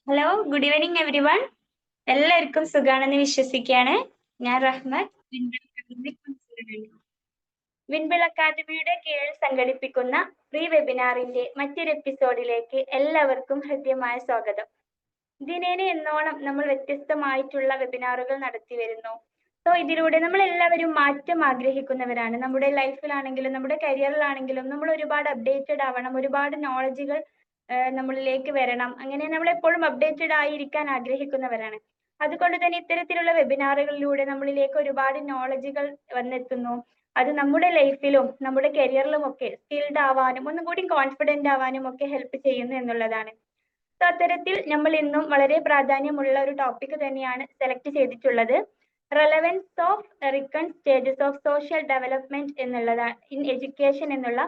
Hello, good evening every one. എല്ലാവർക്കും സുഖാണെന്ന് വിശ്വസിക്കുകയാണ്. ഞാൻ റഹ്മത്ത്, വിൻബിൾ അക്കാദമിയുടെ കീഴിൽ സംഘടിപ്പിക്കുന്ന പ്രീ വെബിനാറിന്റെ മറ്റൊരു എപ്പിസോഡിലേക്ക് എല്ലാവർക്കും ഹൃദ്യമായ സ്വാഗതം. ദിനേന എന്നോണം നമ്മൾ വ്യത്യസ്തമായിട്ടുള്ള വെബിനാറുകൾ നടത്തി വരുന്നു. സോ ഇതിലൂടെ നമ്മൾ എല്ലാവരും മാറ്റം ആഗ്രഹിക്കുന്നവരാണ്. നമ്മുടെ ലൈഫിലാണെങ്കിലും നമ്മുടെ കരിയറിലാണെങ്കിലും നമ്മൾ ഒരുപാട് അപ്ഡേറ്റഡ് ആവണം, ഒരുപാട് നോളജുകൾ നമ്മളിലേക്ക് വരണം. അങ്ങനെ നമ്മൾ എപ്പോഴും അപ്ഡേറ്റഡ് ആയിരിക്കാൻ ആഗ്രഹിക്കുന്നവരാണ്. അതുകൊണ്ട് തന്നെ ഇത്തരത്തിലുള്ള വെബിനാറുകളിലൂടെ നമ്മളിലേക്ക് ഒരുപാട് നോളജുകൾ വന്നെത്തുന്നു. അത് നമ്മുടെ ലൈഫിലും നമ്മുടെ കരിയറിലും ഒക്കെ സ്കിൽഡ് ആവാനും ഒന്നും കൂടി കോൺഫിഡന്റ് ആവാനും ഒക്കെ ഹെൽപ്പ് ചെയ്യുന്നു എന്നുള്ളതാണ്. സോ അത്തരത്തിൽ നമ്മൾ ഇന്നും വളരെ പ്രാധാന്യമുള്ള ഒരു ടോപ്പിക് തന്നെയാണ് സെലക്ട് ചെയ്തിട്ടുള്ളത്. Relevance of recurrent stages of social development എന്നുള്ളതാണ് ഇൻ എഡ്യൂക്കേഷൻ എന്നുള്ള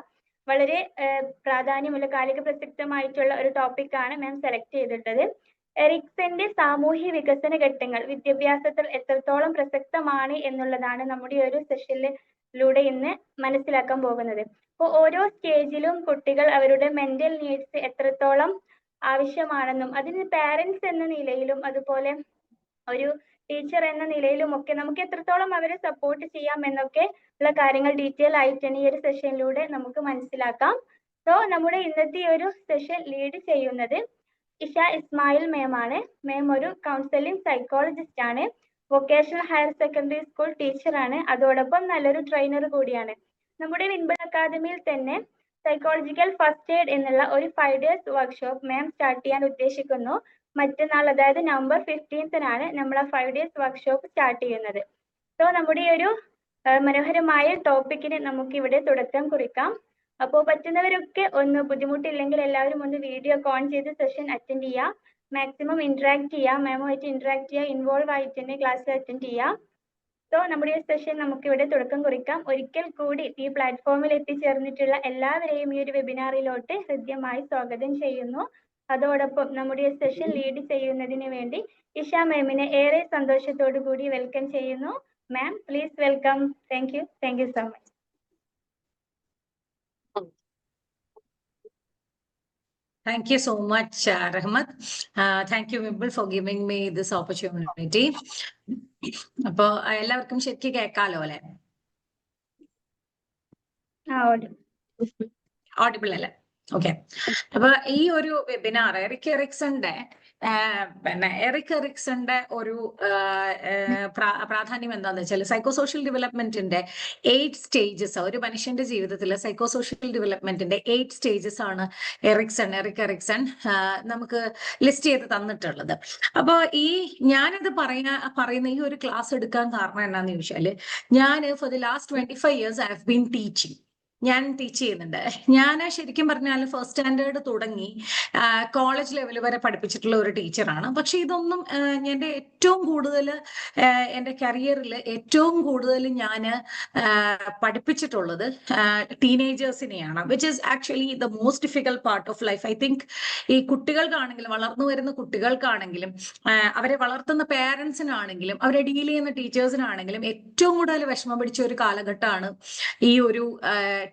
വളരെ പ്രാധാന്യമുള്ള കാലിക പ്രസക്തമായിട്ടുള്ള ഒരു ടോപ്പിക്കാണ് മാം സെലക്ട് ചെയ്തിട്ടുള്ളത്. എറിക്സന്റെ സാമൂഹ്യ വികസന ഘട്ടങ്ങൾ വിദ്യാഭ്യാസത്തിൽ എത്രത്തോളം പ്രസക്തമാണ് എന്നുള്ളതാണ് നമ്മുടെ ഒരു സെഷനിലൂടെ ഇന്ന് മനസ്സിലാക്കാൻ പോകുന്നത്. അപ്പോൾ ഓരോ സ്റ്റേജിലും കുട്ടികൾ അവരുടെ മെന്റൽ നീഡ്സ് എത്രത്തോളം ആവശ്യമാണെന്നും അതിന് പാരന്റ്സ് എന്ന നിലയിലും അതുപോലെ ഒരു ടീച്ചർ എന്ന നിലയിലും ഒക്കെ നമുക്ക് എത്രത്തോളം അവരെ സപ്പോർട്ട് ചെയ്യാം എന്നൊക്കെ ഉള്ള കാര്യങ്ങൾ ഡീറ്റെയിൽ ആയിട്ട് തന്നെ ഈ ഒരു സെഷനിലൂടെ നമുക്ക് മനസ്സിലാക്കാം. സോ നമ്മുടെ ഇന്നത്തെ ഒരു സെഷൻ ലീഡ് ചെയ്യുന്നത് ഇഷ ഇസ്മായിൽ മാം ആണ്. മാം ഒരു കൗൺസിലിംഗ് സൈക്കോളജിസ്റ്റ് ആണ്, വൊക്കേഷണൽ ഹയർ സെക്കൻഡറി സ്കൂൾ ടീച്ചറാണ്, അതോടൊപ്പം നല്ലൊരു ട്രെയിനർ കൂടിയാണ്. നമ്മുടെ വിൻബിൾ അക്കാദമിയിൽ തന്നെ സൈക്കോളജിക്കൽ ഫസ്റ്റ് എയ്ഡ് എന്നുള്ള ഒരു 5 days വർക്ക്ഷോപ്പ് മാം സ്റ്റാർട്ട് ചെയ്യാൻ ഉദ്ദേശിക്കുന്നു. മറ്റന്നാൾ, അതായത് നവംബർ 15th നമ്മൾ ആ 5 days വർക്ക്ഷോപ്പ് സ്റ്റാർട്ട് ചെയ്യുന്നത്. സോ നമ്മുടെ ഈ ഒരു മനോഹരമായ ടോപ്പിക്കിന് നമുക്ക് ഇവിടെ തുടക്കം കുറിക്കാം. അപ്പോൾ പറ്റുന്നവരൊക്കെ ഒന്ന്, ബുദ്ധിമുട്ടില്ലെങ്കിൽ എല്ലാവരും ഒന്ന് വീഡിയോ ഓൺ ചെയ്ത് സെഷൻ അറ്റൻഡ് ചെയ്യുക. മാക്സിമം ഇന്ററാക്ട് ചെയ്യുക, മാമുമായിട്ട് ഇന്ററാക്ട് ചെയ്യുക, ഇൻവോൾവ് ആയിട്ട് തന്നെ ക്ലാസ് അറ്റൻഡ് ചെയ്യുക. സോ നമ്മുടെ ഈ സെഷൻ നമുക്ക് ഇവിടെ തുടക്കം കുറിക്കാം. ഒരിക്കൽ കൂടി ഈ പ്ലാറ്റ്ഫോമിൽ എത്തിച്ചേർന്നിട്ടുള്ള എല്ലാവരെയും ഈ ഒരു വെബിനാറിലോട്ട് ഹൃദ്യമായി സ്വാഗതം ചെയ്യുന്നു. അതോടൊപ്പം നമ്മുടെ ഈ സെഷൻ ലീഡ് ചെയ്യുന്നതിന് വേണ്ടി ഇഷ മാമിനെ ഏറെ സന്തോഷത്തോടു കൂടി വെൽക്കം ചെയ്യുന്നു. Ma'am, please welcome. Thank you so much. Thank you so much, Rahmat. Thank you, Vibble, for giving me this opportunity. അപ്പോൾ എല്ലാവർക്കും ശരിക്കും കേൾക്കാലോ അല്ലെ? ഓഡിബിൾ അല്ലേ? ഓക്കെ. അപ്പൊ ഈ ഒരു വെബിനാർ എറിക് എറിക്സന്റെ ഒരു പ്രാധാന്യം എന്താണെന്ന് വെച്ചാൽ സൈക്കോസോഷ്യൽ ഡെവലപ്മെന്റിന്റെ 8 സ്റ്റേജസ്, ഒരു മനുഷ്യന്റെ ജീവിതത്തിൽ സൈക്കോസോഷ്യൽ ഡെവലപ്മെന്റിന്റെ 8 സ്റ്റേജസ് ആണ് എറിക് എറിക്സൺ നമുക്ക് ലിസ്റ്റ് ചെയ്ത് തന്നിട്ടുള്ളത്. അപ്പൊ ഞാനിത് പറയുന്ന ഈ ഒരു ക്ലാസ് എടുക്കാൻ കാരണം എന്താണെന്ന് ചോദിച്ചാല്, ഞാൻ for the last 25 years I have been teaching. ഞാൻ ടീച്ച് ചെയ്യുന്നുണ്ട്. ഞാൻ ശരിക്കും പറഞ്ഞാൽ ഫസ്റ്റ് സ്റ്റാൻഡേർഡ് തുടങ്ങി കോളേജ് ലെവൽ വരെ പഠിപ്പിച്ചിട്ടുള്ള ഒരു ടീച്ചറാണ്. പക്ഷെ ഇതൊന്നും എൻ്റെ ഏറ്റവും കൂടുതൽ എൻ്റെ കരിയറിൽ ഏറ്റവും കൂടുതൽ ഞാൻ പഠിപ്പിച്ചിട്ടുള്ളത് ടീനേജേഴ്സിനെയാണ്, which is actually the most difficult part of life. I think ഈ കുട്ടികൾക്കാണെങ്കിലും വളർന്നു വരുന്ന കുട്ടികൾക്കാണെങ്കിലും അവരെ വളർത്തുന്ന പേരൻസിനാണെങ്കിലും അവരെ ഡീൽ ചെയ്യുന്ന ടീച്ചേഴ്സിനാണെങ്കിലും ഏറ്റവും കൂടുതൽ വിഷമം പിടിച്ച ഒരു കാലഘട്ടമാണ് ഈ ഒരു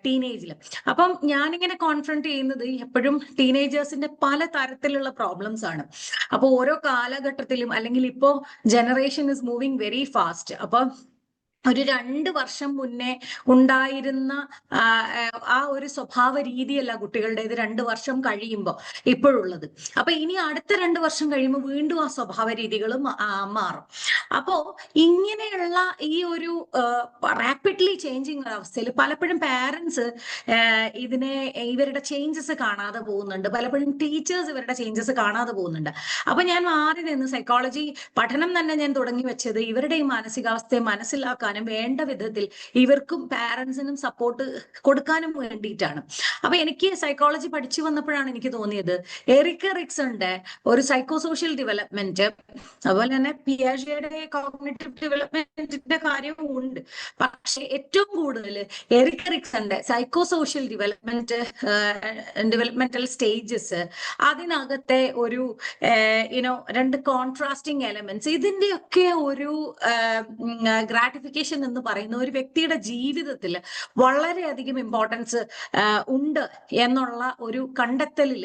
ടീനേജിൽ. അപ്പം ഞാനിങ്ങനെ കോൺഫ്രണ്ട് ചെയ്യുന്നത് എപ്പോഴും ടീനേജേഴ്സിന്റെ പല തരത്തിലുള്ള പ്രോബ്ലംസ് ആണ്. അപ്പോൾ ഓരോ കാലഘട്ടത്തിലും, അല്ലെങ്കിൽ ഇപ്പോ generation is moving very fast. അപ്പൊ ഒരു 2 വർഷം മുന്നേ ഉണ്ടായിരുന്ന ആ ഒരു സ്വഭാവ രീതിയല്ല കുട്ടികളുടേത് 2 വർഷം കഴിയുമ്പോൾ ഇപ്പോഴുള്ളത്. അപ്പൊ ഇനി അടുത്ത 2 വർഷം കഴിയുമ്പോൾ വീണ്ടും ആ സ്വഭാവ രീതികളും മാറും. അപ്പോ ഇങ്ങനെയുള്ള ഈ ഒരു റാപ്പിഡ്ലി ചേഞ്ചിങ് അവസ്ഥയിൽ പലപ്പോഴും പാരന്റ്സ് ഇവരുടെ ചേഞ്ചസ് കാണാതെ പോകുന്നുണ്ട്, പലപ്പോഴും ടീച്ചേഴ്സ് ഇവരുടെ ചേഞ്ചസ് കാണാതെ പോകുന്നുണ്ട്. അപ്പൊ ഞാൻ മാറി നിന്ന് സൈക്കോളജി പഠനം തന്നെ ഞാൻ തുടങ്ങി വെച്ചത് ഇവരുടെ ഈ മാനസികാവസ്ഥയെ മനസ്സിലാക്കാൻ വേണ്ട വിധത്തിൽ ഇവർക്കും പാരന്റ്സിനും സപ്പോർട്ട് കൊടുക്കാനും വേണ്ടിയിട്ടാണ്. അപ്പൊ എനിക്ക് സൈക്കോളജി പഠിച്ചു വന്നപ്പോഴാണ് എനിക്ക് തോന്നിയത് എറിക് എറിക്സന്റെ ഒരു സൈക്കോസോഷ്യൽ ഡെവലപ്മെന്റ്, അതുപോലെ തന്നെ പിയാജെയുടെ കോഗ്നിറ്റീവ് ഡെവലപ്മെന്റിന്റെ കാര്യവും ഉണ്ട്. പക്ഷെ ഏറ്റവും കൂടുതൽ എറിക് എറിക്സന്റെ സൈക്കോസോഷ്യൽ ഡെവലപ്മെന്റൽ സ്റ്റേജസ്, അതിനകത്തെ ഒരു 2 കോൺട്രാസ്റ്റിംഗ് എലമെന്റ്സ്, ഇതിന്റെയൊക്കെ ഒരു ഗ്രാറ്റിഫിക്കേഷൻ കമ്മ്യൂണിക്കേഷൻ എന്ന് പറയുന്ന ഒരു വ്യക്തിയുടെ ജീവിതത്തിൽ വളരെയധികം ഇമ്പോർട്ടൻസ് ഉണ്ട് എന്നുള്ള ഒരു കണ്ടെത്തലിൽ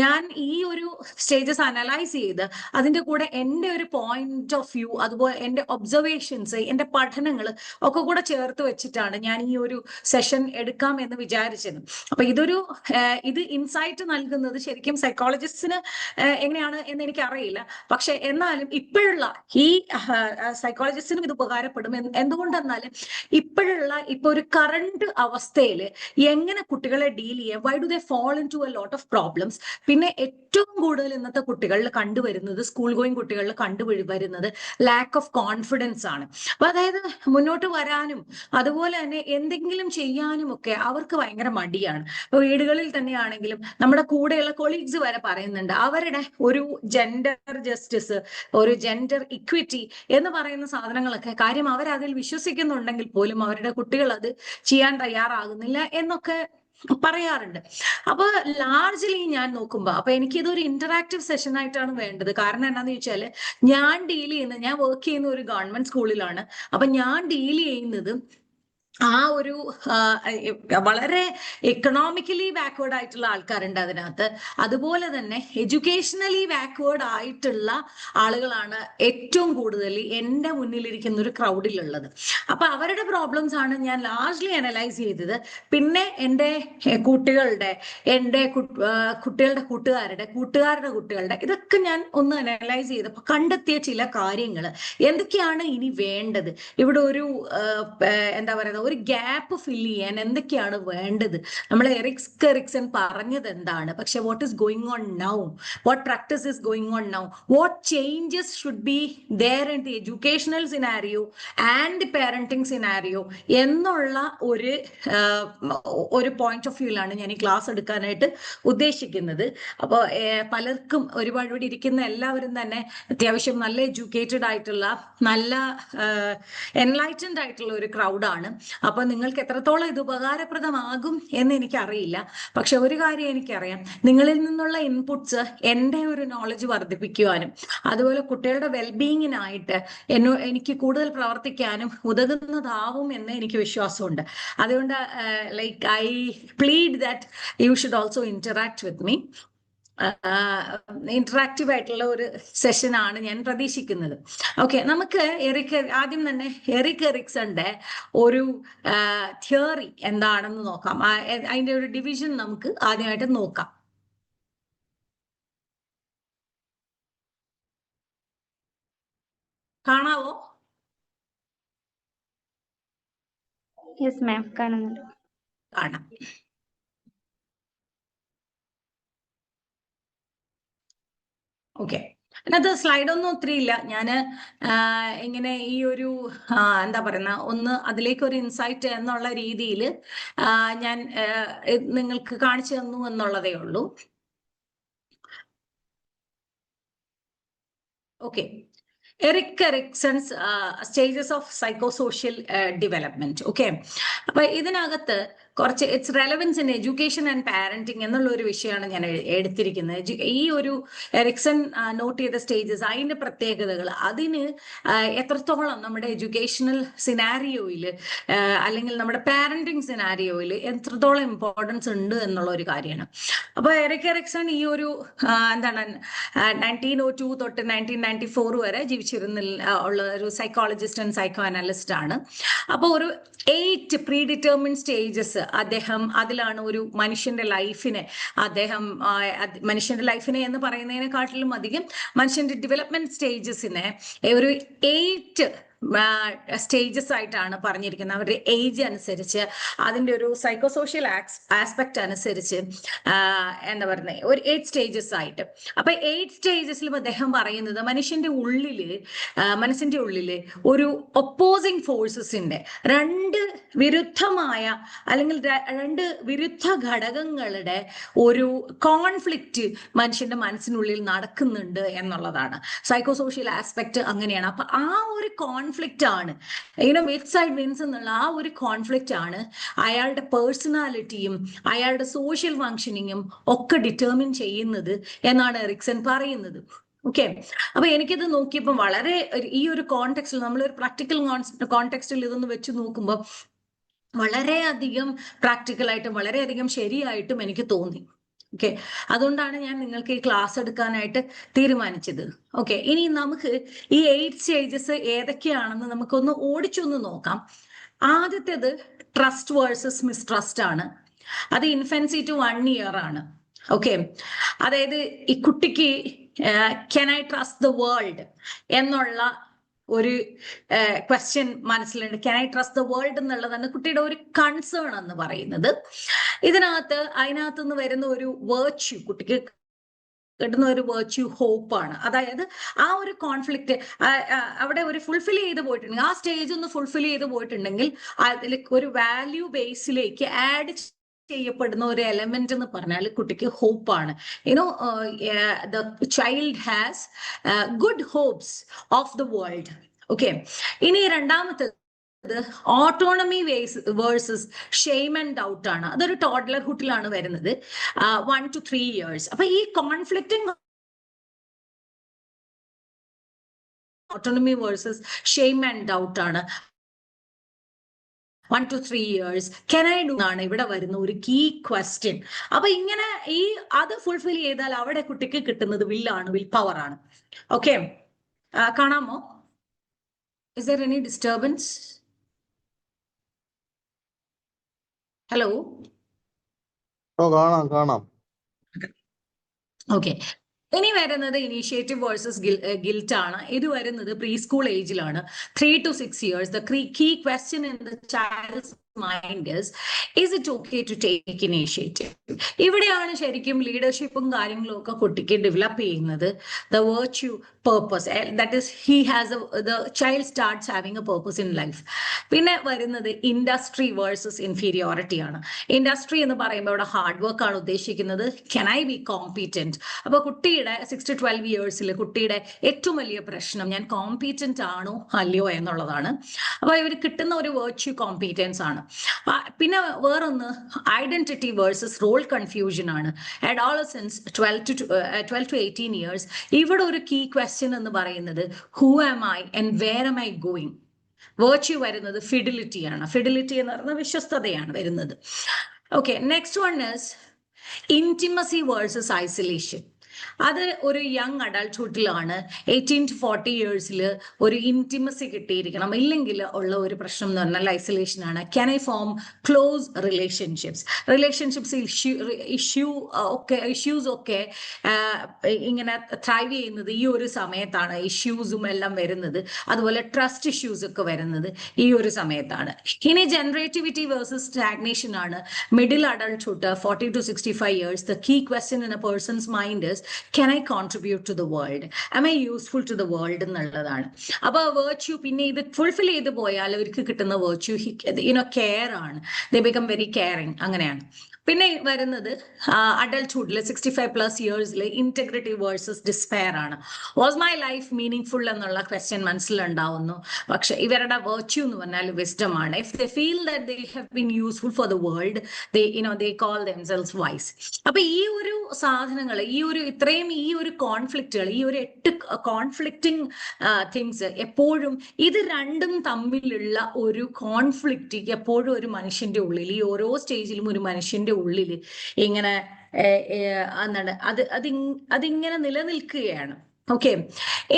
ഞാൻ ഈ ഒരു സ്റ്റേജസ് അനലൈസ് ചെയ്ത് അതിൻ്റെ കൂടെ എൻ്റെ ഒരു പോയിന്റ് ഓഫ് വ്യൂ, അതുപോലെ എൻ്റെ ഒബ്സർവേഷൻസ്, എൻ്റെ പഠനങ്ങൾ ഒക്കെ കൂടെ ചേർത്ത് വെച്ചിട്ടാണ് ഞാൻ ഈ ഒരു സെഷൻ എടുക്കാം എന്ന് വിചാരിച്ചത്. അപ്പൊ ഇത് ഇൻസൈറ്റ് നൽകുന്നത് ശരിക്കും സൈക്കോളജിസ്റ്റിന് എങ്ങനെയാണ് എന്ന് എനിക്ക് അറിയില്ല. പക്ഷെ എന്നാലും ഇപ്പോഴുള്ള ഈ സൈക്കോളജിസ്റ്റിനും ഇത് ഉപകാരപ്പെടും. എന്തുകൊണ്ടെന്നാലും ഇപ്പൊ ഒരു കറണ്ട് അവസ്ഥയിൽ എങ്ങനെ കുട്ടികളെ ഡീൽ ചെയ്യാം, why do they fall into a lot of problems. പിന്നെ ഏറ്റവും കൂടുതൽ ഇന്നത്തെ കുട്ടികളിൽ കണ്ടുവരുന്നത്, സ്കൂൾ ഗോയിങ് കുട്ടികളിൽ കണ്ടുവരുന്നത് ലാക്ക് ഓഫ് കോൺഫിഡൻസ് ആണ്. അപ്പൊ അതായത് മുന്നോട്ട് വരാനും അതുപോലെ തന്നെ എന്തെങ്കിലും ചെയ്യാനും ഒക്കെ അവർക്ക് ഭയങ്കര മടിയാണ്. ഇപ്പൊ വീടുകളിൽ തന്നെയാണെങ്കിലും നമ്മുടെ കൂടെയുള്ള കൊളീഗ്സ് വരെ പറയുന്നുണ്ട് അവരുടെ ഒരു ജെൻഡർ ജസ്റ്റിസ്, ഒരു ജെൻഡർ ഇക്വിറ്റി എന്ന് പറയുന്ന സാധനങ്ങളൊക്കെ, കാര്യം അവരതിൽ വിശ്വസിക്കുന്നുണ്ടെങ്കിൽ പോലും അവരുടെ കുട്ടികൾ അത് ചെയ്യാൻ തയ്യാറാകുന്നില്ല എന്നൊക്കെ പറയാറുണ്ട്. അപ്പൊ ലാർജ്ലി ഞാൻ നോക്കുമ്പോ അപ്പൊ എനിക്കിതൊരു ഇന്ററാക്റ്റീവ് സെഷൻ ആയിട്ടാണ് വേണ്ടത്. കാരണം എന്താന്ന് ചോദിച്ചാല് ഞാൻ വർക്ക് ചെയ്യുന്ന ഒരു ഗവൺമെന്റ് സ്കൂളിലാണ്. അപ്പൊ ഞാൻ ഡീൽ ചെയ്യുന്നത് ആ ഒരു വളരെ എക്കണോമിക്കലി ബാക്ക്വേർഡ് ആയിട്ടുള്ള ആൾക്കാരുണ്ട് അതിനകത്ത്. അതുപോലെ തന്നെ എഡ്യൂക്കേഷണലി ബാക്ക്വേർഡ് ആയിട്ടുള്ള ആളുകളാണ് ഏറ്റവും കൂടുതൽ എൻ്റെ മുന്നിലിരിക്കുന്ന ഒരു ക്രൗഡിലുള്ളത്. അപ്പൊ അവരുടെ പ്രോബ്ലംസ് ആണ് ഞാൻ ലാർജ്ലി അനലൈസ് ചെയ്തത്. പിന്നെ എൻ്റെ കുട്ടികളുടെ കൂട്ടുകാരുടെ കുട്ടികളുടെ ഇതൊക്കെ ഞാൻ ഒന്ന് അനലൈസ് ചെയ്തപ്പോൾ കണ്ടെത്തിയ ചില കാര്യങ്ങൾ എന്തൊക്കെയാണ് ഇനി വേണ്ടത്. ഇവിടെ ഒരു എന്താ പറയുക, ഒരു ഗ്യാപ്പ് ഫില്ല് ചെയ്യാൻ എന്തൊക്കെയാണ് വേണ്ടത്. നമ്മൾ എറിക്സൺ പറഞ്ഞത് എന്താണ്, പക്ഷെ what is going on now, what practice is going on now, what changes should be there in the educational scenario and the parenting scenario എന്നുള്ള ഒരു പോയിന്റ് ഓഫ് വ്യൂയിലാണ് ഞാൻ ഈ ക്ലാസ് എടുക്കാനായിട്ട് ഉദ്ദേശിക്കുന്നത്. അപ്പോൾ പലർക്കും ഒരുപാട് ഇവിടെ ഇരിക്കുന്ന എല്ലാവരും തന്നെ അത്യാവശ്യം നല്ല എഡ്യൂക്കേറ്റഡ് ആയിട്ടുള്ള, നല്ല എൻലൈറ്റൻഡ് ആയിട്ടുള്ള ഒരു ക്രൗഡാണ്. അപ്പൊ നിങ്ങൾക്ക് എത്രത്തോളം ഇത് ഉപകാരപ്രദമാകും എന്ന് എനിക്കറിയില്ല. പക്ഷെ ഒരു കാര്യം എനിക്കറിയാം, നിങ്ങളിൽ നിന്നുള്ള ഇൻപുട്സ് എൻ്റെ ഒരു നോളജ് വർദ്ധിപ്പിക്കുവാനും അതുപോലെ കുട്ടികളുടെ വെൽബീയിങ്ങിനായിട്ട് എനിക്ക് കൂടുതൽ പ്രവർത്തിക്കാനും ഉതകുന്നതാവും എന്ന് എനിക്ക് വിശ്വാസമുണ്ട്. അതുകൊണ്ട് I plead that you should also interact with me. Interactive ആയിട്ടുള്ള ഒരു സെഷനാണ് ഞാൻ പ്രതീക്ഷിക്കുന്നത്. ഓക്കെ, നമുക്ക് ആദ്യം തന്നെ എറിക് എറിക്സന്റെ ഒരു തിയറി എന്താണെന്ന് നോക്കാം. അതിന്റെ ഒരു ഡിവിഷൻ നമുക്ക് ആദ്യമായിട്ട് നോക്കാം. കാണാവോ? യെസ് മാം, കാണുന്നുണ്ട്. കാണാം. ഓക്കെ, അതിനകത്ത് സ്ലൈഡൊന്നും ഒത്തിരി ഇല്ല. ഞാൻ ഇങ്ങനെ ഈ ഒരു എന്താ പറയുന്ന ഒന്ന് അതിലേക്ക് ഒരു ഇൻസൈറ്റ് എന്നുള്ള രീതിയിൽ ഞാൻ നിങ്ങൾക്ക് കാണിച്ചു തന്നു എന്നുള്ളതേ ഉള്ളൂ. Okay, Erik Erikson's stages of psychosocial development. Okay, അപ്പൊ ഇതിനകത്ത് കുറച്ച് its relevance in education and parenting എന്നുള്ള ഒരു വിഷയമാണ് ഞാൻ എടുത്തിരിക്കുന്നത്. ഈ ഒരു എറിക്സൺ നോട്ട് ചെയ്ത സ്റ്റേജസ്, അതിന്റെ പ്രത്യേകതകൾ, അതിന് എത്രത്തോളം നമ്മുടെ എഡ്യൂക്കേഷണൽ സിനാരിയോയിൽ അല്ലെങ്കിൽ നമ്മുടെ പാരന്റിങ് സിനാരിയോയിൽ എത്രത്തോളം ഇമ്പോർട്ടൻസ് ഉണ്ട് എന്നുള്ള ഒരു കാര്യമാണ്. അപ്പൊ എറിക് എറിക്സൺ ഈ ഒരു എന്താണ് 1902 തൊട്ട് 1994 വരെ ഉള്ള ഒരു സൈക്കോളജിസ്റ്റ് ആൻഡ് സൈക്കോ അനലിസ്റ്റ് ആണ്. അപ്പോൾ ഒരു 8 പ്രീ ഡിറ്റർമിൻഡ് സ്റ്റേജസ് അതിലാണ് ഒരു മനുഷ്യന്റെ ലൈഫിനെ എന്ന് പറയുന്നതിനെക്കാട്ടിലും അധികം മനുഷ്യന്റെ ഡെവലപ്മെന്റ് സ്റ്റേജസിനെ ഒരു 8 സ്റ്റേജസ് ആയിട്ടാണ് പറഞ്ഞിരിക്കുന്നത്. അവരുടെ ഏജ് അനുസരിച്ച്, അതിൻ്റെ ഒരു സൈക്കോസോഷ്യൽ ആസ്പെക്ട് അനുസരിച്ച് എന്താ പറയുന്നത്, ഒരു 8 സ്റ്റേജസ് ആയിട്ട്. അപ്പൊ 8 സ്റ്റേജസിലും അദ്ദേഹം പറയുന്നത് മനസ്സിന്റെ ഉള്ളില് ഒരു ഒപ്പോസിങ് ഫോഴ്സസിന്റെ രണ്ട് വിരുദ്ധമായ അല്ലെങ്കിൽ രണ്ട് വിരുദ്ധ ഘടകങ്ങളുടെ ഒരു കോൺഫ്ലിക്റ്റ് മനുഷ്യന്റെ മനസ്സിനുള്ളിൽ നടക്കുന്നുണ്ട് എന്നുള്ളതാണ്. സൈക്കോസോഷ്യൽ ആസ്പെക്ട് അങ്ങനെയാണ്. അപ്പൊ ആ ഒരു കോൺഫ്ലിക്റ്റ് ആണ്, വിത്ത് സൈഡ് വിൻസ് എന്നുള്ള ആ ഒരു കോൺഫ്ലിക്റ്റ് ആണ് അയാളുടെ പേഴ്സണാലിറ്റിയും അയാളുടെ സോഷ്യൽ ഫങ്ഷനിങ്ങും ഒക്കെ ഡിറ്റർമിൻ ചെയ്യുന്നത് എന്നാണ് എറിക്സൺ പറയുന്നത്. ഓക്കെ. അപ്പൊ എനിക്കിത് നോക്കിയപ്പോൾ വളരെ ഈ ഒരു കോണ്ടെക്സ്റ്റിൽ, നമ്മളൊരു പ്രാക്ടിക്കൽ കോണ്ടെക്സ്റ്റിൽ ഇതൊന്ന് വെച്ച് നോക്കുമ്പോൾ വളരെയധികം പ്രാക്ടിക്കലായിട്ടും വളരെയധികം ശരിയായിട്ടും എനിക്ക് തോന്നി. ഓക്കെ, അതുകൊണ്ടാണ് ഞാൻ നിങ്ങൾക്ക് ഈ ക്ലാസ് എടുക്കാനായിട്ട് തീരുമാനിച്ചത്. ഓക്കെ, ഇനി നമുക്ക് ഈ 8 സ്റ്റേജസ് ഏതൊക്കെയാണെന്ന് നമുക്കൊന്ന് ഓടിച്ചൊന്ന് നോക്കാം. ആദ്യത്തേത് ട്രസ്റ്റ് വേഴ്സസ് മിസ്ട്രസ്റ്റ് ആണ്. അത് ഇൻഫൻസി ടു 1 ഇയർ ആണ്. ഓക്കെ, അതായത് ഈ കുട്ടിക്ക് can I trust the world എന്നുള്ള ഒരു ക്വസ്റ്റ്യൻ മനസ്സിലുണ്ട്. Can I trust the world എന്നുള്ളതാണ് കുട്ടിയുടെ ഒരു കൺസേൺ എന്ന് പറയുന്നത്. അതിനകത്ത് നിന്ന് വരുന്ന ഒരു വേർച്യു, കുട്ടിക്ക് കിട്ടുന്ന ഒരു വേർച്യു ഹോപ്പാണ്. അതായത് ആ ഒരു കോൺഫ്ലിക്റ്റ് അവിടെ ഒരു ഫുൾഫിൽ ചെയ്ത് പോയിട്ടുണ്ടെങ്കിൽ, ആ സ്റ്റേജ് ഒന്ന് ഫുൾഫിൽ ചെയ്ത് പോയിട്ടുണ്ടെങ്കിൽ അതിൽ ഒരു വാല്യൂ ബേസിലേക്ക് ആഡ് ചെയ്യപ്പെടുന്ന ഒരു എലമെന്റ് എന്ന് പറഞ്ഞാൽ കുട്ടിക്ക് ഹോപ്പാണ്. The child has good hopes of the world. Okay, ഇനി രണ്ടാമത്തെ autonomy versus shame and doubt ആണ്. അതൊരു ടോഡ്ലർഹുഡിലാണ് വരുന്നത്, 1 to 3 years. അപ്പൊ ഈ conflicting autonomy versus shame and doubt ആണ്. 1 to 3 years. Can I do ആണ് ഇവിടെ വരുന്ന ഒരു കീ ക്വസ്റ്റ്യൻ. അപ്പൊ ഇങ്ങനെ അത് ഫുൾഫിൽ ചെയ്താൽ അവിടെ കുട്ടിക്ക് കിട്ടുന്നത് വില്ലാണ്, വിൽ പവർ ആണ്. ഓക്കെ, കാണാമോ? Is there any disturbance? Hello? കാണാം. ഓക്കെ, ഇനി വരുന്നത് ഇനീഷ്യേറ്റീവ് വേഴ്സസ് ഗിൽറ്റ് ആണ്. ഇത് വരുന്നത് പ്രീ സ്കൂൾ ഏജിലാണ്, 3 to 6 years. The key question in the child's mind is it okay to take initiative? ഇവിടെയാണ് ശരിക്കും ലീഡർഷിപ്പും കാര്യങ്ങളും ഒക്കെ കുട്ടിക്ക് ഡെവലപ്പ് ചെയ്യുന്നത്. The virtue, purpose, that is the child starts having a purpose in life. പിന്നെ വരുന്നത് industry versus inferiority ആണ്. Industry എന്ന് പറയുമ്പോൾ ഇവിടെ ഹാർഡ് വർക്ക് ആണ് ഉദ്ദേശിക്കുന്നത്. Can I be competent? അപ്പൊ കുട്ടിയുടെ 6 to 12 years കുട്ടിയുടെ ഏറ്റവും വലിയ പ്രശ്നം ഞാൻ കോമ്പീറ്റന്റ് ആണോ അല്ലയോ എന്നുള്ളതാണ്. അപ്പൊ ഇവർ കിട്ടുന്ന ഒരു വേർച്യു കോമ്പീറ്റൻസ് ആണ്. പിന്നെ വേറൊന്ന് ഐഡന്റിറ്റി വേഴ്സസ് റോൾ കൺഫ്യൂഷൻ ആണ്. Adolescence 12 to 18 years. ഇവിടെ ഒരു കീ ക്വസ്റ്റ്യൻ എന്ന് പറയുന്നത് who am I and where am I going. Virtue വരുന്നത് ഫിഡിലിറ്റി ആണ്. ഫിഡിലിറ്റി എന്ന് പറയുന്നത് വിശ്വസ്തതയാണ് വരുന്നത്. Okay, next one is intimacy versus isolation. അത് ഒരു യങ് അഡൾട്ട്ഹുഡിലാണ്, 18 to 40 years ഒരു ഇന്റിമസി കിട്ടിയിരിക്കണം. ഇല്ലെങ്കിൽ ഉള്ള ഒരു പ്രശ്നം എന്ന് പറഞ്ഞാൽ ഐസൊലേഷൻ ആണ്. Can I form close relationships issues ഒക്കെ ഇങ്ങനെ ത്രൈവ് ചെയ്യുന്നത് ഈ ഒരു സമയത്താണ്. ഇഷ്യൂസും എല്ലാം വരുന്നത്, അതുപോലെ ട്രസ്റ്റ് ഇഷ്യൂസ് ഒക്കെ വരുന്നത് ഈ ഒരു സമയത്താണ്. ഇനി ജനറേറ്റിവിറ്റി വേഴ്സസ് സ്റ്റാഗ്നേഷൻ ആണ്. Middle adulthood 40 to 65 years. The key question in a person's mind is can I contribute to the world? Am I useful to the world എന്നുള്ളതാണ്. അപ്പൊ വേർച്യു പിന്നെ ഇത് ഫുൾഫിൽ ചെയ്ത് പോയാൽ അവർക്ക് കിട്ടുന്ന വേർച്യു കെയർ ആണ്. They become very caring. അങ്ങനെയാണ്. പിന്നെ വരുന്നത് അഡൾട്ട്ഹുഡിൽ 65+ years ഇന്റഗ്രിറ്റി വേഴ്സസ് ഡിസ്പെയർ ആണ്. Was my life meaning full എന്നുള്ള ക്വസ്റ്റ്യൻ മനസ്സിലുണ്ടാവുന്നു. പക്ഷെ ഇവരുടെ വേർച്യു എന്ന് പറഞ്ഞാൽ വിസ്ഡം ആണ്. If they feel that they have been useful for the world, they call themselves vice. അപ്പൊ ഈ ഒരു സാധനങ്ങൾ, ഈ ഒരു കോൺഫ്ലിക്റ്റുകൾ, ഈ ഒരു 8 കോൺഫ്ലിക്റ്റിംഗ് തിങ്സ് എപ്പോഴും ഇത് രണ്ടും തമ്മിലുള്ള ഒരു കോൺഫ്ലിക്റ്റ് എപ്പോഴും ഒരു മനുഷ്യന്റെ ഉള്ളിൽ, ഈ ഓരോ സ്റ്റേജിലും ഒരു മനുഷ്യന്റെ ഉള്ളിൽ ഇങ്ങനെ എന്താണ് അതിങ്ങനെ നിലനിൽക്കുകയാണ്. ഓക്കെ,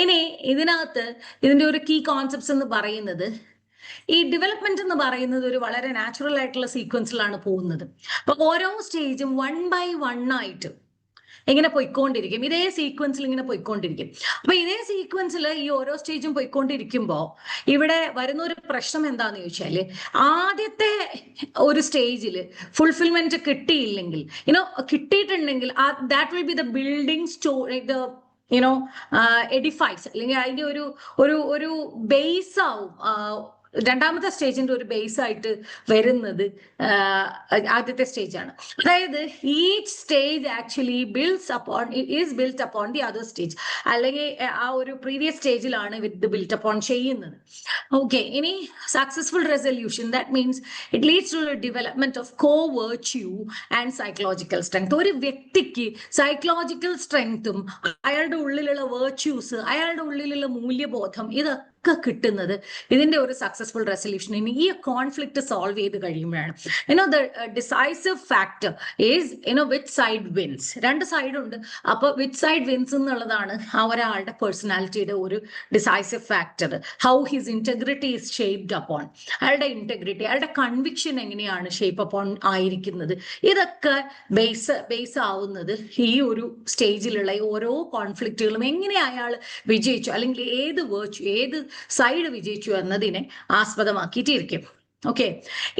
ഇനി ഇതിന്റെ ഒരു കീ കോൺസെപ്റ്റ്സ് എന്ന് പറയുന്നത്, ഈ ഡെവലപ്മെന്റ് എന്ന് പറയുന്നത് ഒരു വളരെ നാച്ചുറൽ ആയിട്ടുള്ള സീക്വൻസിലാണ് പോകുന്നത്. അപ്പൊ ഓരോ സ്റ്റേജും 1 by 1 ആയിട്ട് ഇങ്ങനെ പോയിക്കൊണ്ടിരിക്കും. ഇതേ സീക്വൻസിൽ ഇങ്ങനെ പോയിക്കൊണ്ടിരിക്കും. അപ്പൊ ഇതേ സീക്വൻസിൽ ഈ ഓരോ സ്റ്റേജും പോയിക്കൊണ്ടിരിക്കുമ്പോൾ ഇവിടെ വരുന്ന ഒരു പ്രശ്നം എന്താന്ന് ചോദിച്ചാല്, ആദ്യത്തെ ഒരു സ്റ്റേജിൽ ഫുൾഫിൽമെന്റ് കിട്ടിയില്ലെങ്കിൽ, കിട്ടിയിട്ടുണ്ടെങ്കിൽ that will be the building story, edifice, അല്ലെങ്കിൽ അതിന്റെ ഒരു ബേസ് ആവും രണ്ടാമത്തെ സ്റ്റേജിന്റെ ഒരു ബേസ് ആയിട്ട് വരുന്നത് ആദ്യത്തെ സ്റ്റേജാണ്. അതായത് each stage actually built upon the other stage, അല്ലെങ്കിൽ ആ ഒരു പ്രീവിയസ് സ്റ്റേജിലാണ് ഇത് ബിൽറ്റ് അപ്പോൺ ചെയ്യുന്നത്. ഓക്കെ, ഇനി successful resolution, that means it leads to development of core virtue and psychological strength. ഒരു വ്യക്തിക്ക് സൈക്കോളജിക്കൽ സ്ട്രെങ്ത്തും അയാളുടെ ഉള്ളിലുള്ള വേർച്യൂസ്, അയാളുടെ ഉള്ളിലുള്ള മൂല്യബോധം, ഇതൊക്കെ കിട്ടുന്നത് ഇതിന്റെ ഒരു സക്സസ്ഫുൾ റെസൊല്യൂഷൻ ഈ കോൺഫ്ലിക്റ്റ് സോൾവ് ചെയ്ത് കഴിയുമ്പോഴാണ്. The decisive factor is which side wins. രണ്ട് സൈഡ് ഉണ്ട്, അപ്പൊ വിച്ച് സൈഡ് വിൻസ് എന്നുള്ളതാണ് ആ ഒരാളുടെ പേഴ്സണാലിറ്റിയുടെ ഒരു decisive factor. How his integrity is shaped upon, അയാളുടെ ഇന്റഗ്രിറ്റി, അയാളുടെ കൺവിക്ഷൻ എങ്ങനെയാണ് ഷേപ്പ് അപ്പോൺ ആയിരിക്കുന്നത്. ഇതൊക്കെ ബേസ് ആവുന്നത് ഈ ഒരു സ്റ്റേജിലുള്ള ഓരോ കോൺഫ്ലിക്റ്റുകളും എങ്ങനെ അയാൾ വിജയിച്ചു, അല്ലെങ്കിൽ ഏത് വേർച്യൂ, ഏത് സൈഡ് വിജയിച്ചു എന്നതിനെ ആസ്പദമാക്കിയിട്ടിരിക്കും. ഓക്കെ,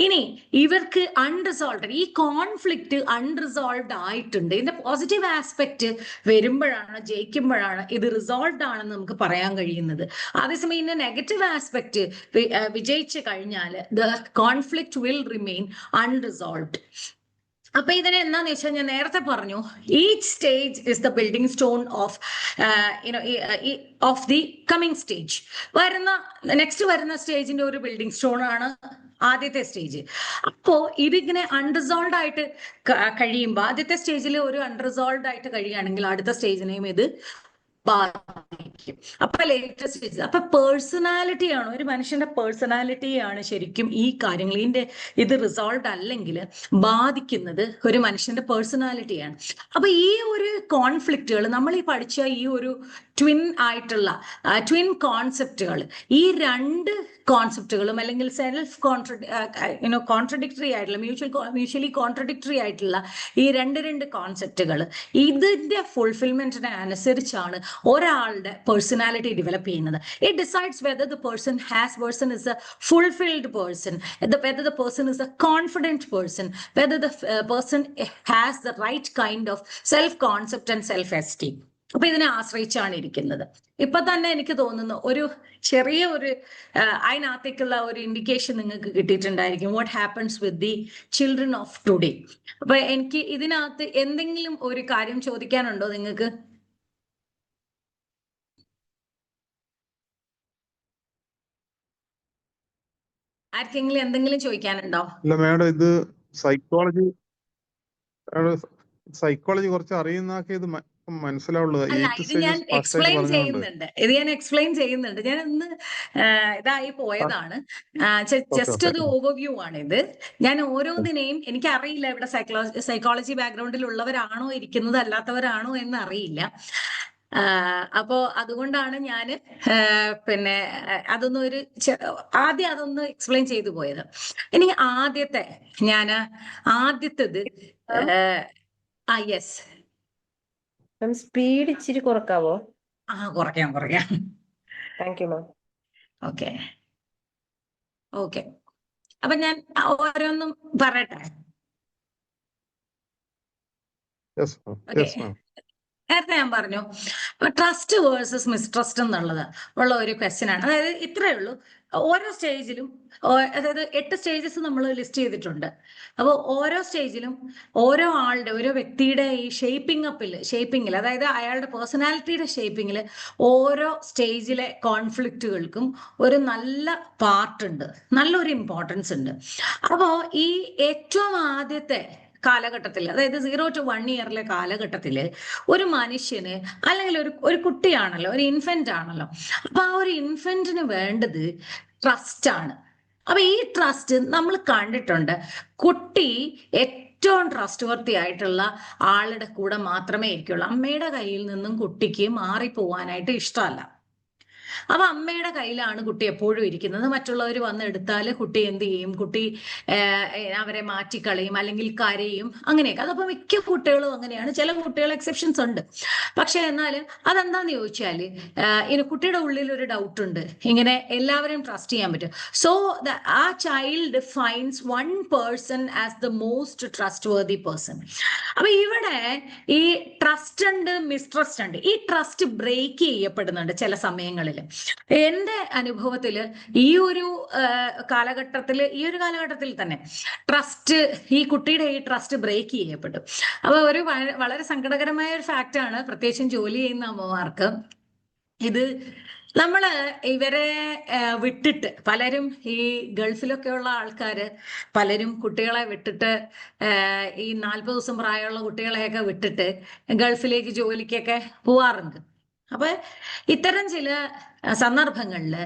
ഇനി ഇവർക്ക് അൺറിസോൾവ്, ഈ കോൺഫ്ലിക്റ്റ് അൺറിസോൾവ്ഡ് ആയിട്ടുണ്ട്. ഇതിന്റെ പോസിറ്റീവ് ആസ്പെക്ട് വരുമ്പോഴാണ്, ജയിക്കുമ്പോഴാണ് ഇത് റിസോൾവ്ഡ് ആണെന്ന് നമുക്ക് പറയാൻ കഴിയുന്നത്. അതേസമയം ഇതിന്റെ നെഗറ്റീവ് ആസ്പെക്ട് വിജയിച്ചു കഴിഞ്ഞാൽ the conflict will remain unresolved. അപ്പൊ ഇതിനെ എന്താന്ന് വെച്ചാൽ ഞാൻ നേരത്തെ പറഞ്ഞു, each stage is the building stone of the coming stage. Next വരുന്ന സ്റ്റേജിന്റെ ഒരു ബിൽഡിംഗ് സ്റ്റോൺ ആണ് ആദ്യത്തെ സ്റ്റേജ്. അപ്പോ ഇതിങ്ങനെ അൺറിസോൾവ്ഡ് ആയിട്ട് കഴിയുമ്പോൾ, ആദ്യത്തെ സ്റ്റേജിൽ ഒരു അൺറിസോൾവ്ഡ് ആയിട്ട് കഴിയുകയാണെങ്കിൽ അടുത്ത സ്റ്റേജിനെയും ഇത് ബാധിക്കും. അപ്പൊ ലേറ്റസ്റ്റ് സ്റ്റേജ്, അപ്പൊ പേഴ്സണാലിറ്റിയാണ്, ഒരു മനുഷ്യന്റെ പേഴ്സണാലിറ്റിയാണ് ശരിക്കും ഈ കാര്യങ്ങൾ, ഇത് റിസോൾവ്ഡ് അല്ലെങ്കിൽ ബാധിക്കുന്നത് ഒരു മനുഷ്യന്റെ പേഴ്സണാലിറ്റിയാണ്. അപ്പൊ ഈ ഒരു കോൺഫ്ലിക്റ്റുകൾ, നമ്മൾ ഈ പഠിച്ച ഈ ഒരു ട്വിൻ ആയിട്ടുള്ള ട്വിൻ കോൺസെപ്റ്റുകൾ, ഈ രണ്ട് കോൺസെപ്റ്റുകളും അല്ലെങ്കിൽ സെൽഫ് കോൺട്രഡിക്ടറി ആയിട്ടുള്ള, മ്യൂച്വലി കോൺട്രഡിക്ടറി ആയിട്ടുള്ള ഈ രണ്ട് കോൺസെപ്റ്റുകൾ, ഇതിന്റെ ഫുൾഫിൽമെന്റിനെ അനുസരിച്ചാണ് ഒരാളുടെ പേഴ്സണാലിറ്റി ഡെവലപ്പ് ചെയ്യുന്നത്. It decides whether the person is a fulfilled person, whether the person is a confident person, whether the person has the right kind of self concept and self esteem. അപ്പൊ ഇതിനെ ആശ്രയിച്ചാണ് ഇരിക്കുന്നത്. ഇപ്പൊ തന്നെ എനിക്ക് തോന്നുന്നു ഒരു ചെറിയ ഒരു അതിനകത്തേക്കുള്ള ഒരു ഇൻഡിക്കേഷൻ നിങ്ങൾക്ക് കിട്ടിയിട്ടുണ്ടായിരിക്കും, what happens with the children of today. അപ്പൊ എനിക്ക് ഇതിനകത്ത് എന്തെങ്കിലും ഒരു കാര്യം ചോദിക്കാനുണ്ടോ നിങ്ങൾക്ക്? ആർക്കെങ്കിലും എന്തെങ്കിലും ചോദിക്കാനുണ്ടോ? ഇല്ല മാഡം, ഇത് സൈക്കോളജി കുറച്ച് അറിയുന്നതൊക്കെ ഇത് മനസ്സിലാവുള്ളൂ. ഇത് ഞാൻ എക്സ്പ്ലെയിൻ ചെയ്യുന്നുണ്ട്. ഞാൻ ഒന്ന് ഇതായി പോയതാണ്, ജസ്റ്റ് ഒരു ഓവർവ്യൂ ആണ് ഇത്. ഞാൻ ഓരോന്നിനെയും, എനിക്കറിയില്ല ഇവിടെ സൈക്കോളജി ബാക്ക്ഗ്രൗണ്ടിൽ ഉള്ളവരാണോ ഇരിക്കുന്നത് അല്ലാത്തവരാണോ എന്ന് അറിയില്ല. അപ്പോ അതുകൊണ്ടാണ് ഞാൻ പിന്നെ അതൊന്ന് എക്സ്പ്ലെയിൻ ചെയ്തു പോയത്. ഇനി ആദ്യത്തേത് യെസ്, സ്പീഡ് ഇച്ചിരി കുറക്കാവോ? കുറയ്ക്കാം. Thank you ma'am. ഓക്കെ, അപ്പൊ ഞാൻ ഓരോന്നും പറയട്ടെ. നേരത്തെ ഞാൻ പറഞ്ഞു ട്രസ്റ്റ് വേഴ്സസ് മിസ്ട്രസ്റ്റ് എന്നുള്ളത് ഉള്ള ഒരു ക്വസ്റ്റ്യൻ ആണ്. അതായത് ഇത്രയേ ഉള്ളൂ, ഓരോ സ്റ്റേജിലും, അതായത് 8 സ്റ്റേജസ് നമ്മൾ ലിസ്റ്റ് ചെയ്തിട്ടുണ്ട്. അപ്പോൾ ഓരോ സ്റ്റേജിലും ഓരോ വ്യക്തിയുടെ ഈ ഷേപ്പിങ്ങിൽ, അതായത് അയാളുടെ പേഴ്സണാലിറ്റിയുടെ ഷേപ്പിങ്ങിൽ ഓരോ സ്റ്റേജിലെ കോൺഫ്ലിക്റ്റുകൾക്കും ഒരു നല്ല പാർട്ടുണ്ട്, നല്ലൊരു ഇമ്പോർട്ടൻസ് ഉണ്ട്. അപ്പോൾ ഈ ഏറ്റവും ആദ്യത്തെ കാലഘട്ടത്തിൽ, അതായത് 0 to 1 ഇയറിലെ കാലഘട്ടത്തിൽ ഒരു മനുഷ്യന്, അല്ലെങ്കിൽ ഒരു കുട്ടിയാണല്ലോ, ഒരു ഇൻഫന്റ് ആണല്ലോ, അപ്പൊ ആ ഒരു ഇൻഫന്റിന് വേണ്ടത് ട്രസ്റ്റ് ആണ്. അപ്പൊ ഈ ട്രസ്റ്റ് നമ്മൾ കണ്ടിട്ടുണ്ട്, കുട്ടി ഏറ്റവും ട്രസ്റ്റ് വർത്തി ആയിട്ടുള്ള ആളുടെ കൂടെ മാത്രമേ ഇരിക്കുള്ളൂ. അമ്മയുടെ കയ്യിൽ നിന്നും കുട്ടിക്ക് മാറിപ്പോവാനായിട്ട് ഇഷ്ടമല്ല. അപ്പൊ അമ്മയുടെ കയ്യിലാണ് കുട്ടി എപ്പോഴും ഇരിക്കുന്നത്. മറ്റുള്ളവർ വന്ന് എടുത്താൽ കുട്ടി എന്ത് ചെയ്യും? കുട്ടി അവരെ മാറ്റിക്കളയും, അല്ലെങ്കിൽ കരയും, അങ്ങനെയൊക്കെ. അതപ്പോ മിക്ക കുട്ടികളും അങ്ങനെയാണ്. ചില കുട്ടികൾ എക്സെപ്ഷൻസ് ഉണ്ട്. പക്ഷെ എന്നാലും അതെന്താന്ന് ചോദിച്ചാല് കുട്ടിയുടെ ഉള്ളിൽ ഒരു ഡൗട്ട് ഉണ്ട്, ഇങ്ങനെ എല്ലാവരെയും ട്രസ്റ്റ് ചെയ്യാൻ പറ്റും. സോ ആ child finds one person as the most trust worthy person. അപ്പൊ ഇവിടെ ഈ ട്രസ്റ്റ് ഉണ്ട്, മിസ്ട്രസ്റ്റ് ഉണ്ട്. ഈ ട്രസ്റ്റ് ബ്രേക്ക് ചെയ്യപ്പെടുന്നുണ്ട് ചില സമയങ്ങളിൽ. എൻ്റെ അനുഭവത്തിൽ ഈ ഒരു കാലഘട്ടത്തിൽ തന്നെ ഈ കുട്ടിയുടെ ഈ ട്രസ്റ്റ് ബ്രേക്ക് ചെയ്യപ്പെട്ടു. അപ്പൊ ഒരു വളരെ സങ്കടകരമായ ഒരു ഫാക്റ്റാണ്, പ്രത്യേകിച്ചും ജോലി ചെയ്യുന്ന അമ്മമാർക്ക്. ഇത് നമ്മള് ഇവരെ വിട്ടിട്ട് പലരും ഈ ഗൾഫിലൊക്കെ ഉള്ള ആൾക്കാര് പലരും കുട്ടികളെ വിട്ടിട്ട് ഈ 40 ദിവസം പ്രായമുള്ള കുട്ടികളെയൊക്കെ വിട്ടിട്ട് ഗൾഫിലേക്ക് ജോലിക്കൊക്കെ പോവാറുണ്ട്. അപ്പൊ ഇത്തരം ചില സന്ദർഭങ്ങളിൽ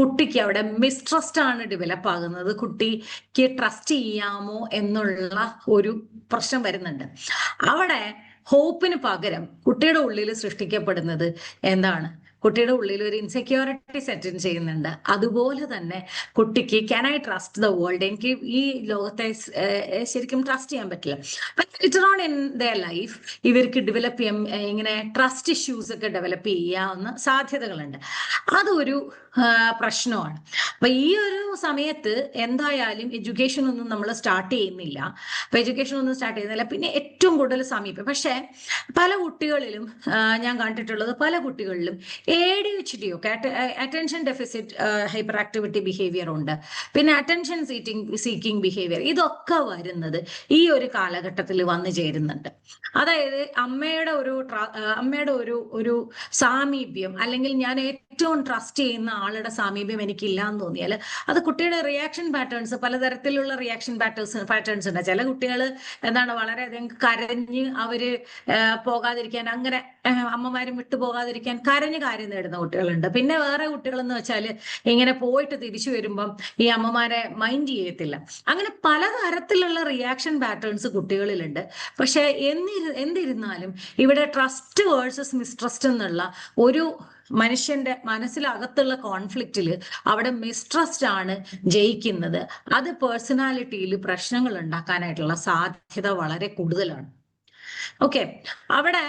കുട്ടിക്ക് അവിടെ മിസ്ട്രസ്റ്റ് ആണ് ഡെവലപ്പ് ആകുന്നത്. കുട്ടിക്ക് ട്രസ്റ്റ് ചെയ്യാമോ എന്നുള്ള ഒരു പ്രശ്നം വരുന്നുണ്ട്. അവിടെ ഹോപ്പിന് പകരം കുട്ടിയുടെ ഉള്ളിൽ സൃഷ്ടിക്കപ്പെടുന്നത് എന്താണ്? കുട്ടിയുടെ ഉള്ളിൽ ഒരു ഇൻസെക്യൂരിറ്റി സെറ്റ് ചെയ്യുന്നുണ്ട്. അതുപോലെ തന്നെ കുട്ടിക്ക് can I trust the world, എനിക്ക് ഈ ലോകത്തെ ശരിക്കും ട്രസ്റ്റ് ചെയ്യാൻ പറ്റില്ല. Later on in the life ഇവർക്ക് ഡെവലപ്പ് ചെയ്യാൻ ഇങ്ങനെ ട്രസ്റ്റ് ഇഷ്യൂസ് ഒക്കെ ഡെവലപ്പ് ചെയ്യാവുന്ന സാധ്യതകളുണ്ട്. അതൊരു പ്രശ്നമാണ്. അപ്പൊ ഈ ഒരു സമയത്ത് എന്തായാലും എഡ്യൂക്കേഷൻ ഒന്നും നമ്മൾ സ്റ്റാർട്ട് ചെയ്യുന്നില്ല. പിന്നെ ഏറ്റവും കൂടുതൽ സമീപം, പക്ഷെ പല കുട്ടികളിലും ഞാൻ കണ്ടിട്ടുള്ളത്, പല കുട്ടികളിലും ADHD ഒക്കെ, attention deficit hyper activity behaviour ഉണ്ട്, പിന്നെ അറ്റൻഷൻ സീക്കിംഗ് ബിഹേവിയർ, ഇതൊക്കെ വരുന്നത് ഈ ഒരു കാലഘട്ടത്തിൽ വന്നു ചേരുന്നുണ്ട്. അതായത് അമ്മയുടെ ഒരു സാമീപ്യം, അല്ലെങ്കിൽ ഞാൻ ഏറ്റവും ട്രസ്റ്റ് ചെയ്യുന്ന ആളുടെ സാമീപ്യം എനിക്കില്ല എന്ന് തോന്നിയാൽ അത് കുട്ടിയുടെ റിയാക്ഷൻ പാറ്റേൺസ്, പലതരത്തിലുള്ള റിയാക്ഷൻ പാറ്റേൺസ് ഉണ്ട്. ചില കുട്ടികൾ വളരെയധികം കരഞ്ഞ് അവര് പോകാതിരിക്കാൻ, അങ്ങനെ അമ്മമാരും വിട്ടു പോകാതിരിക്കാൻ കരഞ്ഞ് കാര്യം നേടുന്ന കുട്ടികളുണ്ട്. പിന്നെ വേറെ കുട്ടികൾ എന്ന് വെച്ചാൽ ഇങ്ങനെ പോയിട്ട് തിരിച്ചു വരുമ്പം ഈ അമ്മമാരെ മൈൻഡ് ചെയ്യത്തില്ല. അങ്ങനെ പലതരത്തിലുള്ള റിയാക്ഷൻ പാറ്റേൺസ് കുട്ടികളിലുണ്ട്. പക്ഷെ എന്നിരുന്നാലും ഇവിടെ ട്രസ്റ്റ് വേഴ്സസ് മിസ്ട്രസ്റ്റ് എന്നുള്ള ഒരു മനുഷ്യന്റെ മനസ്സിലകത്തുള്ള കോൺഫ്ലിക്റ്റിൽ അവിടെ മിസ്ട്രസ്റ്റ് ആണ് ജയിക്കുന്നത്. അത് പേഴ്സണാലിറ്റിയിൽ പ്രശ്നങ്ങൾ ഉണ്ടാക്കാനായിട്ടുള്ള സാധ്യത വളരെ കൂടുതലാണ്. ഓക്കെ, അവിടെ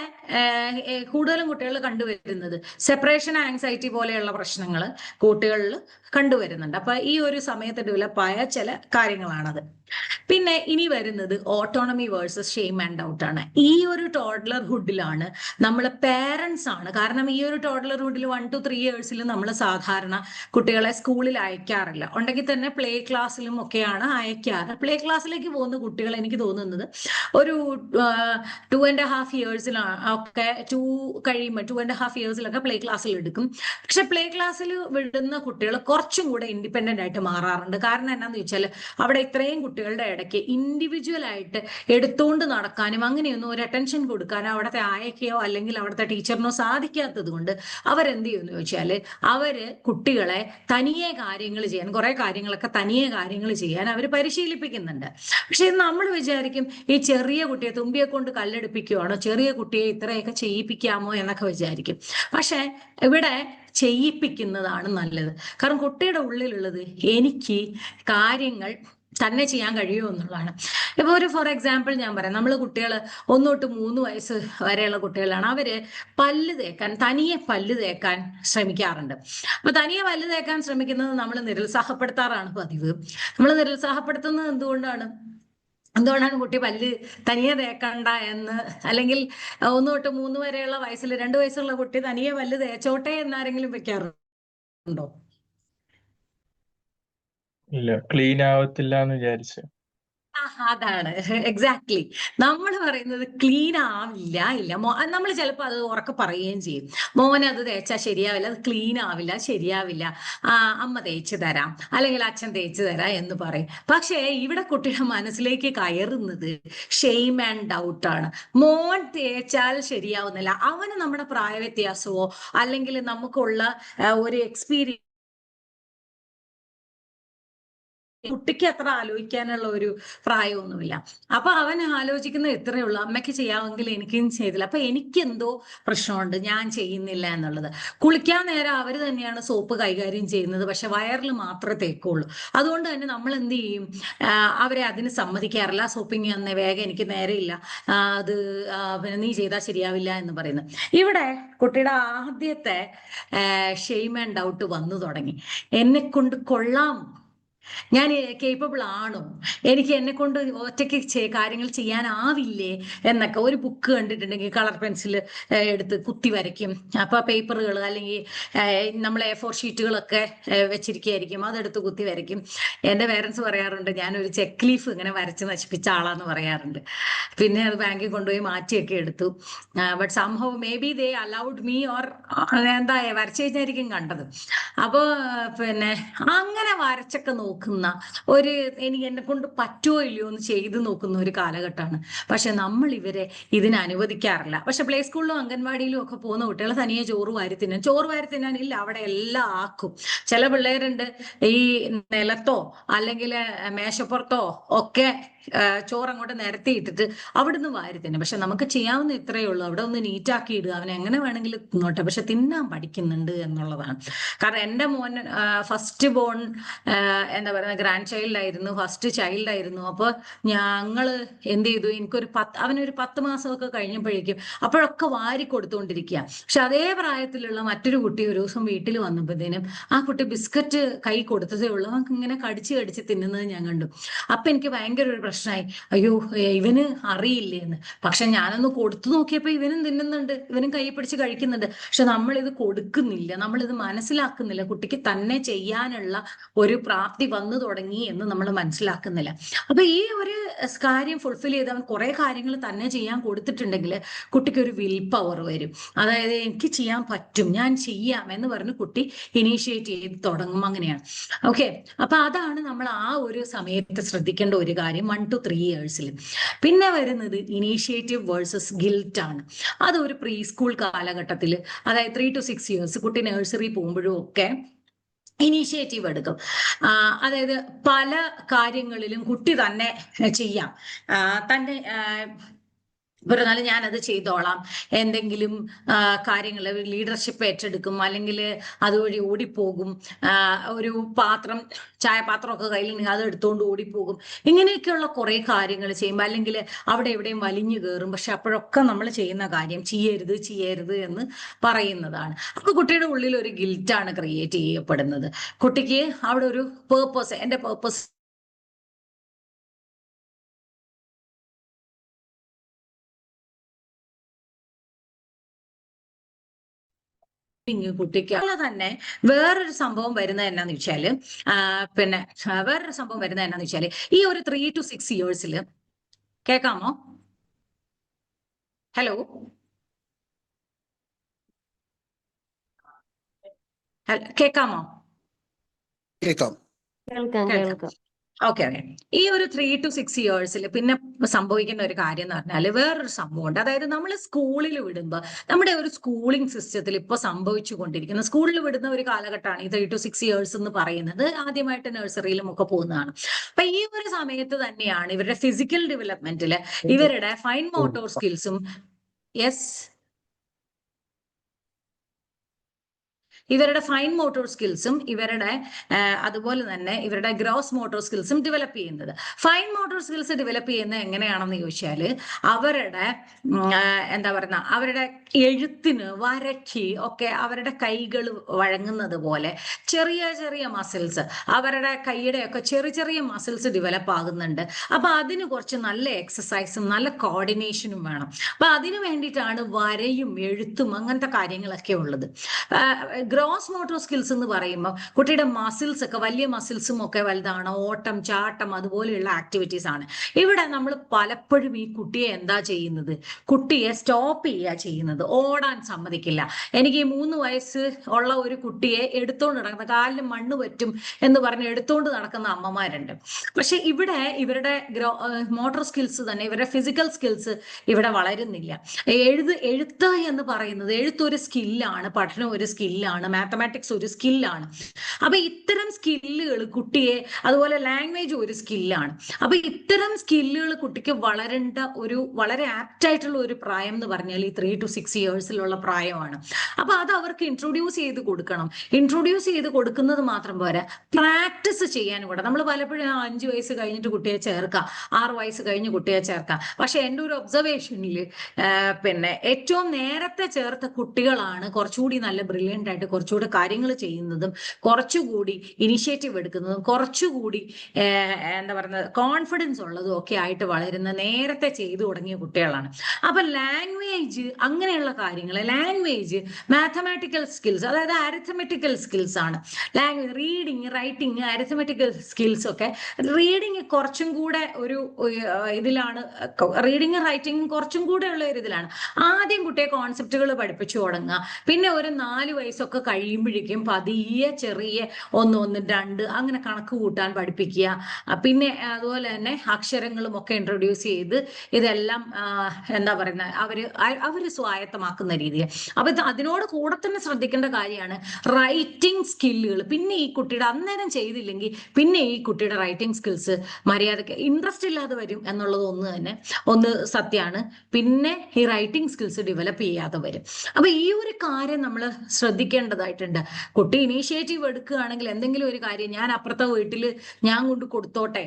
കൂടുതലും കുട്ടികൾ കണ്ടുവരുന്നത് സെപ്പറേഷൻ ആങ്സൈറ്റി പോലെയുള്ള പ്രശ്നങ്ങൾ കുട്ടികളിൽ കണ്ടുവരുന്നുണ്ട്. അപ്പൊ ഈ ഒരു സമയത്ത് ഡെവലപ്പായ ചില കാര്യങ്ങളാണത്. പിന്നെ ഇനി വരുന്നത് autonomy versus shame and doubt ആണ്. ഈ ഒരു ടോഡ്ലർഹുഡിലാണ് നമ്മൾ പേരൻസ് ആണ്, കാരണം ഈ ഒരു ടോഡ്ലർഹുഡിൽ 1 to 3 years നമ്മൾ സാധാരണ കുട്ടികളെ സ്കൂളിൽ അയക്കാറില്ല. ഉണ്ടെങ്കിൽ തന്നെ പ്ലേ ക്ലാസ്സിലും ഒക്കെയാണ് അയക്കാറ്. പ്ലേ ക്ലാസ്സിലേക്ക് പോകുന്ന കുട്ടികൾ എനിക്ക് തോന്നുന്നത് ഒരു 2.5 years ഒക്കെ 2.5 years പ്ലേ ക്ലാസ്സിൽ എടുക്കും. പക്ഷെ പ്ലേ ക്ലാസ്സിൽ വിടുന്ന കുട്ടികൾ കുറച്ചും കൂടെ ഇൻഡിപെൻഡന്റ് ആയിട്ട് മാറാറുണ്ട്. കാരണം എന്നാന്ന് ചോദിച്ചാൽ അവിടെ ഇത്രയും കുട്ടികളുടെ ഇടയ്ക്ക് ഇൻഡിവിജ്വൽ ആയിട്ട് എടുത്തുകൊണ്ട് നടക്കാനും അങ്ങനെയൊന്നും ഒരു അറ്റൻഷൻ കൊടുക്കാനോ അവിടുത്തെ ആയക്കയോ അല്ലെങ്കിൽ അവിടുത്തെ ടീച്ചറിനോ സാധിക്കാത്തത് കൊണ്ട് അവരെന്ത് ചെയ്യുമെന്ന് ചോദിച്ചാൽ അവര് കുട്ടികളെ തനിയെ കാര്യങ്ങൾ ചെയ്യാൻ, കുറെ കാര്യങ്ങളൊക്കെ തനിയെ കാര്യങ്ങൾ ചെയ്യാൻ അവർ പരിശീലിപ്പിക്കുന്നുണ്ട്. പക്ഷെ നമ്മൾ വിചാരിക്കും ഈ ചെറിയ കുട്ടിയെ തുമ്പിയെ കൊണ്ട് കല്ലെടുപ്പിക്കുകയാണോ, ചെറിയ കുട്ടിയെ ഇത്രയൊക്കെ ചെയ്യിപ്പിക്കാമോ എന്നൊക്കെ വിചാരിക്കും. പക്ഷെ ഇവിടെ ചെയ്യിപ്പിക്കുന്നതാണ് നല്ലത്. കാരണം കുട്ടിയുടെ ഉള്ളിലുള്ളത് എനിക്ക് കാര്യങ്ങൾ തന്നെ ചെയ്യാൻ കഴിയുമോ എന്നുള്ളതാണ്. ഇപ്പൊ ഒരു ഫോർ എക്സാമ്പിൾ ഞാൻ പറയാം, നമ്മൾ കുട്ടികൾ 1 തൊട്ട് 3 വയസ്സ് വരെയുള്ള കുട്ടികളാണ്. അവര് തനിയെ പല്ല് തേക്കാൻ ശ്രമിക്കാറുണ്ട്. അപ്പൊ തനിയെ പല്ല് തേക്കാൻ ശ്രമിക്കുന്നത് നമ്മൾ നിരുത്സാഹപ്പെടുത്താറാണ് പതിവ്. നമ്മൾ നിരുത്സാഹപ്പെടുത്തുന്നത് എന്തുകൊണ്ടാണ് കുട്ടി പല്ല് തനിയെ തേക്കണ്ട എന്ന്, അല്ലെങ്കിൽ 1 തൊട്ട് 3 വരെയുള്ള വയസ്സിൽ 2 വയസ്സുള്ള കുട്ടി തനിയെ പല്ല് തേച്ചോട്ടെ എന്നാരെങ്കിലും വെക്കാറുണ്ടോ? ഇല്ല, ക്ലീൻ ആവത്തില്ല എന്ന് വിചാരിച്ചു. അതാണ് എക്സാക്ട്ലി നമ്മൾ പറയുന്നത്. ക്ലീൻ ആവില്ല, നമ്മൾ ചിലപ്പോൾ അത് ഉറക്കെ പറയുകയും ചെയ്യും, മോനെ അത് തേച്ചാൽ ശരിയാവില്ല, അത് ക്ലീൻ ആവില്ല, ശരിയാവില്ല, അമ്മ തേച്ച് തരാം അല്ലെങ്കിൽ അച്ഛൻ തേച്ച് തരാം എന്ന് പറയും. പക്ഷേ ഇവിടെ കുട്ടിയുടെ മനസ്സിലേക്ക് കയറുന്നത് ഷെയിം ആൻഡ് ഡൗട്ട് ആണ്. മോൻ തേച്ചാൽ ശരിയാവുന്നില്ല, അവന് നമ്മുടെ പ്രായ വ്യത്യാസമോ അല്ലെങ്കിൽ നമുക്കുള്ള ഒരു എക്സ്പീരിയൻസ് കുട്ടിക്ക് അത്ര ആലോചിക്കാനുള്ള ഒരു പ്രായമൊന്നുമില്ല. അപ്പൊ അവൻ ആലോചിക്കുന്നത് ഇത്രയേ ഉള്ളൂ, അമ്മയ്ക്ക് ചെയ്യാമെങ്കിൽ എനിക്കും ചെയ്തില്ല, അപ്പൊ എനിക്കെന്തോ പ്രശ്നമുണ്ട്, ഞാൻ ചെയ്യുന്നില്ല എന്നുള്ളത്. കുളിക്കാൻ നേരം അവർ തന്നെയാണ് സോപ്പ് കൈകാര്യം ചെയ്യുന്നത്, പക്ഷെ വയറിൽ മാത്രമേ തേക്കുള്ളൂ. അതുകൊണ്ട് തന്നെ നമ്മൾ എന്ത് ചെയ്യും, അവരെ അതിന് സമ്മതിക്കാറില്ല. സോപ്പിങ് തന്നെ വേഗം, എനിക്ക് നേരെയില്ല, അത് പിന്നെ നീ ചെയ്താൽ ശരിയാവില്ല എന്ന് പറയുന്നത്. ഇവിടെ കുട്ടിയുടെ ആദ്യത്തെ ഷെയിം ആൻഡ് ഡൗട്ട് വന്നു തുടങ്ങി. എന്നെ കൊണ്ട് കൊള്ളാം, ഞാൻ കേപ്പബിൾ ആണോ, എനിക്ക് എന്നെ കൊണ്ട് ഒറ്റയ്ക്ക് കാര്യങ്ങൾ ചെയ്യാനാവില്ലേ എന്നൊക്കെ. ഒരു ബുക്ക് കണ്ടിട്ടുണ്ടെങ്കിൽ കളർ പെൻസിൽ എടുത്ത് കുത്തി വരയ്ക്കും. അപ്പൊ പേപ്പറുകൾ അല്ലെങ്കിൽ നമ്മളെ A4 ഷീറ്റുകളൊക്കെ വെച്ചിരിക്കുകയായിരിക്കും, അതെടുത്ത് കുത്തി വരയ്ക്കും. എൻ്റെ പേരൻസ് പറയാറുണ്ട് ഞാനൊരു ചെക്ക് ലീഫ് ഇങ്ങനെ വരച്ച് നശിപ്പിച്ച ആളാന്ന് പറയാറുണ്ട്. പിന്നെ അത് ബാങ്കിൽ കൊണ്ടുപോയി മാറ്റിയൊക്കെ എടുത്തു. ബട്ട് സംഭവം may be they allowed me or എന്താ വരച്ചു കഴിഞ്ഞായിരിക്കും കണ്ടത്. അപ്പോൾ പിന്നെ അങ്ങനെ വരച്ചൊക്കെ നോക്കുന്ന ഒരു, എനിക്ക് എന്നെ കൊണ്ട് പറ്റുമോ ഇല്ലയോ എന്ന് ചെയ്ത് നോക്കുന്ന ഒരു കാലഘട്ടമാണ്. പക്ഷെ നമ്മൾ ഇവരെ ഇതിന് അനുവദിക്കാറില്ല. പക്ഷെ പ്ലേ സ്കൂളിലും അംഗൻവാടിയിലും ഒക്കെ പോകുന്ന കുട്ടികൾ തനിയെ ചോറ് വാരി തിന്നാനില്ല, അവിടെ എല്ലാം ആക്കും. ചില പിള്ളേരുണ്ട് ഈ നിലത്തോ അല്ലെങ്കിൽ മേശപ്പുറത്തോ ഒക്കെ ചോറങ്ങോട്ട് നിരത്തിയിട്ടിട്ട് അവിടുന്ന് വാരി തിന്നും. പക്ഷെ നമുക്ക് ചെയ്യാവുന്ന ഇത്രയേ ഉള്ളൂ, അവിടെ ഒന്ന് നീറ്റാക്കി ഇടുക, അവൻ എങ്ങനെ വേണമെങ്കിലും തിന്നോട്ടെ, പക്ഷെ തിന്നാൻ പഠിക്കുന്നുണ്ട് എന്നുള്ളതാണ്. കാരണം എൻ്റെ മോൻ ഫസ്റ്റ് ബോൺ എന്താ പറയുക ഗ്രാൻഡ് ചൈൽഡ് ആയിരുന്നു, ഫസ്റ്റ് ചൈൽഡ് ആയിരുന്നു. അപ്പോൾ ഞങ്ങൾ എന്ത് ചെയ്തു, അവനൊരു 10 മാസമൊക്കെ കഴിഞ്ഞപ്പോഴേക്കും അപ്പോഴൊക്കെ വാരി കൊടുത്തുകൊണ്ടിരിക്കുക. പക്ഷെ അതേ പ്രായത്തിലുള്ള മറ്റൊരു കുട്ടി ഒരു ദിവസം വീട്ടിൽ വന്നപ്പോഴത്തേനും ആ കുട്ടി ബിസ്ക്കറ്റ് കൈ കൊടുത്തതേ ഉള്ളൂ, അവർക്ക് ഇങ്ങനെ കടിച്ച് തിന്നുന്നത് ഞാൻ കണ്ടു. അപ്പൊ എനിക്ക് ഭയങ്കര ഒരു പ്രശ്നമായി, അയ്യോ ഇവന് അറിയില്ലേ എന്ന്. പക്ഷെ ഞാനൊന്ന് കൊടുത്തു നോക്കിയപ്പോ ഇവനും തിന്നുന്നുണ്ട്, ഇവനും കൈ പിടിച്ച് കഴിക്കുന്നുണ്ട്. പക്ഷെ നമ്മളിത് കൊടുക്കുന്നില്ല, നമ്മളിത് മനസ്സിലാക്കുന്നില്ല. കുട്ടിക്ക് തന്നെ ചെയ്യാനുള്ള ഒരു പ്രാപ്തി വന്നു തുടങ്ങി എന്ന് നമ്മൾ മനസ്സിലാക്കുന്നില്ല. അപ്പൊ ഈ ഒരു കാര്യം ഫുൾഫിൽ ചെയ്ത് അവൻ കുറെ കാര്യങ്ങൾ തന്നെ ചെയ്യാൻ കൊടുത്തിട്ടുണ്ടെങ്കിൽ കുട്ടിക്ക് ഒരു വിൽ പവർ വരും. അതായത് എനിക്ക് ചെയ്യാൻ പറ്റും, ഞാൻ ചെയ്യാം എന്ന് പറഞ്ഞ് കുട്ടി ഇനീഷ്യേറ്റ് ചെയ്ത് തുടങ്ങും. അങ്ങനെയാണ്. ഓക്കെ, അപ്പൊ അതാണ് നമ്മൾ ആ ഒരു സമയത്ത് ശ്രദ്ധിക്കേണ്ട ഒരു കാര്യം 1 to 3 years. പിന്നെ വരുന്നത് ഇനീഷ്യേറ്റീവ് വേഴ്സസ് ഗിൽറ്റ് ആണ്. അത് ഒരു പ്രീ സ്കൂൾ കാലഘട്ടത്തിൽ, അതായത് 3 to 6 years കുട്ടി നഴ്സറി പോകുമ്പോഴും ഒക്കെ ഇനീഷ്യേറ്റീവ് എടുക്കും. അതായത് പല കാര്യങ്ങളിലും കുട്ടി തന്നെ ചെയ്യാം, തന്നെ പറഞ്ഞാൽ ഞാനത് ചെയ്തോളാം, എന്തെങ്കിലും കാര്യങ്ങൾ ലീഡർഷിപ്പ് ഏറ്റെടുക്കും, അല്ലെങ്കിൽ അതുവഴി ഓടിപ്പോകും, ഒരു ചായപാത്രമൊക്കെ കയ്യിലുണ്ടെങ്കിൽ അത് എടുത്തുകൊണ്ട് ഓടിപ്പോകും. ഇങ്ങനെയൊക്കെയുള്ള കുറെ കാര്യങ്ങൾ ചെയ്യുമ്പോൾ, അല്ലെങ്കിൽ അവിടെ എവിടെയും വലിഞ്ഞു കയറും. പക്ഷെ അപ്പോഴൊക്കെ നമ്മൾ ചെയ്യുന്ന കാര്യം ചെയ്യരുത് എന്ന് പറയുന്നതാണ്. അപ്പൊ കുട്ടിയുടെ ഉള്ളിൽ ഒരു ഗിൽറ്റാണ് ക്രിയേറ്റ് ചെയ്യപ്പെടുന്നത്. കുട്ടിക്ക് അവിടെ ഒരു പേർപ്പസ്, എൻ്റെ പേർപ്പസ് കുട്ടിക്ക്. അതുപോലെ തന്നെ വേറൊരു സംഭവം വരുന്നത് എന്നാന്ന് വെച്ചാല് ഈ ഒരു 3 to 6 years കേൾക്കാമോ? ഹലോ, കേൾക്കാമോ? കേൾക്കാം. ഓക്കെ. ഈ ഒരു 3 to 6 years പിന്നെ സംഭവിക്കുന്ന ഒരു കാര്യം എന്ന് പറഞ്ഞാൽ വേറൊരു സംഭവമുണ്ട്. അതായത് നമ്മൾ സ്കൂളിൽ വിടുമ്പോൾ, നമ്മുടെ ഒരു സ്കൂളിംഗ് സിസ്റ്റത്തിൽ ഇപ്പൊ സംഭവിച്ചു കൊണ്ടിരിക്കുന്ന, സ്കൂളിൽ വിടുന്ന ഒരു കാലഘട്ടമാണ് ഈ 3 to 6 years എന്ന് പറയുന്നത്. ആദ്യമായിട്ട് നഴ്സറിയിലും ഒക്കെ പോകുന്നതാണ്. അപ്പൊ ഈ ഒരു സമയത്ത് തന്നെയാണ് ഇവരുടെ ഫിസിക്കൽ ഡെവലപ്മെന്റിൽ ഇവരുടെ ഫൈൻ മോട്ടോർ സ്കിൽസും ഇവരുടെ അതുപോലെ തന്നെ ഇവരുടെ ഗ്രോസ് മോട്ടോർ സ്കിൽസും ഡെവലപ്പ് ചെയ്യുന്നത്. ഫൈൻ മോട്ടോർ സ്കിൽസ് ഡെവലപ്പ് ചെയ്യുന്നത് എങ്ങനെയാണെന്ന് ചോദിച്ചാൽ അവരുടെ എന്താ പറയുക, അവരുടെ എഴുത്തിന്, വരയ്ക്ക് ഒക്കെ അവരുടെ കൈകൾ വഴങ്ങുന്നത് പോലെ ചെറിയ ചെറിയ മസിൽസ്, അവരുടെ കൈയുടെ ഒക്കെ ചെറിയ മസിൽസ് ഡെവലപ്പ് ആകുന്നുണ്ട്. അപ്പൊ അതിന് കുറച്ച് നല്ല എക്സസൈസും നല്ല കോർഡിനേഷനും വേണം. അപ്പൊ അതിനു വേണ്ടിയിട്ടാണ് വരയും എഴുത്തും അങ്ങനത്തെ കാര്യങ്ങളൊക്കെ ഉള്ളത്. ഗ്രോസ് മോട്ടോർ സ്കിൽസ് എന്ന് പറയുമ്പോൾ കുട്ടിയുടെ മസിൽസ് ഒക്കെ, വലിയ മസിൽസും ഒക്കെ വലുതാണ്, ഓട്ടം, ചാട്ടം, അതുപോലെയുള്ള ആക്ടിവിറ്റീസ് ആണ്. ഇവിടെ നമ്മൾ പലപ്പോഴും ഈ കുട്ടിയെ എന്താ ചെയ്യുന്നത്, കുട്ടിയെ സ്റ്റോപ്പ് ചെയ്യുക ചെയ്യുന്നത്. ഓടാൻ സമ്മതിക്കില്ല. എനിക്ക് ഈ 3 വയസ്സ് ഉള്ള ഒരു കുട്ടിയെ എടുത്തോണ്ട് നടക്കുന്ന, കാലിന് മണ്ണ് പറ്റും എന്ന് പറഞ്ഞ് എടുത്തോണ്ട് നടക്കുന്ന അമ്മമാരുണ്ട്. പക്ഷെ ഇവിടെ ഇവരുടെ മോട്ടോർ സ്കിൽസ് തന്നെ, ഇവരുടെ ഫിസിക്കൽ സ്കിൽസ് ഇവിടെ വളരുന്നില്ല. എഴുത്ത് എന്ന് പറയുന്നത്, എഴുത്തൊരു സ്കില്ലാണ്, പഠനം ഒരു സ്കില്ലാണ്, മാത്തമാറ്റിക്സ് ഒരു സ്കില്ലാണ്. അപ്പൊ ഇത്തരം സ്കില്ലുകൾ കുട്ടിയെ, അതുപോലെ ലാംഗ്വേജ് ഒരു സ്കില്ലാണ്. അപ്പൊ ഇത്തരം സ്കില്ലുകൾ കുട്ടിക്ക് വളരേണ്ട ഒരു വളരെ ആപ്റ്റ് ആയിട്ടുള്ള ഒരു പ്രായം എന്ന് പറഞ്ഞാൽ ഈ 3 to 6 yearsലുള്ള പ്രായമാണ്. അപ്പൊ അത് അവർക്ക് ഇൻട്രൊഡ്യൂസ് ചെയ്ത് കൊടുക്കണം. ഇൻട്രൊഡ്യൂസ് ചെയ്ത് കൊടുക്കുന്നത് മാത്രം പോരാ, പ്രാക്ടീസ് ചെയ്യാനും കൂടെ. നമ്മൾ പലപ്പോഴും 5 വയസ്സ് കഴിഞ്ഞിട്ട് കുട്ടിയെ ചേർക്കാം, 6 വയസ്സ് കഴിഞ്ഞ് കുട്ടിയെ ചേർക്കാം. പക്ഷെ എൻ്റെ ഒരു ഒബ്സർവേഷനിൽ ഏറ്റവും നേരത്തെ ചേർത്ത കുട്ടികളാണ് കുറച്ചുകൂടി നല്ല ബ്രില്യൻ്റ് ആയിട്ട് കുറച്ചുകൂടെ കാര്യങ്ങൾ ചെയ്യുന്നതും കുറച്ചുകൂടി ഇനിഷ്യേറ്റീവ് എടുക്കുന്നതും കുറച്ചുകൂടി എന്താ പറയുന്നത് കോൺഫിഡൻസ് ഉള്ളതും ഒക്കെ ആയിട്ട് വളരുന്ന നേരത്തെ ചെയ്തു തുടങ്ങിയ കുട്ടികളാണ്. അപ്പൊ ലാംഗ്വേജ് അങ്ങനെയുള്ള കാര്യങ്ങൾ, ലാംഗ്വേജ്, മാത്തമാറ്റിക്കൽ സ്കിൽസ്, അതായത് അരിത്തമെറ്റിക്കൽ സ്കിൽസ് ആണ്. Language, reading, writing, arithmetical skills ഒക്കെ. റീഡിങ് കുറച്ചും കൂടെ ഒരു ഇതിലാണ്, റീഡിങ് റൈറ്റിംഗ് കുറച്ചും കൂടെ ഉള്ള ഒരു ഇതിലാണ്. ആദ്യം കുട്ടിയെ കോൺസെപ്റ്റുകൾ പഠിപ്പിച്ചു തുടങ്ങുക. പിന്നെ ഒരു 4 വയസ്സൊക്കെ കഴിയുമ്പോഴേക്കും പതിയെ ചെറിയ 1, 1, 2 അങ്ങനെ കണക്ക് കൂട്ടാൻ പഠിപ്പിക്കുക. പിന്നെ അതുപോലെ തന്നെ അക്ഷരങ്ങളും ഒക്കെ ഇൻട്രൊഡ്യൂസ് ചെയ്ത് ഇതെല്ലാം എന്താ പറയുന്നത് അവര് സ്വായത്തമാക്കുന്ന രീതിയിൽ. അപ്പൊ അതിനോട് കൂടെ തന്നെ ശ്രദ്ധിക്കേണ്ട കാര്യമാണ് റൈറ്റിംഗ് സ്കില്ലുകൾ. പിന്നെ ഈ കുട്ടിയുടെ അന്നേരം ചെയ്തില്ലെങ്കിൽ പിന്നെ ഈ കുട്ടിയുടെ റൈറ്റിംഗ് സ്കിൽസ് മര്യാദക്ക് ഇൻട്രസ്റ്റ് ഇല്ലാതെ വരും എന്നുള്ളത് ഒന്ന് സത്യമാണ്. പിന്നെ ഈ റൈറ്റിംഗ് സ്കിൽസ് ഡെവലപ്പ് ചെയ്യാതെ വരും. അപ്പൊ ഈ ഒരു കാര്യം നമ്മൾ ശ്രദ്ധിക്കേണ്ടതായിട്ടുണ്ട്. കുട്ടി ഇനീഷ്യേറ്റീവ് എടുക്കുകയാണെങ്കിൽ എന്തെങ്കിലും ഒരു കാര്യം, ഞാൻ അപ്പുറത്തെ വീട്ടിൽ ഞാൻ കൊണ്ട് കൊടുത്തോട്ടെ,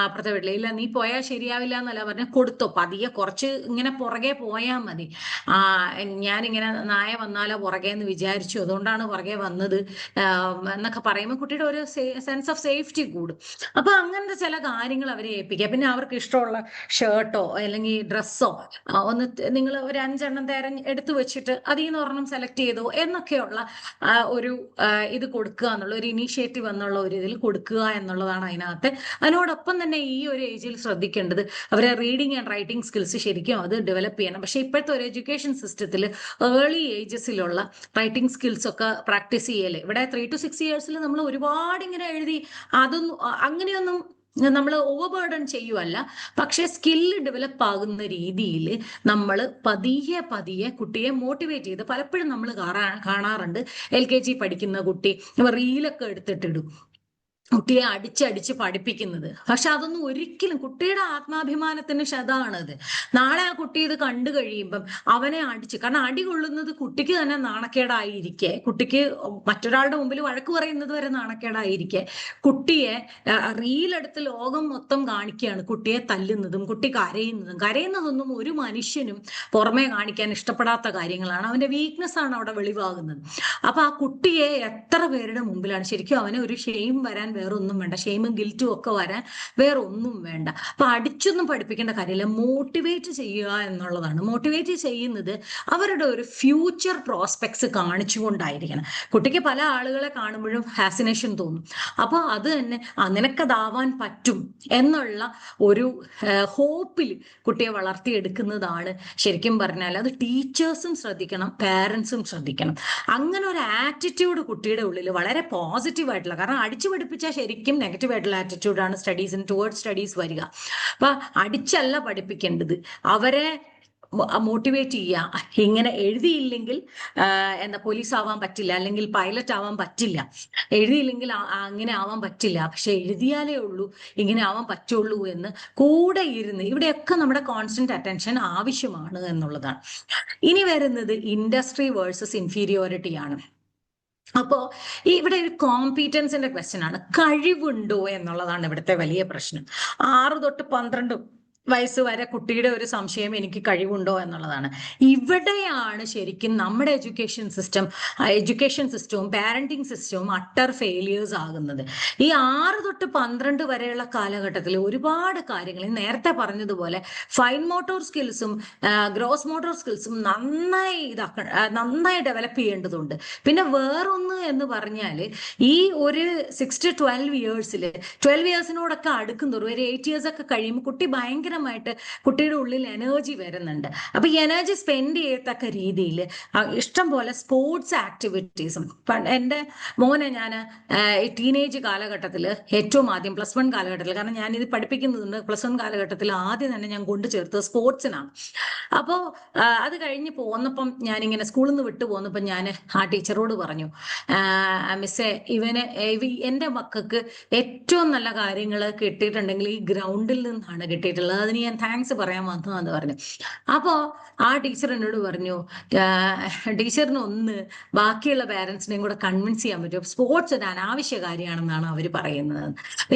അപ്പുറത്തെ വീട്ടിൽ ഇല്ല നീ പോയാൽ ശരിയാവില്ല എന്നല്ല പറഞ്ഞാൽ കൊടുത്തോ, പതിയെ കുറച്ച് ഇങ്ങനെ പുറകെ പോയാൽ മതി. ഞാനിങ്ങനെ നായ വന്നാലോ പുറകെ എന്ന് വിചാരിച്ചു, അതുകൊണ്ടാണ് പുറകെ വന്നത് എന്നൊക്കെ പറയുമ്പോൾ കുട്ടിയുടെ ഒരു സെൻസ് ഓഫ് സേഫ്റ്റി കൂടും. അപ്പൊ അങ്ങനത്തെ ചില കാര്യങ്ങൾ അവരെ ഏൽപ്പിക്കുക. പിന്നെ അവർക്ക് ഇഷ്ടമുള്ള ഷർട്ടോ അല്ലെങ്കിൽ ഡ്രസ്സോ ഒന്ന് നിങ്ങൾ ഒരു 5 എണ്ണം എടുത്തു വെച്ചിട്ട് അതിൽ നിന്ന് ഒരെണ്ണം സെലക്ട് ചെയ്തോ എന്നൊക്കെയുള്ള ഒരു ഇത് കൊടുക്കുക എന്നുള്ള ഒരു ഇനീഷ്യേറ്റീവ് എന്നുള്ള ഒരു ഇതിൽ കൊടുക്കുക എന്നുള്ളതാണ് അതിനകത്ത്. അതിനോടൊപ്പം തന്നെ ഈ ഒരു ഏജിൽ ശ്രദ്ധിക്കേണ്ടത് അവരെ റീഡിങ് ആൻഡ് റൈറ്റിംഗ് സ്കിൽസ് ശരിക്കും അത് ഡെവലപ്പ് ചെയ്യണം. പക്ഷെ ഇപ്പോഴത്തെ ഒരു എഡ്യൂക്കേഷൻ സിസ്റ്റത്തിൽ ഏർലി ഏജസിലുള്ള റൈറ്റിംഗ് സ്കിൽസ് ഒക്കെ പ്രാക്ടീസ് ചെയ്യല്ലേ. ഇവിടെ 3 to 6 ഇയേഴ്സിൽ നമ്മൾ ഒരുപാട് ഇങ്ങനെ എഴുതി അതൊന്നും അങ്ങനെയൊന്നും നമ്മൾ ഓവർ ബേർഡൻ ചെയ്യുമല്ല. പക്ഷെ സ്കില്ല് ഡെവലപ്പ് ആകുന്ന രീതിയിൽ നമ്മൾ പതിയെ കുട്ടിയെ മോട്ടിവേറ്റ് ചെയ്ത് പലപ്പോഴും നമ്മൾ കാണാറുണ്ട്. LKG പഠിക്കുന്ന കുട്ടി റീലൊക്കെ എടുത്തിട്ടിടും, കുട്ടിയെ അടിച്ചടിച്ച് പഠിപ്പിക്കുന്നത്. പക്ഷെ അതൊന്നും ഒരിക്കലും കുട്ടിയുടെ ആത്മാഭിമാനത്തിന് ക്ഷതാണത്. നാളെ ആ കുട്ടി ഇത് കണ്ടു കഴിയുമ്പം അവനെ അടിച്ച്, കാരണം അടി കൊള്ളുന്നത് കുട്ടിക്ക് തന്നെ നാണക്കേടായിരിക്കെ, കുട്ടിക്ക് മറ്റൊരാളുടെ മുമ്പിൽ വഴക്ക് പറയുന്നത് വരെ നാണക്കേടായിരിക്കെ, കുട്ടിയെ റീലെടുത്ത് ലോകം മൊത്തം കാണിക്കുകയാണ് കുട്ടിയെ തല്ലുന്നതും കുട്ടി കരയുന്നതൊന്നും ഒരു മനുഷ്യനും പുറമെ കാണിക്കാൻ ഇഷ്ടപ്പെടാത്ത കാര്യങ്ങളാണ്. അവന്റെ വീക്ക്നെസ് ആണ് അവിടെ വെളിവാകുന്നത്. അപ്പൊ ആ കുട്ടിയെ എത്ര പേരുടെ മുമ്പിലാണ് ശരിക്കും അവന് ഒരു ഷെയിം വരാൻ വേറെ ഒന്നും വേണ്ട, ഷെയിമും ഗിൽറ്റും ഒക്കെ വരാൻ വേറെ ഒന്നും വേണ്ട. അപ്പൊ അടിച്ചൊന്നും പഠിപ്പിക്കേണ്ട കാര്യമില്ല, മോട്ടിവേറ്റ് ചെയ്യുക എന്നുള്ളതാണ്. മോട്ടിവേറ്റ് ചെയ്യുന്നത് അവരുടെ ഒരു ഫ്യൂച്ചർ പ്രോസ്പെക്ട്സ് കാണിച്ചുകൊണ്ടായിരിക്കണം. കുട്ടിക്ക് പല ആളുകളെ കാണുമ്പോഴും ഫാസിനേഷൻ തോന്നും. അപ്പോൾ അത് തന്നെ നിനക്കതാവാൻ പറ്റും എന്നുള്ള ഒരു ഹോപ്പിൽ കുട്ടിയെ വളർത്തിയെടുക്കുന്നതാണ് ശരിക്കും പറഞ്ഞാൽ. അത് ടീച്ചേഴ്സും ശ്രദ്ധിക്കണം, പാരൻസും ശ്രദ്ധിക്കണം. അങ്ങനെ ഒരു ആറ്റിറ്റ്യൂഡ് കുട്ടിയുടെ ഉള്ളിൽ വളരെ പോസിറ്റീവ് ആയിട്ടുള്ള, കാരണം അടിച്ചു പഠിപ്പിച്ച ശരിക്കും നെഗറ്റീവ് ആയിട്ടുള്ള ആറ്റിറ്റ്യൂഡാണ് ടുവേർഡ്സ് സ്റ്റഡീസ് വരിക. അപ്പൊ അടിച്ചല്ല പഠിപ്പിക്കേണ്ടത്, അവരെ മോട്ടിവേറ്റ് ചെയ്യുക. ഇങ്ങനെ എഴുതിയില്ലെങ്കിൽ പോലീസ് ആവാൻ പറ്റില്ല, അല്ലെങ്കിൽ പൈലറ്റ് ആവാൻ പറ്റില്ല, എഴുതിയില്ലെങ്കിൽ അങ്ങനെ ആവാൻ പറ്റില്ല, പക്ഷെ എഴുതിയാലേ ഉള്ളൂ ഇങ്ങനെ ആവാൻ പറ്റുള്ളൂ എന്ന് കൂടെ ഇരുന്ന്, ഇവിടെയൊക്കെ നമ്മുടെ കോൺസ്റ്റന്റ് അറ്റൻഷൻ ആവശ്യമാണ് എന്നുള്ളതാണ്. ഇനി വരുന്നത് ഇൻഡസ്ട്രി വേഴ്സസ് ഇൻഫീരിയോറിറ്റി ആണ്. അപ്പോ ഇവിടെ ഒരു കോമ്പീറ്റൻസിന്റെ ക്വസ്റ്റ്യൻ ആണ്. കഴിവുണ്ടോ എന്നുള്ളതാണ് ഇവിടുത്തെ വലിയ പ്രശ്നം. 6 തൊട്ട് 12 വയസ്സ് വരെ കുട്ടിയുടെ ഒരു സംശയം എനിക്ക് കഴിവുണ്ടോ എന്നുള്ളതാണ്. ഇവിടെയാണ് ശരിക്കും നമ്മുടെ എഡ്യൂക്കേഷൻ സിസ്റ്റവും പാരന്റിങ് സിസ്റ്റവും അട്ടർ ഫെയിലിയേഴ്സ് ആകുന്നത്. ഈ 6 തൊട്ട് 12 വരെയുള്ള കാലഘട്ടത്തിൽ ഒരുപാട് കാര്യങ്ങൾ നേരത്തെ പറഞ്ഞതുപോലെ ഫൈൻ മോട്ടോർ സ്കിൽസും ഗ്രോസ് മോട്ടോർ സ്കിൽസും നന്നായി ഡെവലപ്പ് ചെയ്യേണ്ടതുണ്ട്. പിന്നെ വേറൊന്ന് എന്ന് പറഞ്ഞാൽ ഈ ഒരു 6 to 12 ഇയേഴ്സിനോടൊക്കെ അടുക്കുന്നതോറും ഒരു 8 years ഒക്കെ കഴിയുമ്പോൾ കുട്ടി ഭയങ്കരമായിട്ട് കുട്ടിയുടെ ഉള്ളിൽ എനർജി വരുന്നുണ്ട്. അപ്പൊ ഈ എനർജി സ്പെൻഡ് ചെയ്യത്തക്ക രീതിയിൽ ഇഷ്ടം പോലെ സ്പോർട്സ് ആക്ടിവിറ്റീസും. എൻ്റെ മോനെ ഞാൻ ടീനേജ് കാലഘട്ടത്തിൽ ഏറ്റവും ആദ്യം +1 കാലഘട്ടത്തിൽ, കാരണം ഞാനിത് പഠിപ്പിക്കുന്നുണ്ട് +1 കാലഘട്ടത്തിൽ ആദ്യം തന്നെ ഞാൻ കൊണ്ടു ചേർത്തത് സ്പോർട്സിനാണ്. അപ്പോൾ അത് കഴിഞ്ഞ് പോന്നപ്പം ഞാനിങ്ങനെ സ്കൂളിൽ നിന്ന് വിട്ടു പോന്നപ്പം ഞാൻ ആ ടീച്ചറോട് പറഞ്ഞു, മിസ്സേ എൻ്റെ മക്കൾക്ക് ഏറ്റവും നല്ല കാര്യങ്ങൾ കിട്ടിയിട്ടുണ്ടെങ്കിൽ ഈ ഗ്രൗണ്ടിൽ നിന്നാണ് കിട്ടിയിട്ടുള്ളത്, അതിന് ഞാൻ താങ്ക്സ് പറയാൻ വന്നതെന്ന് പറഞ്ഞു. അപ്പോൾ ആ ടീച്ചർ എന്നോട് പറഞ്ഞു, ടീച്ചറിന് ബാക്കിയുള്ള പാരൻസിനെയും കൂടെ കൺവിൻസ് ചെയ്യാൻ പറ്റും, സ്പോർട്സ് ഒരു അനാവശ്യ കാര്യമാണെന്നാണ് അവർ പറയുന്നത്.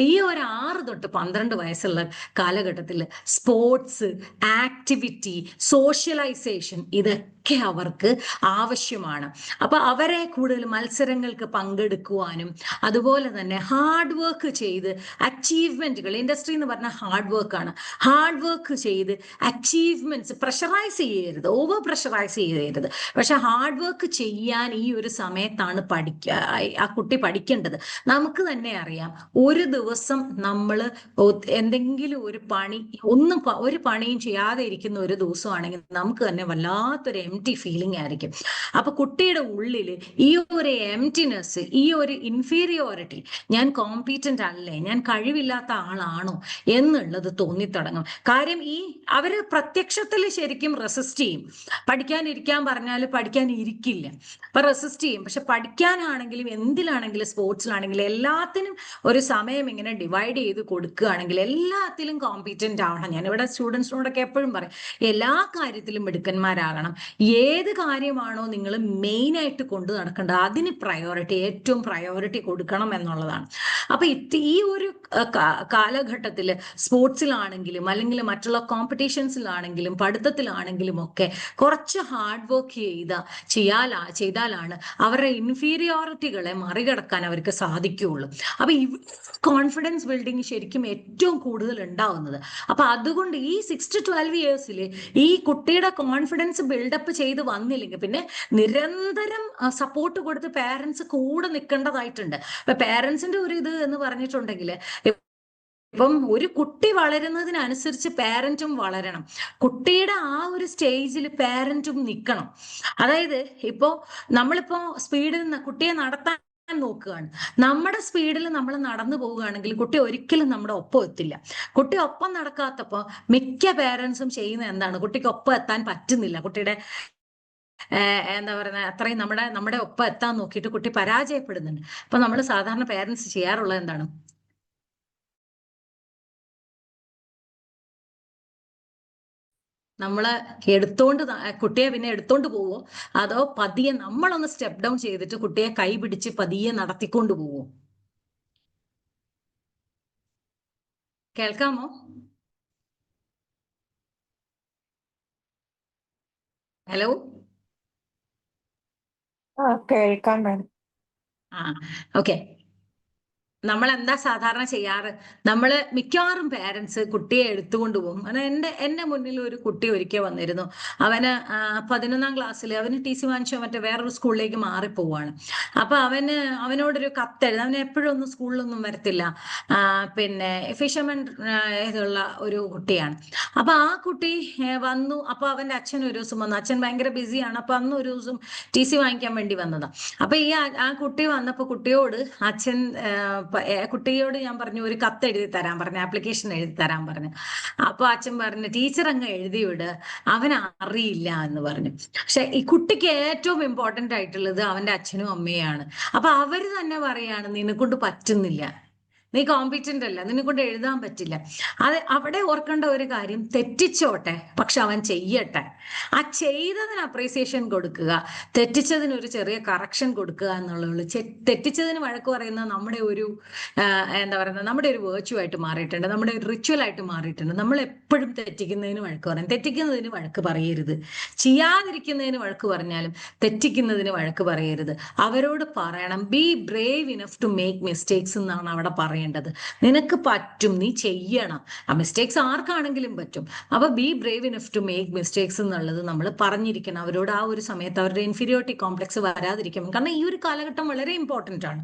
ഈ ഒരു 6 തൊട്ട് 12 വയസ്സുള്ള കാലഘട്ടത്തിൽ സ്പോർട്സ്, ആക്ടിവിറ്റി, സോഷ്യലൈസേഷൻ ഇതൊക്കെ ഒക്കെ അവർക്ക് ആവശ്യമാണ്. അപ്പൊ അവരെ കൂടുതൽ മത്സരങ്ങൾക്ക് പങ്കെടുക്കുവാനും അതുപോലെ തന്നെ ഹാർഡ് വർക്ക് ചെയ്ത് അച്ചീവ്മെന്റുകൾ, ഇൻഡസ്ട്രി എന്ന് പറഞ്ഞാൽ ഹാർഡ് വർക്കാണ്, ഹാർഡ് വർക്ക് ചെയ്ത് അച്ചീവ്മെന്റ്സ് പ്രഷറൈസ് ചെയ്യരുത്, ഓവർ പ്രഷറൈസ് ചെയ്യരുത്. പക്ഷെ ഹാർഡ് വർക്ക് ചെയ്യാൻ ഈ ഒരു സമയത്താണ് ആ കുട്ടി പഠിക്കേണ്ടത്. നമുക്ക് തന്നെ അറിയാം, ഒരു ദിവസം നമ്മൾ എന്തെങ്കിലും ഒരു പണി ഒരു പണിയും ചെയ്യാതെ ഇരിക്കുന്ന ഒരു ദിവസമാണെങ്കിൽ നമുക്ക് തന്നെ വല്ലാത്തൊരു എംപ്റ്റി ഫീലിംഗ് ആയിരിക്കും. അപ്പൊ കുട്ടിയുടെ ഉള്ളിൽ ഈ ഒരു എംപ്റ്റിനെസ്, ഈ ഒരു ഇൻഫീരിയോറിറ്റി, ഞാൻ കോമ്പീറ്റന്റ് അല്ലേ, ഞാൻ കഴിവില്ലാത്ത ആളാണോ എന്നുള്ളത് തോന്നിത്തുടങ്ങും. കാര്യം അവര് പ്രത്യക്ഷത്തിൽ ശരിക്കും റെസിസ്റ്റ് ചെയ്യും. പഠിക്കാനിരിക്കാൻ പറഞ്ഞാൽ പഠിക്കാൻ ഇരിക്കില്ല, അപ്പൊ റെസിസ്റ്റ് ചെയ്യും. പക്ഷെ പഠിക്കാനാണെങ്കിലും എന്തിലാണെങ്കിലും സ്പോർട്സിലാണെങ്കിലും എല്ലാത്തിനും ഒരു സമയം ഇങ്ങനെ ഡിവൈഡ് ചെയ്ത് കൊടുക്കുകയാണെങ്കിൽ എല്ലാത്തിലും കോമ്പീറ്റന്റ് ആവണം. ഞാനിവിടെ സ്റ്റുഡൻസിനോടൊക്കെ എപ്പോഴും പറയും, എല്ലാ കാര്യത്തിലും മിടുക്കന്മാരാകണം. ഏത് കാര്യമാണോ നിങ്ങൾ മെയിൻ ആയിട്ട് കൊണ്ടു നടക്കേണ്ടത് അതിന് ഏറ്റവും പ്രയോറിറ്റി കൊടുക്കണം എന്നുള്ളതാണ്. അപ്പൊ ഈ ഒരു കാലഘട്ടത്തിൽ സ്പോർട്സിലാണെങ്കിലും അല്ലെങ്കിൽ മറ്റുള്ള കോമ്പറ്റീഷൻസിലാണെങ്കിലും പഠിത്തത്തിലാണെങ്കിലും ഒക്കെ കുറച്ച് ഹാർഡ് വർക്ക് ചെയ്താലാണ് അവരുടെ ഇൻഫീരിയോറിറ്റികളെ മറികടക്കാൻ അവർക്ക് സാധിക്കുകയുള്ളൂ. അപ്പൊ കോൺഫിഡൻസ് ബിൽഡിങ് ശരിക്കും ഏറ്റവും കൂടുതൽ ഉണ്ടാവുന്നത്. അപ്പൊ അതുകൊണ്ട് ഈ 6 to 12 yearsൽ ഈ കുട്ടിയുടെ കോൺഫിഡൻസ് ബിൽഡപ്പ് ചെയ്ത് വന്നില്ലെങ്കിൽ പിന്നെ നിരന്തരം സപ്പോർട്ട് കൊടുത്ത് പേരൻസ് കൂടെ നിൽക്കേണ്ടതായിട്ടുണ്ട്. അപ്പൊ പേരൻസിന്റെ ഒരു ഇത് എന്ന് പറഞ്ഞിട്ടുണ്ടെങ്കിൽ, ഇപ്പം ഒരു കുട്ടി വളരുന്നതിനനുസരിച്ച് പാരന്റും വളരണം. കുട്ടിയുടെ ആ ഒരു സ്റ്റേജിൽ പാരന്റും നിൽക്കണം. അതായത് നമ്മളിപ്പോ സ്പീഡിൽ കുട്ടിയെ നടത്താൻ നോക്കുകയാണ്, നമ്മുടെ സ്പീഡിൽ നമ്മൾ നടന്നു പോവുകയാണെങ്കിൽ കുട്ടി ഒരിക്കലും നമ്മുടെ ഒപ്പം എത്തില്ല. കുട്ടി ഒപ്പം നടക്കാത്തപ്പോ മിക്ക പേരൻസും ചെയ്യുന്ന എന്താണ്, കുട്ടിക്ക് ഒപ്പം എത്താൻ പറ്റുന്നില്ല, കുട്ടിയുടെ എന്താ പറയുക അത്രയും നമ്മുടെ ഒപ്പം എത്താൻ നോക്കിയിട്ട് കുട്ടി പരാജയപ്പെടുന്നുണ്ട്. അപ്പൊ നമ്മൾ സാധാരണ പേരൻസ് ചെയ്യാറുള്ളത് എന്താണ്, നമ്മള് കുട്ടിയെ പിന്നെ എടുത്തോണ്ട് പോവോ, അതോ പതിയെ നമ്മളൊന്ന് സ്റ്റെപ്പ് ഡൗൺ ചെയ്തിട്ട് കുട്ടിയെ കൈ പിടിച്ച് പതിയെ നടത്തിക്കൊണ്ട് പോവോ? കേൾക്കാമോ? ഹലോ, കേൾക്കാൻ വേണം. ഓക്കെ. നമ്മൾ എന്താ സാധാരണ ചെയ്യാറ്, നമ്മൾ മിക്കവാറും പേരൻസ് കുട്ടിയെ എടുത്തുകൊണ്ട് പോകും. എന്റെ മുന്നിൽ ഒരു കുട്ടി ഒരിക്കൽ വന്നിരുന്നു. അവന് 11ാം ക്ലാസ്സിൽ അവന് ടി സി വാങ്ങിച്ചോ മറ്റേ വേറൊരു സ്കൂളിലേക്ക് മാറിപ്പോവാണ്. അപ്പൊ അവനോടൊരു കത്തെഴുതി, അവന് എപ്പോഴും ഒന്നും സ്കൂളിലൊന്നും വരത്തില്ല, പിന്നെ ഫിഷർമെൻ ഇതുള്ള ഒരു കുട്ടിയാണ്. അപ്പൊ ആ കുട്ടി വന്നു. അപ്പൊ അവന്റെ അച്ഛൻ ഒരു ദിവസം വന്നു, അച്ഛൻ ഭയങ്കര ബിസിയാണ്. അപ്പൊ അന്ന് ഒരു ദിവസം ടി സി വാങ്ങിക്കാൻ വേണ്ടി വന്നതാ. അപ്പൊ ആ കുട്ടി വന്നപ്പോ കുട്ടിയോട് ഞാൻ പറഞ്ഞു ഒരു കത്ത് എഴുതി തരാൻ പറഞ്ഞു, ആപ്ലിക്കേഷൻ എഴുതി തരാൻ പറഞ്ഞു. അപ്പൊ അച്ഛൻ പറഞ്ഞു ടീച്ചർ അങ്ങ് എഴുതി വിട്, അവൻ അറിയില്ല എന്ന് പറഞ്ഞു. പക്ഷെ ഈ കുട്ടിക്ക് ഏറ്റവും ഇമ്പോർട്ടന്റ് ആയിട്ടുള്ളത് അവന്റെ അച്ഛനും അമ്മയാണ്. അപ്പൊ അവര് തന്നെ പറയാണ് നിന്നെക്കൊണ്ട് പറ്റുന്നില്ല, നീ കോമ്പീറ്റന്റ് അല്ല, നിന്നെ കൊണ്ട് എഴുതാൻ പറ്റില്ല. അവിടെ ഓർക്കേണ്ട ഒരു കാര്യം, തെറ്റിച്ചോട്ടെ പക്ഷെ അവൻ ചെയ്യട്ടെ. ആ ചെയ്തതിന് അപ്രീസിയേഷൻ കൊടുക്കുക, തെറ്റിച്ചതിന് ഒരു ചെറിയ കറക്ഷൻ കൊടുക്കുക എന്നുള്ളൂ. തെറ്റിച്ചതിന് വഴക്ക് പറയുന്നത് നമ്മുടെ ഒരു എന്താ പറയുന്നത്, നമ്മുടെ ഒരു വേർച്യു ആയിട്ട് മാറിയിട്ടുണ്ട്, നമ്മുടെ ഒരു റിച്വൽ ആയിട്ട് മാറിയിട്ടുണ്ട്. നമ്മൾ എപ്പോഴും തെറ്റിക്കുന്നതിന് വഴക്ക് പറയും. തെറ്റിക്കുന്നതിന് വഴക്ക് പറയരുത്, ചെയ്യാതിരിക്കുന്നതിന് വഴക്ക് പറഞ്ഞാലും തെറ്റിക്കുന്നതിന് വഴക്ക് പറയരുത്. അവരോട് പറയണം be brave enough to make mistakes എന്നാണ് അവിടെ പറയുന്നത്. നിനക്ക് പറ്റും, നീ ചെയ്യണം. ആ മിസ്റ്റേക്സ് ആർക്കാണെങ്കിലും പറ്റും. അപ്പൊ be brave enough to make mistakes എന്നുള്ളത് നമ്മൾ പറഞ്ഞിരിക്കണം അവരോട്. ആ ഒരു സമയത്ത് അവരുടെ ഇൻഫീരിയോറിറ്റി കോംപ്ലക്സ് വരാതിരിക്കും. കാരണം ഈ ഒരു കാലഘട്ടം വളരെ ഇമ്പോർട്ടന്റ് ആണ്.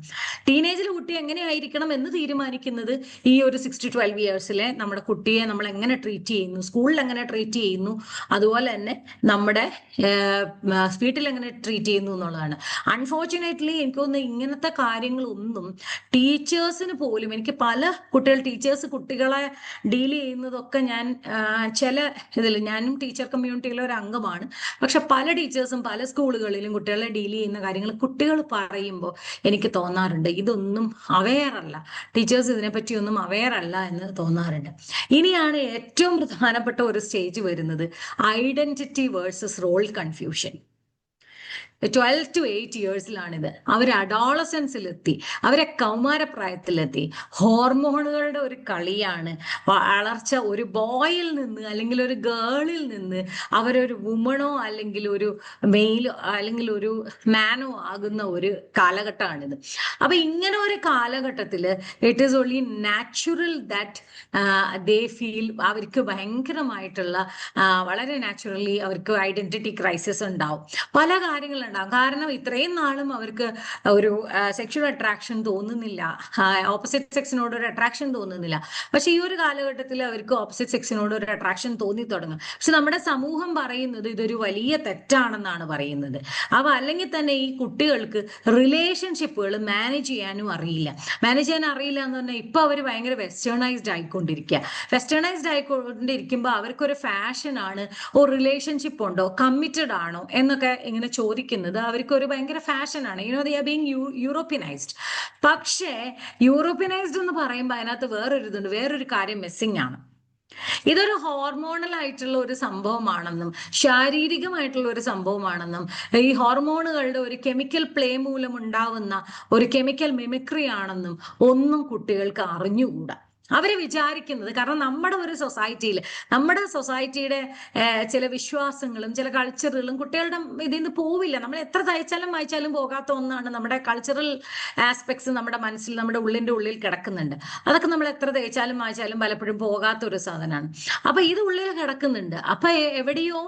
ടീനേജിൽ കുട്ടി എങ്ങനെയായിരിക്കണം എന്ന് തീരുമാനിക്കുന്നത് ഈ ഒരു 6 to 12 yearsലെ നമ്മുടെ കുട്ടിയെ നമ്മൾ എങ്ങനെ ട്രീറ്റ് ചെയ്യുന്നു, സ്കൂളിൽ എങ്ങനെ ട്രീറ്റ് ചെയ്യുന്നു, അതുപോലെ തന്നെ നമ്മുടെ വീട്ടിൽ എങ്ങനെ ട്രീറ്റ് ചെയ്യുന്നു എന്നുള്ളതാണ്. അൺഫോർച്ചുനേറ്റ്ലി എനിക്ക് തോന്നുന്നു ഇങ്ങനത്തെ കാര്യങ്ങളൊന്നും ടീച്ചേഴ്സിന് പോലും, എനിക്ക് പല ടീച്ചേഴ്സ് കുട്ടികളെ ഡീൽ ചെയ്യുന്നതൊക്കെ ഞാൻ ചില ഇതിൽ, ഞാനും ടീച്ചർ കമ്മ്യൂണിറ്റിയിലെ ഒരു അംഗമാണ്. പക്ഷെ പല ടീച്ചേഴ്സും പല സ്കൂളുകളിലും കുട്ടികളെ ഡീൽ ചെയ്യുന്ന കാര്യങ്ങൾ കുട്ടികൾ പറയുമ്പോൾ എനിക്ക് തോന്നാറുണ്ട് ഇതൊന്നും അവെയർ അല്ല, ടീച്ചേഴ്സ് ഇതിനെപ്പറ്റിയൊന്നും അവെയർ അല്ല എന്ന് തോന്നാറുണ്ട്. ഇനിയാണ് ഏറ്റവും പ്രധാനപ്പെട്ട ഒരു സ്റ്റേജ് വരുന്നത്, identity versus role confusion. 12 to 8 ഇയേഴ്സിലാണിത്. അവർ അഡോളസൻസിലെത്തി, അവരെ കൗമാരപ്രായത്തിലെത്തി. ഹോർമോണുകളുടെ ഒരു കളിയാണ്. വളർച്ച ഒരു ബോയിൽ നിന്ന് അല്ലെങ്കിൽ ഒരു ഗേളിൽ നിന്ന് അവരൊരു വുമണോ അല്ലെങ്കിൽ ഒരു മെയിലോ അല്ലെങ്കിൽ ഒരു മാനോ ആകുന്ന ഒരു കാലഘട്ടമാണിത്. അപ്പൊ ഇങ്ങനെ ഒരു കാലഘട്ടത്തില് it is only natural that they feel, അവർക്ക് ഭയങ്കരമായിട്ടുള്ള വളരെ നാച്ചുറലി അവർക്ക് ഐഡന്റിറ്റി ക്രൈസിസ് ഉണ്ടാവും, പല കാര്യങ്ങളുണ്ടാവും. കാരണം ഇത്രയും നാളും അവർക്ക് ഒരു സെക്ഷൽ അട്രാക്ഷൻ തോന്നുന്നില്ല, ഓപ്പോസിറ്റ് സെക്സിനോട് ഒരു അട്രാക്ഷൻ തോന്നുന്നില്ല. പക്ഷെ ഈ ഒരു കാലഘട്ടത്തിൽ അവർക്ക് ഓപ്പോസിറ്റ് സെക്സിനോട് ഒരു അട്രാക്ഷൻ തോന്നി തുടങ്ങും. പക്ഷെ നമ്മുടെ സമൂഹം പറയുന്നത് ഇതൊരു വലിയ തെറ്റാണെന്നാണ് പറയുന്നത്. അപ്പൊ അല്ലെങ്കിൽ തന്നെ ഈ കുട്ടികൾക്ക് റിലേഷൻഷിപ്പുകൾ മാനേജ് ചെയ്യാനും അറിയില്ല. മാനേജ് ചെയ്യാൻ അറിയില്ല എന്ന് പറഞ്ഞാൽ ഇപ്പൊ അവർ ഭയങ്കര വെസ്റ്റേണൈസ്ഡ് ആയിക്കൊണ്ടിരിക്കുക. വെസ്റ്റേണൈസ്ഡ് ആയിക്കൊണ്ടിരിക്കുമ്പോൾ അവർക്കൊരു ഫാഷനാണ്, ഓ റിലേഷൻഷിപ്പ് ഉണ്ടോ, കമ്മിറ്റഡ് ആണോ എന്നൊക്കെ ഇങ്ങനെ ചോദിക്കുന്നത് അവർക്കൊരു ഭയങ്കര ഫാഷനാണ്. They are being യൂറോപ്യനൈസ്ഡ്. പക്ഷേ യൂറോപ്യനൈസ്ഡ് എന്ന് പറയുമ്പോൾ അതിനകത്ത് വേറൊരു കാര്യം മിസ്സിംഗ് ആണ്. ഇതൊരു ഹോർമോണൽ ആയിട്ടുള്ള ഒരു സംഭവമാണെന്നും ശാരീരികമായിട്ടുള്ള ഒരു സംഭവമാണെന്നും ഈ ഹോർമോണുകളുടെ ഒരു കെമിക്കൽ പ്ലേ മൂലം ഉണ്ടാവുന്ന ഒരു കെമിക്കൽ മിമിക്രി ആണെന്നും ഒന്നും കുട്ടികൾക്ക് അറിഞ്ഞുകൂടാ. അവര് വിചാരിക്കുന്നത്, കാരണം നമ്മുടെ സൊസൈറ്റിയുടെ ചില വിശ്വാസങ്ങളും ചില കൾച്ചറുകളും കുട്ടികളുടെ ഇതിൽ നിന്ന് പോവില്ല. നമ്മൾ എത്ര തയ്ച്ചാലും വായിച്ചാലും പോകാത്ത ഒന്നാണ് നമ്മുടെ കൾച്ചറൽ ആസ്പെക്ട്സ്. നമ്മുടെ മനസ്സിൽ, നമ്മുടെ ഉള്ളിന്റെ ഉള്ളിൽ കിടക്കുന്നുണ്ട്. അതൊക്കെ നമ്മൾ എത്ര തയ്ച്ചാലും വായിച്ചാലും പലപ്പോഴും പോകാത്ത ഒരു സാധനമാണ്. അപ്പൊ ഇത് ഉള്ളിൽ കിടക്കുന്നുണ്ട്. അപ്പൊ എവിടെയോ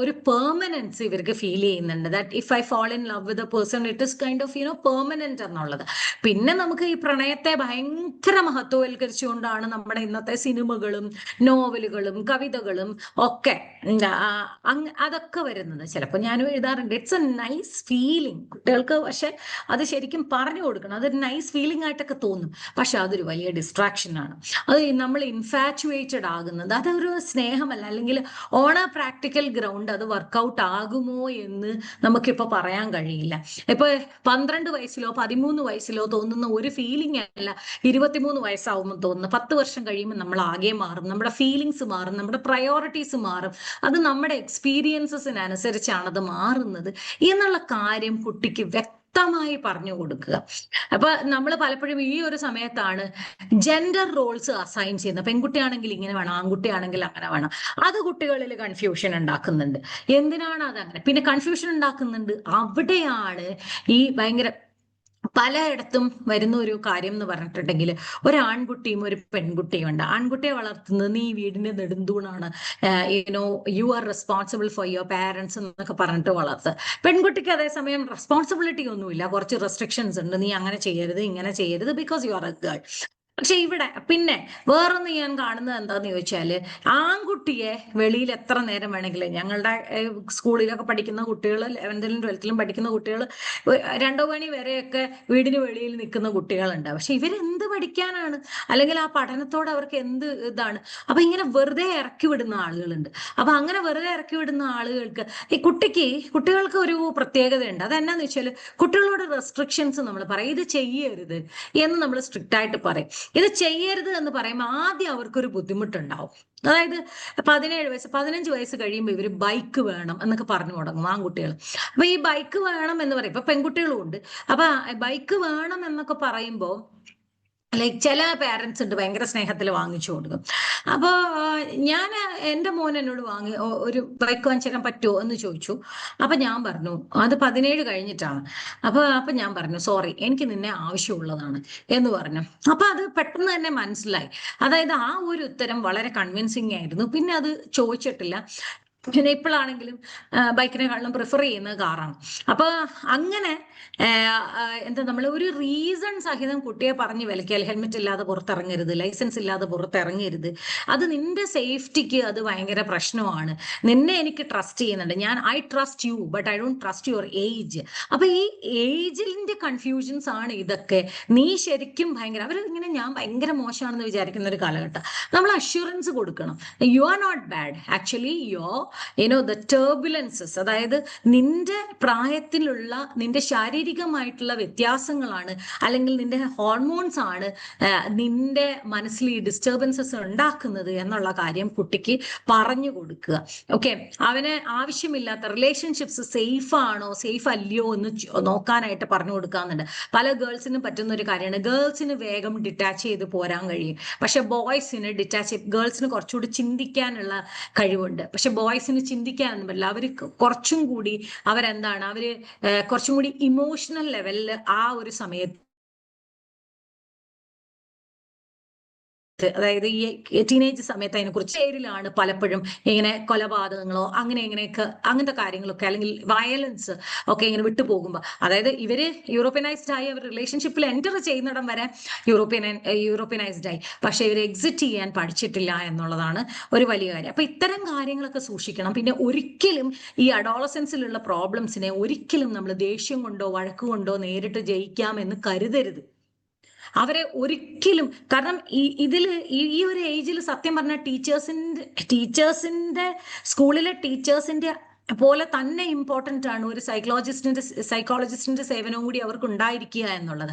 ഒരു പെർമനൻസ് ഇവർക്ക് ഫീൽ ചെയ്യുന്നുണ്ട്. That if I fall in love with a person it is kind of permanent എന്നുള്ളത്. പിന്നെ നമുക്ക് ഈ പ്രണയത്തെ ഭയങ്കര മഹത്വവൽക്കരിച്ചുകൊണ്ടാണ് നമ്മുടെ ഇന്നത്തെ സിനിമകളും നോവലുകളും കവിതകളും ഒക്കെ അതൊക്കെ വരുന്നത്. ചിലപ്പോൾ ഞാനും എഴുതാറുണ്ട്, ഇറ്റ്സ് എ നൈസ് ഫീലിംഗ് കുട്ടികൾക്ക്. പക്ഷെ അത് ശരിക്കും പറഞ്ഞു കൊടുക്കണം. അതൊരു നൈസ് ഫീലിംഗ് ആയിട്ടൊക്കെ തോന്നും, പക്ഷെ അതൊരു വലിയ ഡിസ്ട്രാക്ഷൻ ആണ്. അത് നമ്മൾ ഇൻഫാറ്റുവേറ്റഡ് ആകുന്നത് അതൊരു സ്നേഹമല്ല. അല്ലെങ്കിൽ ഓൺ എ പ്രാക്ടിക്കൽ ഗ്രൗണ്ട് അത് വർക്കൗട്ട് ആകുമോ എന്ന് നമുക്കിപ്പോൾ പറയാൻ കഴിയില്ല. ഇപ്പൊ 12 വയസ്സിലോ 13 വയസ്സിലോ തോന്നുന്ന ഒരു ഫീലിംഗ് അല്ല 23 വയസ്സാവുമ്പോൾ തോന്നുന്നു. 10 വർഷം കഴിയുമ്പോൾ നമ്മൾ ആകെ മാറും, നമ്മുടെ ഫീലിങ്സ് മാറും, നമ്മുടെ പ്രയോറിറ്റീസ് മാറും. അത് നമ്മുടെ എക്സ്പീരിയൻസസിനനുസരിച്ചാണ് അത് മാറുന്നത് എന്നുള്ള കാര്യം കുട്ടിക്ക് വ്യക്തമായി പറഞ്ഞു കൊടുക്കുക. അപ്പൊ നമ്മൾ പലപ്പോഴും ഈ ഒരു സമയത്താണ് ജെൻഡർ റോൾസ് അസൈൻ ചെയ്യുന്നത്. പെൺകുട്ടിയാണെങ്കിൽ ഇങ്ങനെ വേണം, ആൺകുട്ടിയാണെങ്കിൽ അങ്ങനെ വേണം. അത് കുട്ടികളിൽ കൺഫ്യൂഷൻ ഉണ്ടാക്കുന്നുണ്ട്. എന്തിനാണ് അതങ്ങനെ? പിന്നെ കൺഫ്യൂഷൻ ഉണ്ടാക്കുന്നുണ്ട് അവിടെയാണ് ഈ ഭയങ്കര പലയിടത്തും വരുന്ന ഒരു കാര്യം എന്ന് പറഞ്ഞിട്ടുണ്ടെങ്കിൽ, ഒരു ആൺകുട്ടിയും ഒരു പെൺകുട്ടിയും ഉണ്ട്. ആൺകുട്ടിയെ വളർത്തുന്നത് നീ വീടിന്റെ നെടുന്തൂണാണ്, you are responsible for your parents എന്നൊക്കെ പറഞ്ഞിട്ട് വളർത്തുക. പെൺകുട്ടിക്ക് അതേസമയം റെസ്പോൺസിബിലിറ്റി ഒന്നുമില്ല, കുറച്ച് റെസ്ട്രിക്ഷൻസ് ഉണ്ട്, നീ അങ്ങനെ ചെയ്യരുത് ഇങ്ങനെ ചെയ്യരുത്, because you are A girl. പക്ഷെ ഇവിടെ പിന്നെ വേറൊന്ന് ഞാൻ കാണുന്നത് എന്താന്ന് ചോദിച്ചാല്, ആൺകുട്ടിയെ വെളിയിൽ എത്ര നേരം വേണമെങ്കിലും, ഞങ്ങളുടെ സ്കൂളിലൊക്കെ പഠിക്കുന്ന കുട്ടികൾ, 11ലും 12ലും പഠിക്കുന്ന കുട്ടികൾ 2 മണി വരെയൊക്കെ വീടിന് വെളിയിൽ നിൽക്കുന്ന കുട്ടികളുണ്ട്. പക്ഷെ ഇവരെന്ത് പഠിക്കാനാണ്? അല്ലെങ്കിൽ ആ പഠനത്തോട് അവർക്ക് എന്ത് ഇതാണ്? അപ്പൊ ഇങ്ങനെ വെറുതെ ഇറക്കി വിടുന്ന ആളുകളുണ്ട്. അപ്പൊ അങ്ങനെ വെറുതെ ഇറക്കി വിടുന്ന ആളുകൾക്ക് ഈ കുട്ടികൾക്ക് ഒരു പ്രത്യേകതയുണ്ട്. അതെന്നാന്ന് വെച്ചാൽ കുട്ടികളോട് റെസ്ട്രിക്ഷൻസ് നമ്മൾ പറയും, ഇത് ചെയ്യരുത് എന്ന് നമ്മൾ സ്ട്രിക്റ്റ് ആയിട്ട് പറയും. ഇത് ചെയ്യരുത് എന്ന് പറയുമ്പോൾ ആദ്യം അവർക്കൊരു ബുദ്ധിമുട്ടുണ്ടാവും. അതായത് 17 വയസ്സ് 15 വയസ്സ് കഴിയുമ്പോൾ ഇവര് ബൈക്ക് വേണം എന്നൊക്കെ പറഞ്ഞു തുടങ്ങും ആൺകുട്ടികൾ. അപ്പൊ ഈ ബൈക്ക് വേണം എന്ന് പറയും. ഇപ്പൊ പെൺകുട്ടികളും ഉണ്ട്. അപ്പൊ ബൈക്ക് വേണം എന്നൊക്കെ പറയുമ്പോൾ ലൈക്ക് ചില പാരന്റ്സ് ഉണ്ട് ഭയങ്കര സ്നേഹത്തിൽ വാങ്ങിച്ചു കൊടുക്കും. അപ്പോൾ ഞാൻ എൻ്റെ മോൻ എന്നോട് ഒരു ബൈക്ക് വാങ്ങിച്ചു തരാൻ പറ്റുമോ എന്ന് ചോദിച്ചു. അപ്പൊ ഞാൻ പറഞ്ഞു അത് 17 കഴിഞ്ഞിട്ടാണ്. അപ്പൊ ഞാൻ പറഞ്ഞു സോറി, എനിക്ക് നിന്നെ ആവശ്യമുള്ളതാണ് എന്ന് പറഞ്ഞു. അപ്പൊ അത് പെട്ടെന്ന് തന്നെ മനസ്സിലായി. അതായത് ആ ഒരു ഉത്തരം വളരെ കൺവിൻസിങ് ആയിരുന്നു. പിന്നെ അത് ചോദിച്ചിട്ടില്ല. പിന്നെ ഇപ്പോഴാണെങ്കിലും ബൈക്കിനെക്കാളും പ്രിഫർ ചെയ്യുന്നത് കാറാണ്. അപ്പൊ അങ്ങനെ എന്താ നമ്മൾ ഒരു റീസൺ സഹിതം കുട്ടിയെ പറഞ്ഞ് വിലക്കിയാൽ, ഹെൽമെറ്റ് ഇല്ലാതെ പുറത്തിറങ്ങരുത്, ലൈസൻസ് ഇല്ലാതെ പുറത്തിറങ്ങരുത്, അത് നിന്റെ സേഫ്റ്റിക്ക് അത് ഭയങ്കര പ്രശ്നമാണ്. നിന്നെ എനിക്ക് ട്രസ്റ്റ് ചെയ്യുന്നുണ്ട്, I trust you but I don't trust your age. അപ്പൊ ഈ ഏജിന്റെ കൺഫ്യൂഷൻസ് ആണ് ഇതൊക്കെ. നീ ശരിക്കും അവരിങ്ങനെ ഞാൻ ഭയങ്കര മോശമാണെന്ന് വിചാരിക്കുന്ന ഒരു കാലഘട്ടം. നമ്മൾ അഷ്യൂറൻസ് കൊടുക്കണം. You are not bad, actually your the turbulences, അതായത് നിന്റെ പ്രായത്തിലുള്ള നിന്റെ ശാരീരികമായിട്ടുള്ള വ്യത്യാസങ്ങളാണ് അല്ലെങ്കിൽ നിന്റെ ഹോർമോൺസ് ആണ് നിന്റെ മനസ്സിൽ ഈ ഡിസ്റ്റർബൻസസ് ഉണ്ടാക്കുന്നത് എന്നുള്ള കാര്യം കുട്ടിക്ക് പറഞ്ഞു കൊടുക്കുക. ഓക്കെ, അവന് ആവശ്യമില്ലാത്ത റിലേഷൻഷിപ്സ് സേഫ് ആണോ സേഫ് അല്ലയോ എന്ന് നോക്കാനായിട്ട് പറഞ്ഞു കൊടുക്കാന്നുണ്ട്. പല ഗേൾസിനും പറ്റുന്ന ഒരു കാര്യമാണ്, ഗേൾസിന് വേഗം ഡിറ്റാച്ച് ചെയ്ത് പോരാൻ കഴിയും. പക്ഷെ ബോയ്സിന് ഗേൾസിന് കുറച്ചുകൂടി ചിന്തിക്കാനുള്ള കഴിവുണ്ട്. പക്ഷെ ബോയ്സിന് ചിന്തിക്കാനൊന്നും പറ്റില്ല. അവർ കുറച്ചും കൂടി അവര് കുറച്ചും കൂടി ഇമോഷണൽ ലെവലിൽ ആ ഒരു സമയത്ത്, അതായത് ഈ ടീനേജ് സമയത്ത് അതിനെക്കുറിച്ച് പേരിലാണ് പലപ്പോഴും ഇങ്ങനെ കൊലപാതകങ്ങളോ അങ്ങനത്തെ കാര്യങ്ങളൊക്കെ അല്ലെങ്കിൽ വയലൻസ് ഒക്കെ ഇങ്ങനെ വിട്ടുപോകുമ്പോൾ, അതായത് ഇവര് യൂറോപ്യനൈസ്ഡ് ആയി അവർ റിലേഷൻഷിപ്പിൽ എൻ്റർ ചെയ്യുന്നിടം വരെ യൂറോപ്യനൈസ്ഡ് ആയി, പക്ഷെ ഇവർ എക്സിറ്റ് ചെയ്യാൻ പഠിച്ചിട്ടില്ല എന്നുള്ളതാണ് ഒരു വലിയ കാര്യം. അപ്പൊ ഇത്തരം കാര്യങ്ങളൊക്കെ സൂക്ഷിക്കണം. പിന്നെ ഒരിക്കലും ഈ അഡോളസൻസിലുള്ള പ്രോബ്ലംസിനെ ഒരിക്കലും നമ്മൾ ദേഷ്യം കൊണ്ടോ വഴക്കുകൊണ്ടോ നേരിട്ട് ജയിക്കാമെന്ന് കരുതരുത്. അവരെ ഒരിക്കലും, കാരണം ഈ ഒരു ഏജിൽ സത്യം പറഞ്ഞ ടീച്ചേഴ്സിന്റെ സ്കൂളിലെ ടീച്ചേഴ്സിന്റെ പോലെ തന്നെ ഇമ്പോർട്ടൻ്റ് ആണ് ഒരു സൈക്കോളജിസ്റ്റിന്റെ സേവനവും കൂടി അവർക്ക് ഉണ്ടായിരിക്കുക എന്നുള്ളത്.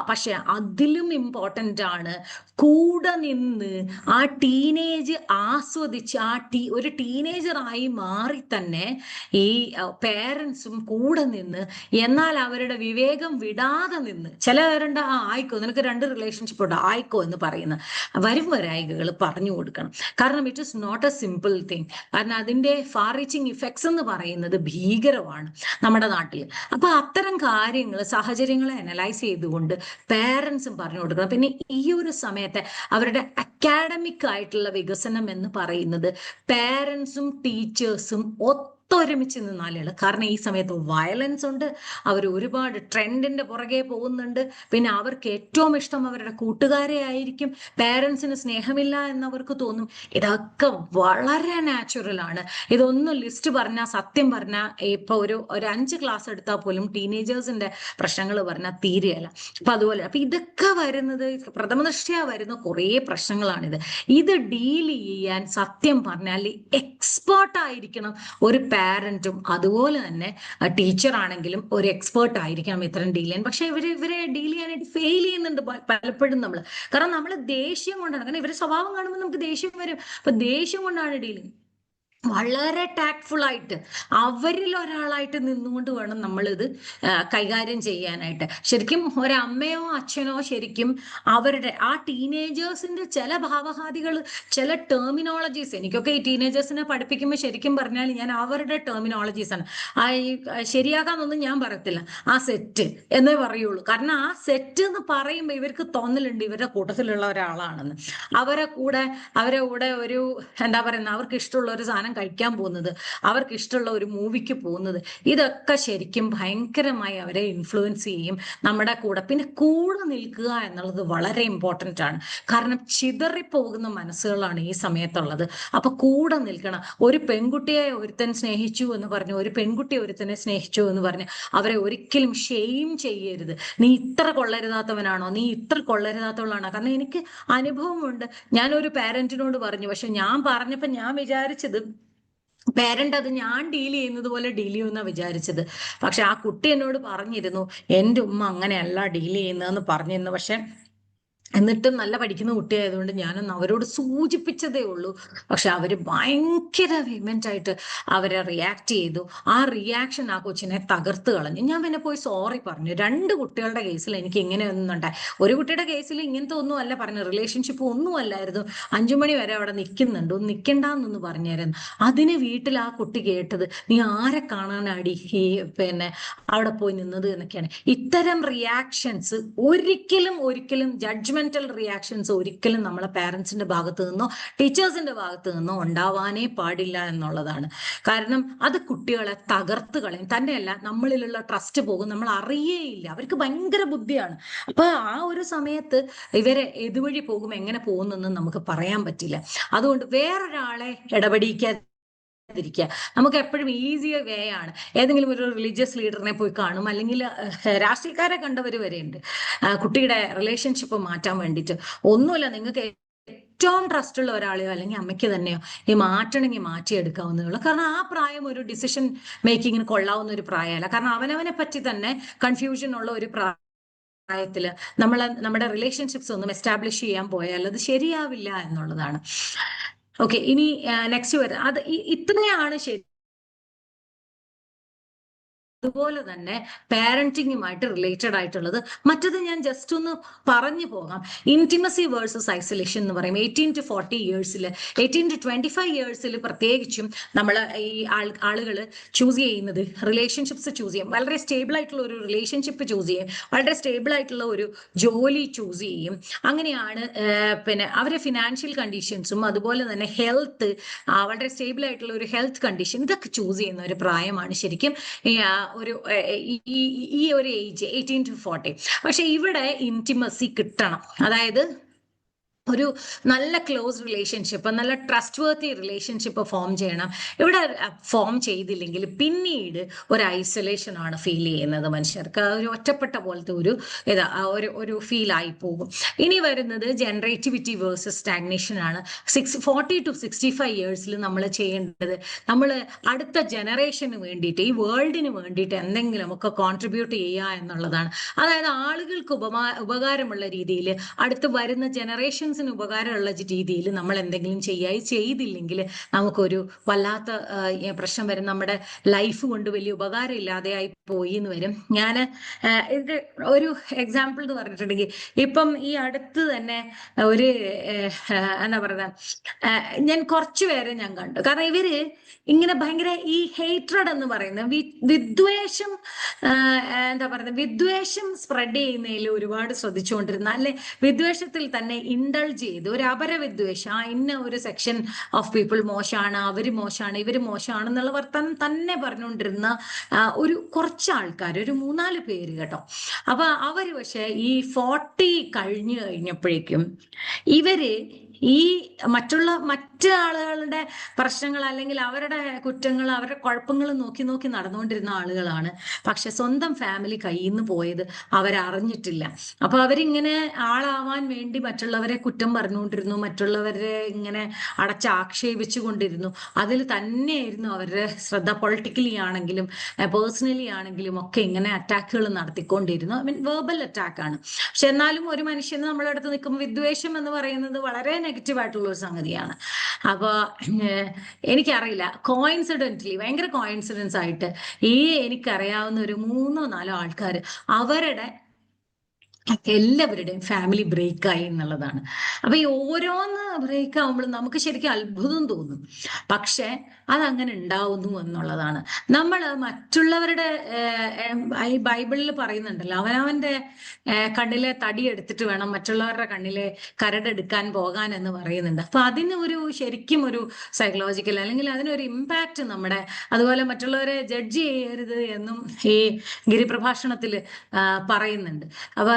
പക്ഷെ അതിലും ഇമ്പോർട്ടൻ്റ് ആണ് കൂടെ നിന്ന് ആ ടീനേജ് ആസ്വദിച്ച് ഒരു ടീനേജറായി മാറി തന്നെ ഈ പേരൻസും കൂടെ നിന്ന്, എന്നാൽ അവരുടെ വിവേകം വിടാതെ നിന്ന്, ചിലവരുണ്ട് ആയിക്കോ നിനക്ക് 2 റിലേഷൻഷിപ്പ് ഉണ്ട് ആയിക്കോ എന്ന് പറയുന്ന വരും വരായികകൾ പറഞ്ഞു കൊടുക്കണം. കാരണം it is not a simple thing. കാരണം അതിന്റെ ഫാർ റീച്ചിങ് ഇഫക്ട്സ് എന്ന് പറയുന്നത് ഭീകരമാണ് നമ്മുടെ നാട്ടിൽ. അപ്പൊ അത്തരം കാര്യങ്ങൾ സാഹചര്യങ്ങളെ അനലൈസ് ചെയ്തുകൊണ്ട് പേരൻസും പറഞ്ഞു കൊടുക്കണം. പിന്നെ ഈ ഒരു സമയത്തെ അവരുടെ അക്കാഡമിക് ആയിട്ടുള്ള വികസനം എന്ന് പറയുന്നത് പേരൻസും ടീച്ചേഴ്സും ഒത്തൊരുമിച്ച് നിന്നാലാണ്. കാരണം ഈ സമയത്ത് വയലൻസ് ഉണ്ട്, അവർ ഒരുപാട് ട്രെൻഡിന്റെ പുറകെ പോകുന്നുണ്ട്. പിന്നെ അവർക്ക് ഏറ്റവും ഇഷ്ടം അവരുടെ കൂട്ടുകാരെ ആയിരിക്കും. പേരൻസിന് സ്നേഹമില്ല എന്നവർക്ക് തോന്നും. ഇതൊക്കെ വളരെ നാച്ചുറൽ ആണ്. ഇതൊന്നും ലിസ്റ്റ് പറഞ്ഞാൽ, സത്യം പറഞ്ഞാൽ ഇപ്പൊ ഒരു 5 ക്ലാസ് എടുത്താൽ പോലും ടീനേജേഴ്സിന്റെ പ്രശ്നങ്ങൾ പറഞ്ഞാൽ തീരെയല്ല. അപ്പൊ ഇതൊക്കെ വരുന്നത് പ്രഥമദൃഷ്ട്യാ വരുന്ന കുറേ പ്രശ്നങ്ങളാണിത്. ഇത് ഡീൽ ചെയ്യാൻ സത്യം പറഞ്ഞാൽ എക്സ്പേർട്ട് ആയിരിക്കണം ഒരു പാരന്റും. അതുപോലെ തന്നെ ടീച്ചർ ആണെങ്കിലും ഒരു എക്സ്പേർട്ട് ആയിരിക്കണം ഇത്തരം ഡീൽ ചെയ്യാൻ. പക്ഷെ ഇവരെ ഡീൽ ചെയ്യാനായിട്ട് ഫെയിൽ ചെയ്യുന്നുണ്ട് പലപ്പോഴും നമ്മൾ. കാരണം നമ്മൾ ദേഷ്യം കൊണ്ടാണ്, കാരണം ഇവരുടെ സ്വഭാവം കാണുമ്പോൾ നമുക്ക് ദേഷ്യം വരും. അപ്പൊ ദേഷ്യം കൊണ്ടാണ് ഡീലിങ്. വളരെ ടാക്ട്ഫുൾ ആയിട്ട് അവരിൽ ഒരാളായിട്ട് നിന്നുകൊണ്ട് വേണം നമ്മളിത് കൈകാര്യം ചെയ്യാനായിട്ട്. ശരിക്കും ഒരമ്മയോ അച്ഛനോ ശരിക്കും അവരുടെ ആ ടീനേജേഴ്സിന്റെ ചില ഭാവഹാദികൾ, ചില ടെർമിനോളജീസ്, എനിക്കൊക്കെ ഈ ടീനേജേഴ്സിനെ പഠിപ്പിക്കുമ്പോൾ ശരിക്കും പറഞ്ഞാൽ ഞാൻ അവരുടെ ടെർമിനോളജീസാണ് ശരിയാകാന്നൊന്നും ഞാൻ പറയത്തില്ല, ആ സെറ്റ് എന്നേ പറയുള്ളൂ. കാരണം ആ സെറ്റ് എന്ന് പറയുമ്പോൾ ഇവർക്ക് തോന്നലുണ്ട് ഇവരുടെ കൂട്ടത്തിലുള്ള ഒരാളാണെന്ന്. അവരെ കൂടെ ഒരു എന്താ പറയുന്നത്, അവർക്ക് ഇഷ്ടമുള്ള ഒരു സാധനം കഴിക്കാൻ പോകുന്നത്, അവർക്ക് ഇഷ്ടമുള്ള ഒരു മൂവിക്ക് പോകുന്നത്, ഇതൊക്കെ ശരിക്കും ഭയങ്കരമായി അവരെ ഇൻഫ്ലുവൻസ് ചെയ്യും നമ്മുടെ കൂടെ. പിന്നെ കൂടെ നിൽക്കുക എന്നുള്ളത് വളരെ ഇമ്പോർട്ടൻ്റ് ആണ്. കാരണം ചിതറിപ്പോകുന്ന മനസ്സുകളാണ് ഈ സമയത്തുള്ളത്. അപ്പൊ കൂടെ നിൽക്കണം. ഒരു പെൺകുട്ടിയെ ഒരുത്തൻ സ്നേഹിച്ചു എന്ന് പറഞ്ഞു, ഒരു പെൺകുട്ടി ഒരുത്തനെ സ്നേഹിച്ചു എന്ന് പറഞ്ഞ് അവരെ ഒരിക്കലും ഷെയിം ചെയ്യരുത്. നീ ഇത്ര കൊള്ളരുതാത്തവനാണോ, നീ ഇത്ര കൊള്ളരുതാത്തവളാണോ. കാരണം എനിക്ക് അനുഭവമുണ്ട്. ഞാനൊരു പാരന്റിനോട് പറഞ്ഞു, പക്ഷെ ഞാൻ പറഞ്ഞപ്പോൾ ഞാൻ വിചാരിച്ചത് പേരന്റ് അത് ഞാൻ ഡീൽ ചെയ്യുന്നത് പോലെ ഡീൽ ചെയ്യുമെന്നാണ് വിചാരിച്ചത്. പക്ഷെ ആ കുട്ടി എന്നോട് പറഞ്ഞിരുന്നു എൻ്റെ ഉമ്മ അങ്ങനെയല്ല ഡീൽ ചെയ്യുന്നതെന്ന് പറഞ്ഞിരുന്നു. പക്ഷെ എന്നിട്ടും നല്ല പഠിക്കുന്ന കുട്ടിയായതുകൊണ്ട് ഞാനൊന്ന് അവരോട് സൂചിപ്പിച്ചതേ ഉള്ളൂ. പക്ഷെ അവർ ഭയങ്കര വിമെന്റ് ആയിട്ട് അവരെ റിയാക്ട് ചെയ്തു. ആ റിയാക്ഷൻ ആ കൊച്ചിനെ തകർത്ത് കളഞ്ഞു. ഞാൻ പിന്നെ പോയി സോറി പറഞ്ഞു. 2 കുട്ടികളുടെ കേസിൽ എനിക്ക് ഇങ്ങനെ ഒന്നുണ്ടായി. ഒരു കുട്ടിയുടെ കേസിൽ ഇങ്ങനത്തെ ഒന്നും അല്ല പറഞ്ഞു, റിലേഷൻഷിപ്പ് ഒന്നും അല്ലായിരുന്നു, 5 മണി വരെ അവിടെ നിൽക്കുന്നുണ്ട്, ഒന്ന് നിൽക്കണ്ടെന്നൊന്ന് പറഞ്ഞായിരുന്നു. അതിന് വീട്ടിൽ ആ കുട്ടി കേട്ടത് നീ ആരെ കാണാനാടി അവിടെ പോയി നിന്നത് എന്നൊക്കെയാണ്. ഇത്തരം റിയാക്ഷൻസ് ഒരിക്കലും ജഡ്ജ്മെന്റൽ റിയാക്ഷൻസ് ഒരിക്കലും നമ്മളെ പാരന്റ്സിന്റെ ഭാഗത്ത് നിന്നോ ടീച്ചേഴ്സിന്റെ ഭാഗത്ത് നിന്നോ ഉണ്ടാവാനേ പാടില്ല എന്നുള്ളതാണ്. കാരണം അത് കുട്ടികളെ തകർത്ത് കളയും. തന്നെയല്ല നമ്മളിലുള്ള ട്രസ്റ്റ് പോകും, നമ്മൾ അറിയേയില്ല. അവർക്ക് ഭയങ്കര ബുദ്ധിയാണ്. അപ്പൊ ആ ഒരു സമയത്ത് ഇവരെ ഇതുവഴി പോകും, എങ്ങനെ പോകുന്നെന്ന് നമുക്ക് പറയാൻ പറ്റില്ല. അതുകൊണ്ട് വേറൊരാളെ ഇടപെടിക്കാൻ നമുക്ക് എപ്പോഴും ഈസി വേ ആണ്. ഏതെങ്കിലും ഒരു റിലീജിയസ് ലീഡറിനെ പോയി കാണും, അല്ലെങ്കിൽ രാഷ്ട്രീയക്കാരെ കണ്ടവർ വരെയുണ്ട് കുട്ടിയുടെ റിലേഷൻഷിപ്പ് മാറ്റാൻ വേണ്ടിയിട്ട്. ഒന്നുമില്ല, നിങ്ങൾക്ക് ഏറ്റവും ട്രസ്റ്റ് ഉള്ള ഒരാളെയോ അല്ലെങ്കിൽ അമ്മയ്ക്ക് തന്നെയോ ഈ മാറ്റണമെങ്കിൽ മാറ്റിയെടുക്കാവുന്നതേ ഉള്ളൂ. കാരണം ആ പ്രായം ഒരു ഡിസിഷൻ മേക്കിങ്ങിന് കൊള്ളാവുന്ന ഒരു പ്രായമല്ല. കാരണം അവനവനെ പറ്റി തന്നെ കൺഫ്യൂഷൻ ഉള്ള ഒരു പ്രായത്തില് നമ്മുടെ റിലേഷൻഷിപ്സ് ഒന്നും എസ്റ്റാബ്ലിഷ് ചെയ്യാൻ പോയാൽ അത് ശരിയാവില്ല എന്നുള്ളതാണ്. ഓക്കെ, ഇനി നെക്സ്റ്റ് വരെ അത് ഇത്രയാണ് ശരി. അതുപോലെ തന്നെ പാരന്റിങ്ങുമായിട്ട് റിലേറ്റഡ് ആയിട്ടുള്ളത് മറ്റത് ഞാൻ ജസ്റ്റ് ഒന്ന് പറഞ്ഞു പോകാം. ഇന്റിമസി വേഴ്സസ് ഐസൊലേഷൻ എന്ന് പറയും. 18 to 40 ഇയേഴ്സിൽ 18 to 25 ഇയേഴ്സിൽ പ്രത്യേകിച്ചും നമ്മൾ ഈ ആളുകൾ ചൂസ് ചെയ്യുന്നത് റിലേഷൻഷിപ്സ് ചൂസ് ചെയ്യും. വളരെ സ്റ്റേബിൾ ആയിട്ടുള്ള ഒരു റിലേഷൻഷിപ്പ് ചൂസ് ചെയ്യും, വളരെ സ്റ്റേബിൾ ആയിട്ടുള്ള ഒരു ജോലി ചൂസ് ചെയ്യും. അങ്ങനെയാണ് പിന്നെ അവരെ ഫിനാൻഷ്യൽ കണ്ടീഷൻസും അതുപോലെ തന്നെ ഹെൽത്ത്, വളരെ സ്റ്റേബിൾ ആയിട്ടുള്ള ഒരു ഹെൽത്ത് കണ്ടീഷൻ, ഇതൊക്കെ ചൂസ് ചെയ്യുന്ന ഒരു പ്രായമാണ് ശരിക്കും ഈ ഒരു ഏജ് 18 to 40. പക്ഷെ ഇവിടെ ഇന്റിമസി കിട്ടണം. അതായത് ഒരു നല്ല ക്ലോസ് റിലേഷൻഷിപ്പ്, നല്ല ട്രസ്റ്റ് വർത്തി റിലേഷൻഷിപ്പ് ഫോം ചെയ്യണം. ഇവിടെ ഫോം ചെയ്തില്ലെങ്കിൽ പിന്നീട് ഒരു ഐസൊലേഷൻ ആണ് ഫീൽ ചെയ്യുന്നത് മനുഷ്യർക്ക്. ഒരു ഒറ്റപ്പെട്ട പോലത്തെ ഒരു ഫീൽ ആയി പോകും. ഇനി വരുന്നത് ജനറേറ്റിവിറ്റി വേഴ്സസ് സ്റ്റാഗ്നേഷൻ ആണ്. 40 to 65 ഇയേഴ്സിൽ നമ്മൾ ചെയ്യേണ്ടത്, നമ്മൾ അടുത്ത ജനറേഷന് വേണ്ടിയിട്ട്, ഈ വേൾഡിന് വേണ്ടിയിട്ട് എന്തെങ്കിലുമൊക്കെ കോൺട്രിബ്യൂട്ട് ചെയ്യുക എന്നുള്ളതാണ്. അതായത് ആളുകൾക്ക് ഉപകാരമുള്ള രീതിയിൽ, അടുത്ത് വരുന്ന ജനറേഷൻ ഉപകാരമുള്ള രീതിയിൽ നമ്മൾ എന്തെങ്കിലും ചെയ്തില്ലെങ്കിൽ നമുക്കൊരു വല്ലാത്ത പ്രശ്നം വരും. നമ്മുടെ ലൈഫ് കൊണ്ട് വലിയ ഉപകാരം ഇല്ലാതെയായി പോയി എന്ന് വരും. ഞാൻ ഇത് ഒരു എക്സാമ്പിൾ എന്ന് പറഞ്ഞിട്ടുണ്ടെങ്കിൽ, ഇപ്പം ഈ അടുത്ത് തന്നെ ഒരു എന്താ പറയുക, ഞാൻ കുറച്ചു പേരെ ഞാൻ കണ്ടു. കാരണം ഇവര് ഇങ്ങനെ ഭയങ്കര ഈ ഹേറ്റ്രഡ് എന്ന് പറയുന്നത്, വിദ്വേഷം എന്താ പറയുന്നത്, വിദ്വേഷം സ്പ്രെഡ് ചെയ്യുന്നതിൽ ഒരുപാട് ശ്രദ്ധിച്ചുകൊണ്ടിരുന്ന, അല്ലെ വിദ്വേഷത്തിൽ തന്നെ ഇൻഡൾജ് ചെയ്ത് ഒരു അപരവിദ്വേഷം, ഇന്ന ഒരു സെക്ഷൻ ഓഫ് പീപ്പിൾ മോശമാണ്, അവര് മോശമാണ്, ഇവര് മോശമാണ് എന്നുള്ള വർത്തമാനം തന്നെ പറഞ്ഞുകൊണ്ടിരുന്ന ഒരു കുറച്ച് ആൾക്കാർ, ഒരു 3-4 പേര് കേട്ടോ. അപ്പൊ അവര് പക്ഷെ ഈ 40 കഴിഞ്ഞപ്പോഴേക്കും ഇവര് ഈ മറ്റു ആളുകളുടെ പ്രശ്നങ്ങൾ അല്ലെങ്കിൽ അവരുടെ കുറ്റങ്ങൾ, അവരുടെ കുഴപ്പങ്ങൾ നോക്കി നടന്നുകൊണ്ടിരുന്ന ആളുകളാണ്. പക്ഷെ സ്വന്തം ഫാമിലി കയ്യിൽ നിന്ന് പോയത് അവരറിഞ്ഞിട്ടില്ല. അപ്പൊ അവരിങ്ങനെ ആളാവാൻ വേണ്ടി മറ്റുള്ളവരെ കുറ്റം പറഞ്ഞുകൊണ്ടിരുന്നു, മറ്റുള്ളവരെ ഇങ്ങനെ അടച്ചാക്ഷേപിച്ചു കൊണ്ടിരുന്നു. അതിൽ തന്നെയായിരുന്നു അവരുടെ ശ്രദ്ധ. പൊളിറ്റിക്കലി ആണെങ്കിലും പേഴ്സണലി ആണെങ്കിലും ഒക്കെ ഇങ്ങനെ അറ്റാക്കുകൾ നടത്തിക്കൊണ്ടിരുന്നു. വേർബൽ അറ്റാക്കാണ്. പക്ഷെ എന്നാലും ഒരു മനുഷ്യന് നമ്മളെ അടുത്ത് നിൽക്കുമ്പോൾ വിദ്വേഷം എന്ന് പറയുന്നത് വളരെ നെഗറ്റീവ് ആയിട്ടുള്ള ഒരു സംഗതിയാണ്. അപ്പൊ എനിക്കറിയില്ല, ഭയങ്കര കോയിൻസിഡൻസ് ആയിട്ട് എനിക്കറിയാവുന്ന ഒരു 3-4 ആൾക്കാർ അവരുടെ എല്ലാവരുടെയും ഫാമിലി ബ്രേക്കായി എന്നുള്ളതാണ്. അപ്പൊ ഈ ഓരോന്ന് ബ്രേക്ക് ആവുമ്പോഴും നമുക്ക് ശരിക്കും അത്ഭുതം തോന്നും. പക്ഷെ അതങ്ങനെ ഉണ്ടാവുന്നു എന്നുള്ളതാണ്. നമ്മൾ മറ്റുള്ളവരുടെ ഈ ബൈബിളിൽ പറയുന്നുണ്ടല്ലോ, അവനവന്റെ കണ്ണിലെ തടി എടുത്തിട്ട് വേണം മറ്റുള്ളവരുടെ കണ്ണിലെ കരടെടുക്കാൻ പോകാൻ എന്ന് പറയുന്നുണ്ട്. അപ്പൊ അതിന് ശരിക്കും ഒരു സൈക്കോളജിക്കൽ അല്ലെങ്കിൽ അതിനൊരു ഇമ്പാക്റ്റ് നമ്മുടെ, അതുപോലെ മറ്റുള്ളവരെ ജഡ്ജ് ചെയ്യരുത് എന്നും ഈ ഗിരിപ്രഭാഷണത്തിൽ പറയുന്നുണ്ട്. അപ്പൊ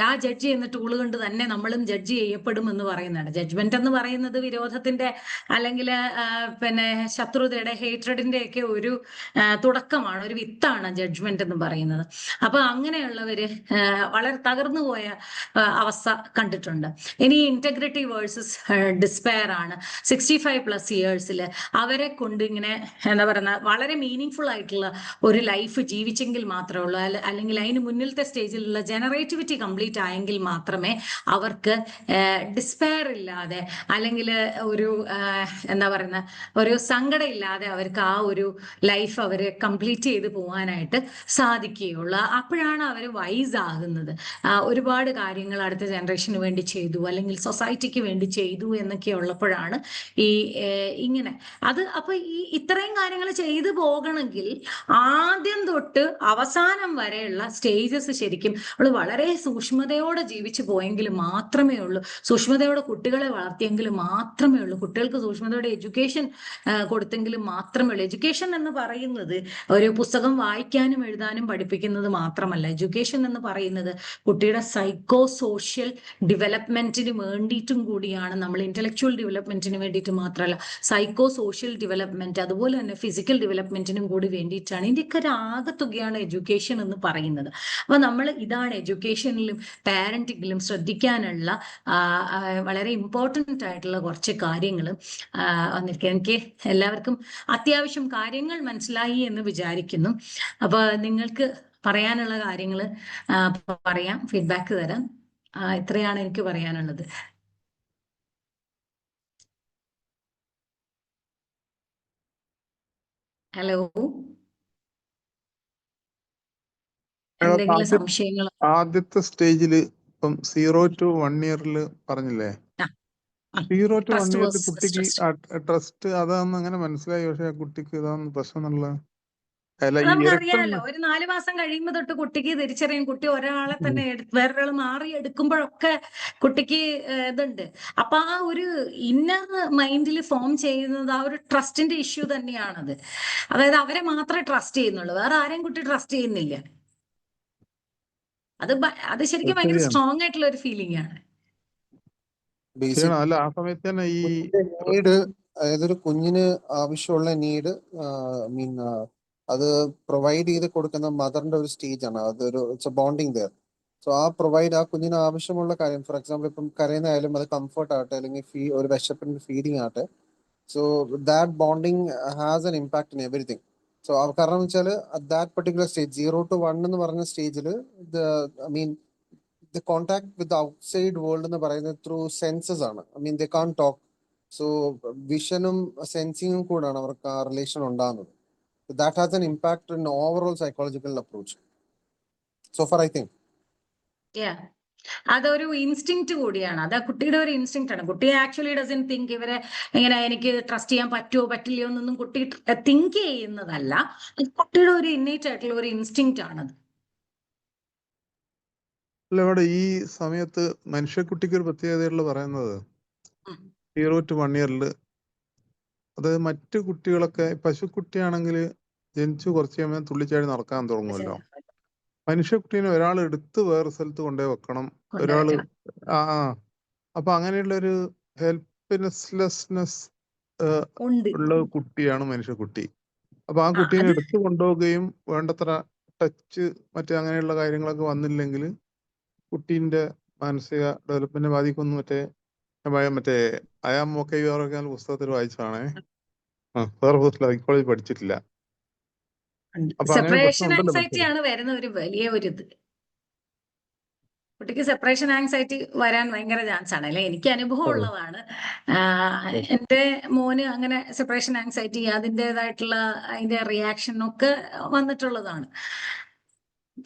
ആ ജഡ്ജ് ചെയ്യുന്ന ടൂള് കൊണ്ട് തന്നെ നമ്മളും ജഡ്ജ് ചെയ്യപ്പെടും എന്ന് പറയുന്നുണ്ട്. ജഡ്ജ്മെന്റ് എന്ന് പറയുന്നത് വിരോധത്തിന്റെ അല്ലെങ്കിൽ പിന്നെ ശത്രുതയുടെ, ഹേറ്റ്രഡിന്റെ ഒക്കെ ഒരു തുടക്കമാണ്, ഒരു വിത്താണ് ജഡ്ജ്മെന്റ് എന്ന് പറയുന്നത്. അപ്പൊ അങ്ങനെയുള്ളവര് വളരെ തകർന്നു പോയ അവസ്ഥ കണ്ടിട്ടുണ്ട്. ഇനി ഇന്റഗ്രിറ്റി വേഴ്സസ് ഡിസ്പെയർ ആണ്. 65+ ഇയേഴ്സിൽ അവരെ കൊണ്ട് ഇങ്ങനെ എന്താ പറയുക, വളരെ മീനിങ് ആയിട്ടുള്ള ഒരു ലൈഫ് ജീവിച്ചെങ്കിൽ മാത്രമേ ഉള്ളൂ, അല്ലെങ്കിൽ അതിന് മുന്നിലത്തെ സ്റ്റേജിലുള്ള ജനറേറ്റിവിറ്റി കംപ്ലീറ്റ് ആയെങ്കിൽ മാത്രമേ അവർക്ക് ഡിസ്പെയർ ഇല്ലാതെ അല്ലെങ്കിൽ ഒരു എന്താ പറയുന്ന ഒരു സങ്കടം ഇല്ലാതെ അവർക്ക് ആ ഒരു ലൈഫ് അവർ കംപ്ലീറ്റ് ചെയ്ത് പോകാനായിട്ട് സാധിക്കുകയുള്ളൂ. അപ്പോഴാണ് അവർ വൈസ് ആകുന്നത്. ഒരുപാട് കാര്യങ്ങൾ അടുത്ത ജനറേഷന് വേണ്ടി ചെയ്തു അല്ലെങ്കിൽ സൊസൈറ്റിക്ക് വേണ്ടി ചെയ്തു എന്നൊക്കെ ഉള്ളപ്പോഴാണ് ഇങ്ങനെ അത്. അപ്പൊ ഇത്രയും കാര്യങ്ങൾ ചെയ്തു പോകണമെങ്കിൽ ആദ്യം തൊട്ട് അവസാനം വരെയുള്ള സ്റ്റേജസ് ശരിക്കും അവൾ വളരെ സൂക്ഷ്മതയോടെ ജീവിച്ചു പോയെങ്കിൽ മാത്രമേ ഉള്ളൂ, സൂക്ഷ്മതയോടെ കുട്ടികളെ വളർത്തിയെങ്കിൽ മാത്രമേ ഉള്ളൂ, കുട്ടികൾക്ക് സൂക്ഷ്മതയോടെ എഡ്യൂക്കേഷൻ കൊടുത്തെങ്കിലും മാത്രമേ ഉള്ളൂ. എഡ്യൂക്കേഷൻ എന്ന് പറയുന്നത് ഒരു പുസ്തകം വായിക്കാനും എഴുതാനും പഠിപ്പിക്കുന്നത് മാത്രമല്ല. എഡ്യൂക്കേഷൻ എന്ന് പറയുന്നത് കുട്ടിയുടെ സൈക്കോ സോഷ്യൽ ഡെവലപ്മെന്റിന് വേണ്ടിയിട്ടും കൂടിയാണ്. നമ്മൾ ഇന്റലക്ച്വൽ ഡെവലപ്മെന്റിന് വേണ്ടിയിട്ട് മാത്രമല്ല, സൈക്കോ സോഷ്യൽ ഡെവലപ്മെന്റ് അതുപോലെ തന്നെ ഫിസിക്കൽ ഡെവലപ്മെന്റിനും കൂടി വേണ്ടിയിട്ടാണ്. ഇതിൻ്റെയൊക്കെ ഒരു ആകത്തുകയാണ് എഡ്യൂക്കേഷൻ എന്ന് പറയുന്നത്. അപ്പൊ നമ്മൾ ഇതാണ് എഡ്യൂക്കേഷൻ എഡ്യൂക്കേഷനിലും പാരന്റിങ്ങിലും ശ്രദ്ധിക്കാനുള്ള വളരെ ഇമ്പോർട്ടൻ്റ് ആയിട്ടുള്ള കുറച്ച് കാര്യങ്ങൾ വന്നിരിക്കുക. എനിക്ക് എല്ലാവർക്കും അത്യാവശ്യം കാര്യങ്ങൾ മനസ്സിലായി എന്ന് വിചാരിക്കുന്നു. അപ്പൊ നിങ്ങൾക്ക് പറയാനുള്ള കാര്യങ്ങൾ പറയാം, ഫീഡ്ബാക്ക് തരാം. ഇത്രയാണ് എനിക്ക് പറയാനുള്ളത്. ഹലോ, എന്തെങ്കിലും സംശയങ്ങൾ? ആദ്യത്തെ സ്റ്റേജില് ഇപ്പം 0 to 1 year പറഞ്ഞില്ലേ? 0 to 1 year കുട്ടിക്ക് ട്രസ്റ്റ് അതാന്ന് അങ്ങനെ മനസ്സിലായി. പക്ഷെ ആ കുട്ടിക്ക് ഇതാന്ന് പ്രശ്നം എന്നുള്ള നമുക്കറിയാലോ, ഒരു 4 മാസം കഴിയുമ്പോൾ തൊട്ട് കുട്ടിക്ക് തിരിച്ചറിയും. കുട്ടി ഒരാളെ തന്നെ വേറൊരാൾ മാറി എടുക്കുമ്പോഴൊക്കെ കുട്ടിക്ക് ഇതുണ്ട്. അപ്പൊ ആ ഒരു ഇന്നർ മൈൻഡിൽ ഫോം ചെയ്യുന്നത് ആ ഒരു ട്രസ്റ്റിന്റെ ഇഷ്യൂ തന്നെയാണത്. അതായത് അവരെ മാത്രമേ ട്രസ്റ്റ് ചെയ്യുന്നുള്ളൂ, വേറെ ആരെയും കുട്ടി ട്രസ്റ്റ് ചെയ്യുന്നില്ല. അത് ശരിക്കും ഭയങ്കര സ്ട്രോങ് ആയിട്ടുള്ള ഒരു ഫീലിംഗ് ആണ്. അല്ല, ആ സമയത്ത് തന്നെ ഈ നീഡ്, അതായത് ഒരു കുഞ്ഞിന് ആവശ്യമുള്ള നീഡ് മീൻ അത് പ്രൊവൈഡ് ചെയ്ത് കൊടുക്കുന്ന മദറിന്റെ ഒരു സ്റ്റേജ് ആണ്. അതൊരു it's A bonding there. So ആ കുഞ്ഞിന് ആവശ്യമുള്ള കാര്യം, ഫോർ എക്സാമ്പിൾ ഇപ്പം കരയുന്നതായാലും അത് കംഫർട്ട് ആകട്ടെ, അല്ലെങ്കിൽ ഒരു വിശപ്പിന്റെ ഫീഡിങ് ആകട്ടെ, so that bonding has an impact in everything. So കാരണം വെച്ചാൽ ദാറ്റ് പെർട്ടിക്കുലർ സ്റ്റേജ് 0 to 1 എന്ന് പറഞ്ഞ സ്റ്റേജിൽ the contact with the outside world എന്ന് പറയുന്നത് ത്രൂ സെൻസസ് ആണ്. they can't talk. സോ വിഷനും സെൻസിങ്ങും കൂടാണ് അവർക്ക് ആ റിലേഷൻ ഉണ്ടാകുന്നത്. That has an impact in overall psychological approach. So far, I think. Yeah. അതൊരു ഇൻസ്റ്റിങ്ക്റ്റ് കൂടിയാണ്. അത് കുട്ടിയുടെ ഒരു ഇൻസ്റ്റിങ്ക്റ്റ് ആണ്. കുട്ടി ആക്ച്വലി ഡസൻ തിങ്ക് ഇവരെ എങ്ങനെ എനിക്ക് ട്രസ്റ്റ് ചെയ്യാൻ പറ്റുമോ പറ്റില്ലയോ എന്നൊന്നും കുട്ടി തിങ്ക് ചെയ്യുന്നതല്ല. കുട്ടിയുടെ ഒരു ഇന്നേറ്റ് ആയിട്ടുള്ള ഒരു ഇൻസ്റ്റിങ്ക്റ്റ് ആണത്. അല്ല, ഇവിടെ ഈ സമയത്ത് മനുഷ്യക്കുട്ടിക്ക് ഒരു പ്രത്യേകതയുള്ള പറയുന്നത് 0 to 1 year അതായത് മറ്റു കുട്ടികളൊക്കെ, പശുക്കുട്ടിയാണെങ്കിൽ ജനിച്ചു കുറച്ച് കഴിയുമ്പോൾ തുള്ളിച്ചാടി നടക്കാൻ തുടങ്ങുമല്ലോ. മനുഷ്യക്കുട്ടീനെ ഒരാൾ എടുത്ത് വേറെ സ്ഥലത്ത് കൊണ്ടുപോയി വെക്കണം. ഒരാള് അപ്പൊ അങ്ങനെയുള്ള ഒരു ഹെൽപ്ലെസ്നെസ് ഉള്ള കുട്ടിയാണ് മനുഷ്യക്കുട്ടി. അപ്പൊ ആ കുട്ടീനെ എടുത്തു കൊണ്ടുപോവുകയും വേണ്ടത്ര ടച്ച് അങ്ങനെയുള്ള കാര്യങ്ങളൊക്കെ വന്നില്ലെങ്കിൽ കുട്ടീന്റെ മാനസിക ഡെവലപ്മെന്റിനെ ബാധിക്കുന്നു. മറ്റേ I am okay you are okay എന്ന പുസ്തകത്തിൽ വായിച്ചതാണേ. വേറെ സൈക്കോളജി പഠിച്ചിട്ടില്ല. സെപ്പറേഷൻ ആങ്സൈറ്റി ആണ് വരുന്ന ഒരു വലിയ ഒരു ഇത്. കുട്ടിക്ക് സെപ്പറേഷൻ ആങ്സൈറ്റി വരാൻ ഭയങ്കര ചാൻസ് ആണ്. അല്ലെ, എനിക്ക് അനുഭവം ഉള്ളതാണ്. എന്റെ മോന് അങ്ങനെ സെപ്പറേഷൻ ആങ്സൈറ്റി അതിൻ്റെതായിട്ടുള്ള അതിന്റെ റിയാക്ഷൻ ഒക്കെ വന്നിട്ടുള്ളതാണ്.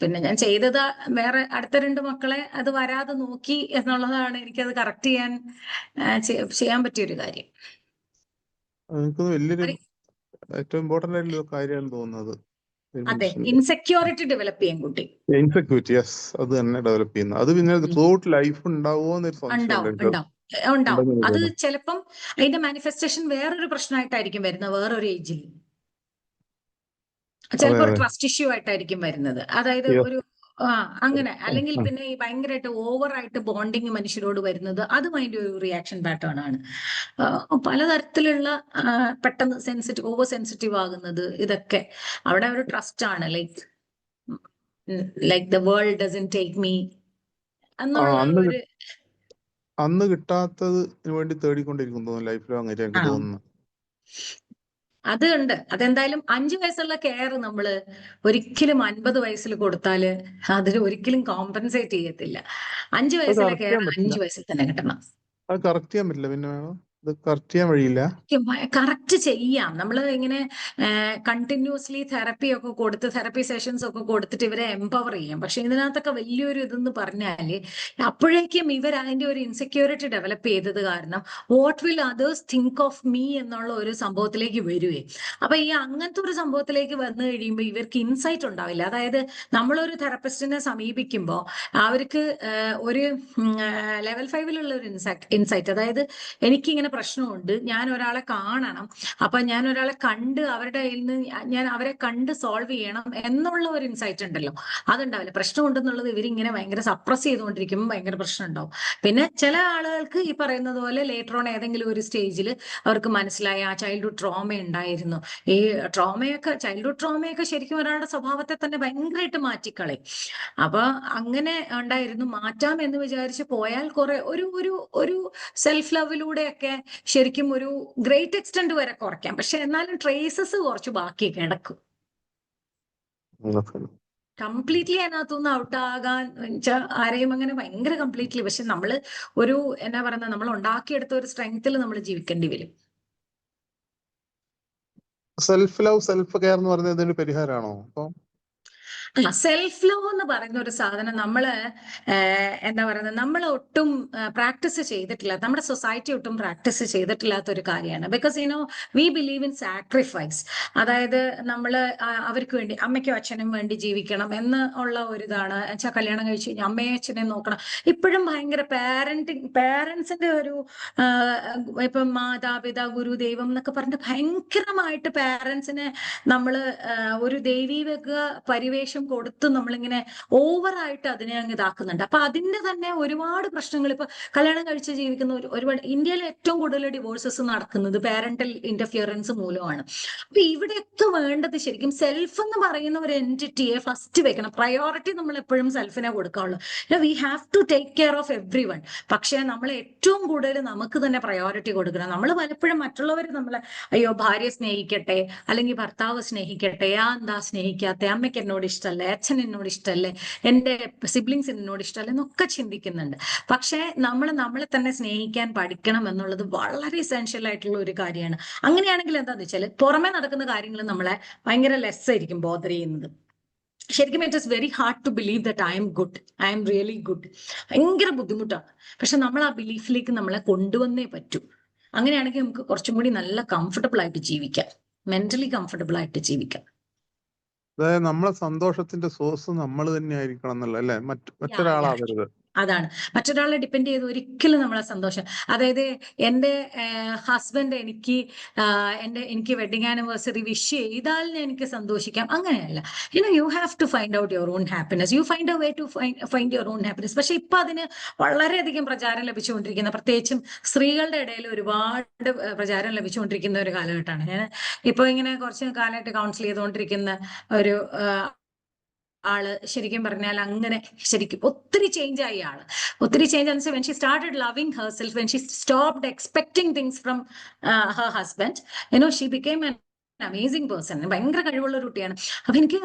പിന്നെ ഞാൻ ചെയ്തത് വേറെ അടുത്ത 2 മക്കളെ അത് വരാതെ നോക്കി എന്നുള്ളതാണ്. എനിക്കത് കറക്റ്റ് ചെയ്യാൻ പറ്റിയൊരു കാര്യം. വലിയൊരു ഏറ്റവും ഇമ്പോർട്ടന്റ് ആയിട്ടുള്ള കാര്യമാണ് തോന്നുന്നത്. അതെ, ഇൻസെക്യൂരിറ്റി ഡെവലപ്പ് ചെയ്യാൻ കുട്ടി. ഇൻസെക്യൂരിറ്റി, യെസ്, അത് തന്നെ ഡെവലപ്പ് ചെയ്യുന്നത്. അത് പിന്നെ ത്രൂഔട്ട് ലൈഫ് ഉണ്ടാവുമോ എന്നൊരു സംശയം. ഉണ്ടാവും. അത് ചിലപ്പം അതിന്റെ മാനിഫെസ്റ്റേഷൻ വേറൊരു പ്രശ്നമായിട്ടായിരിക്കും വരുന്നത്, വേറൊരു ഏജിൽ. ചിലപ്പോൾ ഒരു ട്രസ്റ്റ് ഇഷ്യൂ ആയിട്ടായിരിക്കും വരുന്നത്. അതായത് ഒരു അങ്ങനെ, അല്ലെങ്കിൽ പിന്നെ ഈ ഭയങ്കരമായിട്ട് ഓവറായിട്ട് ബോണ്ടിങ് മനുഷ്യരോട് വരുന്നത്, അതും അതിന്റെ ഒരു റിയാക്ഷൻ പാറ്റേൺ ആണ്. പലതരത്തിലുള്ള പെട്ടെന്ന് ഓവർ സെൻസിറ്റീവ് ആകുന്നത്, ഇതൊക്കെ അവിടെ ഒരു ട്രസ്റ്റ് ആണ്. Like the world dozen take me എന്നുള്ള ഒരു അന്ന് കിട്ടാത്തതിന് വേണ്ടി തേടിക്കൊണ്ടിരിക്കും തോന്നുന്നു ലൈഫ് ലോങ് ആയിട്ട് എനിക്ക് തോന്നുന്നു. അത് ഉണ്ട്. അതെന്തായാലും 5 വയസ്സുള്ള കെയർ നമ്മള് ഒരിക്കലും 50 വയസ്സിൽ കൊടുത്താല് അതിന് ഒരിക്കലും കോമ്പൻസേറ്റ് ചെയ്യത്തില്ല. 5 വയസ്സിലെ കെയർ 5 വയസ്സിൽ തന്നെ കിട്ടണം. അത് കറക്റ്റ് ചെയ്യാൻ പറ്റില്ല. പിന്നെ കറക്റ്റ് ചെയ്യാൻ വഴിയില്ല. കറക്റ്റ് ചെയ്യാം. നമ്മൾ ഇങ്ങനെ കണ്ടിന്യൂസ്ലി തെറപ്പി സെഷൻസ് ഒക്കെ കൊടുത്തിട്ട് ഇവരെ എംപവർ ചെയ്യാം. പക്ഷെ ഇതിനകത്തൊക്കെ വലിയൊരു ഇതെന്ന് പറഞ്ഞാല് അപ്പോഴേക്കും ഇവർ അതിന്റെ ഒരു ഇൻസെക്യൂരിറ്റി ഡെവലപ്പ് ചെയ്തത് കാരണം what will others think of me എന്നുള്ള ഒരു സംഭവത്തിലേക്ക് വരുവേ. അപ്പൊ ഈ അങ്ങനത്തെ ഒരു സംഭവത്തിലേക്ക് വന്നു കഴിയുമ്പോൾ ഇവർക്ക് ഇൻസൈറ്റ് ഉണ്ടാവില്ല. അതായത് നമ്മളൊരു തെറപ്പിസ്റ്റിനെ സമീപിക്കുമ്പോൾ അവർക്ക് ഒരു ലെവൽ 5 ഒരു ഇൻസൈറ്റ്, അതായത് എനിക്കിങ്ങനെ പ്രശ്നമുണ്ട്, ഞാൻ ഒരാളെ കാണണം, അപ്പൊ ഞാൻ ഒരാളെ കണ്ട് അവരുടെ കയ്യിൽ നിന്ന് ഞാൻ അവരെ കണ്ട് സോൾവ് ചെയ്യണം എന്നുള്ള ഒരു ഇൻസൈറ്റ് ഉണ്ടല്ലോ, അതുണ്ടാവില്ല. പ്രശ്നമുണ്ടെന്നുള്ളത് ഇവരിങ്ങനെ ഭയങ്കര സപ്രസ് ചെയ്തുകൊണ്ടിരിക്കുമ്പോൾ ഭയങ്കര പ്രശ്നം ഉണ്ടാവും. പിന്നെ ചില ആളുകൾക്ക് ഈ പറയുന്നത് പോലെ ലേറ്റർ ഓൺ ഏതെങ്കിലും ഒരു സ്റ്റേജിൽ അവർക്ക് മനസ്സിലായി ആ ചൈൽഡ്ഹുഡ് ട്രോമ ഉണ്ടായിരുന്നു. ഈ ചൈൽഡ്ഹുഡ് ട്രോമയൊക്കെ ശരിക്കും ഒരാളുടെ സ്വഭാവത്തെ തന്നെ ഭയങ്കരമായിട്ട് മാറ്റിക്കളയും. അപ്പൊ അങ്ങനെ ഉണ്ടായിരുന്നു, മാറ്റാം എന്ന് വിചാരിച്ച് പോയാൽ കുറെ ഒരു സെൽഫ് ലവിലൂടെയൊക്കെ ശരിക്കും ഒരു ഗ്രേറ്റ് എക്സ്റ്റെന്റ് വരെ കുറയ്ക്കാം. പക്ഷെ എന്നാലും ട്രേസസ് കുറച്ച് ബാക്കി കിടക്കും. കംപ്ലീറ്റ്ലി അതിനകത്തുനിന്ന് ഔട്ട് ആകാൻ വെച്ചാൽ ആരെയും അങ്ങനെ ഭയങ്കര കംപ്ലീറ്റ്ലി, പക്ഷെ നമ്മള് ഒരു എന്നാ പറയുന്നത്, നമ്മൾ ഉണ്ടാക്കിയെടുത്ത ഒരു സ്ട്രെങ്ത്തിൽ നമ്മൾ ജീവിക്കേണ്ടി വരും. സെൽഫ് ലവ്, സെൽഫ് കെയർ എന്ന് പറയുന്നത് ഇതിന് പരിഹാരമാണോ? അപ്പൊ സെൽഫ് ലവ് എന്ന് പറയുന്ന ഒരു സാധനം നമ്മള് എന്താ പറയുന്നത്, നമ്മൾ ഒട്ടും പ്രാക്ടീസ് ചെയ്തിട്ടില്ല, നമ്മുടെ സൊസൈറ്റി ഒട്ടും പ്രാക്ടീസ് ചെയ്തിട്ടില്ലാത്ത ഒരു കാര്യമാണ്. Because we believe in sacrifice. അതായത് നമ്മൾ അവർക്ക് വേണ്ടി, അമ്മയ്ക്കും അച്ഛനും വേണ്ടി ജീവിക്കണം എന്ന് ഉള്ള ഒരു ഇതാണ്. വെച്ചാൽ കല്യാണം കഴിച്ച് കഴിഞ്ഞാൽ അമ്മയും അച്ഛനെയും നോക്കണം. ഇപ്പോഴും ഭയങ്കര പാരന്റ്സിന്റെ ഒരു ഇപ്പം മാതാപിതാ ഗുരു ദൈവം എന്നൊക്കെ പറഞ്ഞിട്ട് ഭയങ്കരമായിട്ട് പാരന്റ്സിനെ നമ്മള് ഒരു ദൈവീക പരിവേഷം കൊടുത്ത് നമ്മളിങ്ങനെ ഓവറായിട്ട് അതിനെ അങ്ങ് ഇതാക്കുന്നുണ്ട്. അപ്പൊ അതിന്റെ തന്നെ ഒരുപാട് പ്രശ്നങ്ങൾ ഇപ്പൊ കല്യാണം കഴിച്ച് ജീവിക്കുന്ന ഒരുപാട് ഇന്ത്യയിൽ ഏറ്റവും കൂടുതൽ ഡിവോഴ്സസ് നടക്കുന്നത് പാരന്റൽ ഇന്റർഫിയറൻസ് മൂലമാണ്. അപ്പൊ ഇവിടെയൊക്കെ വേണ്ടത് ശരിക്കും സെൽഫ് എന്ന് പറയുന്ന ഒരു എൻറ്റിറ്റിയെ ഫസ്റ്റ് വെക്കണം. പ്രയോറിറ്റി നമ്മൾ എപ്പോഴും സെൽഫിനെ കൊടുക്കാവുള്ളൂ. We have to take care of everyone. പക്ഷെ നമ്മൾ ഏറ്റവും കൂടുതൽ നമുക്ക് തന്നെ പ്രയോറിറ്റി കൊടുക്കണം. നമ്മൾ പലപ്പോഴും മറ്റുള്ളവർ നമ്മളെ അയ്യോ ഭാര്യ സ്നേഹിക്കട്ടെ, അല്ലെങ്കിൽ ഭർത്താവ് സ്നേഹിക്കട്ടെ, എന്താ സ്നേഹിക്കാത്ത, അമ്മയ്ക്ക് എന്നോട് ഇഷ്ടമല്ലേ, അച്ഛൻ എന്നോട് ഇഷ്ടമല്ലേ, എൻ്റെ സിബ്ലിങ്സ് എന്നോട് ഇഷ്ടമല്ലേ എന്നൊക്കെ ചിന്തിക്കുന്നുണ്ട്. പക്ഷെ നമ്മളെ തന്നെ സ്നേഹിക്കാൻ പഠിക്കണം എന്നുള്ളത് വളരെ എസെൻഷ്യൽ ആയിട്ടുള്ള ഒരു കാര്യമാണ്. അങ്ങനെയാണെങ്കിൽ എന്താണെന്ന് വെച്ചാൽ പുറമെ നടക്കുന്ന കാര്യങ്ങൾ നമ്മളെ ഭയങ്കര ലെസ് ആയിരിക്കും ബോദർ ചെയ്യുന്നത്. ശരിക്കും it is very hard to believe that I am good, I am really good. ഭയങ്കര ബുദ്ധിമുട്ടാണ്. പക്ഷെ നമ്മൾ ആ ബിലീഫിലേക്ക് നമ്മളെ കൊണ്ടുവന്നേ പറ്റൂ. അങ്ങനെയാണെങ്കിൽ നമുക്ക് കുറച്ചും കൂടി നല്ല കംഫർട്ടബിൾ ആയിട്ട് ജീവിക്കാം, മെന്റലി കംഫർട്ടബിൾ ആയിട്ട് ജീവിക്കാം. അതായത് നമ്മളെ സന്തോഷത്തിന്റെ സോഴ്സ് നമ്മൾ തന്നെ ആയിരിക്കണം എന്നല്ല അല്ലെ, മറ്റൊരാളാവരുത്. അതാണ്, മറ്റൊരാളെ ഡിപ്പെൻഡ് ചെയ്ത് ഒരിക്കലും നമ്മളെ സന്തോഷം, അതായത് എൻ്റെ ഹസ്ബൻഡ് എനിക്ക് വെഡിങ് ആനിവേഴ്സറി വിഷ് ചെയ്താൽ എനിക്ക് സന്തോഷിക്കാം, അങ്ങനെയല്ല. You have to find out your own happiness, you find a way to find your own happiness. പക്ഷെ ഇപ്പൊ അതിന് വളരെയധികം പ്രചാരം ലഭിച്ചുകൊണ്ടിരിക്കുന്ന, പ്രത്യേകിച്ചും സ്ത്രീകളുടെ ഇടയിൽ ഒരുപാട് പ്രചാരം ലഭിച്ചുകൊണ്ടിരിക്കുന്ന ഒരു കാലഘട്ടമാണ്. ഞാൻ ഇപ്പൊ ഇങ്ങനെ കുറച്ച് കാലമായിട്ട് കൗൺസിൽ ചെയ്തുകൊണ്ടിരിക്കുന്ന ഒരു ആള് ശരിക്കും പറഞ്ഞാൽ അങ്ങനെ ശരിക്കും ഒത്തിരി ചേഞ്ച് ആയി ആള്. ഒത്തിരി ചേഞ്ച് എന്ന് വെച്ചാൽ when she started loving herself, when she stopped expecting things from her husband, she became an amazing person. ഭയങ്കര കഴിവുള്ള ഒരു കുട്ടിയാണ്. അപ്പൊ എനിക്ക്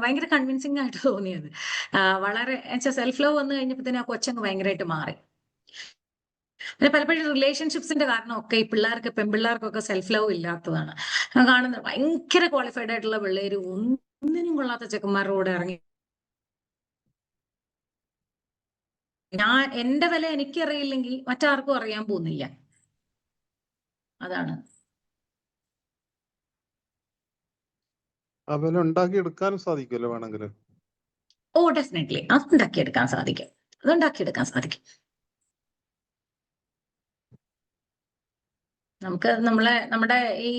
ഭയങ്കര കൺവിൻസിങ് ആയിട്ട് തോന്നിയത് വളരെ സെൽഫ് ലവ് വന്നു കഴിഞ്ഞപ്പോ തന്നെ ആ കൊച്ചങ്ങ് ഭയങ്കരമായിട്ട് മാറി. പിന്നെ പലപ്പോഴും റിലേഷൻഷിപ്സിന്റെ കാരണമൊക്കെ ഈ പെൺപിള്ളേർക്കൊക്കെ സെൽഫ് ലവ് ഇല്ലാത്തതാണ് കാണുന്നത്. ഭയങ്കര ക്വാളിഫൈഡ് ആയിട്ടുള്ള പിള്ളേര് ഒന്നിനും കൊള്ളാത്ത ചെക്കന്മാരുടെ കൂടെ ഇറങ്ങി. എന്റെ വില എനിക്കറിയില്ലെങ്കിൽ മറ്റാർക്കും അറിയാൻ പോകുന്നില്ല. അതാണ്. ആ വില ഉണ്ടാക്കിയെടുക്കാനും സാധിക്കുമല്ലോ വേണമെങ്കിൽ. ഡെഫിനറ്റ്ലി അത് ഉണ്ടാക്കിയെടുക്കാൻ സാധിക്കും. നമുക്ക് നമ്മുടെ ഈ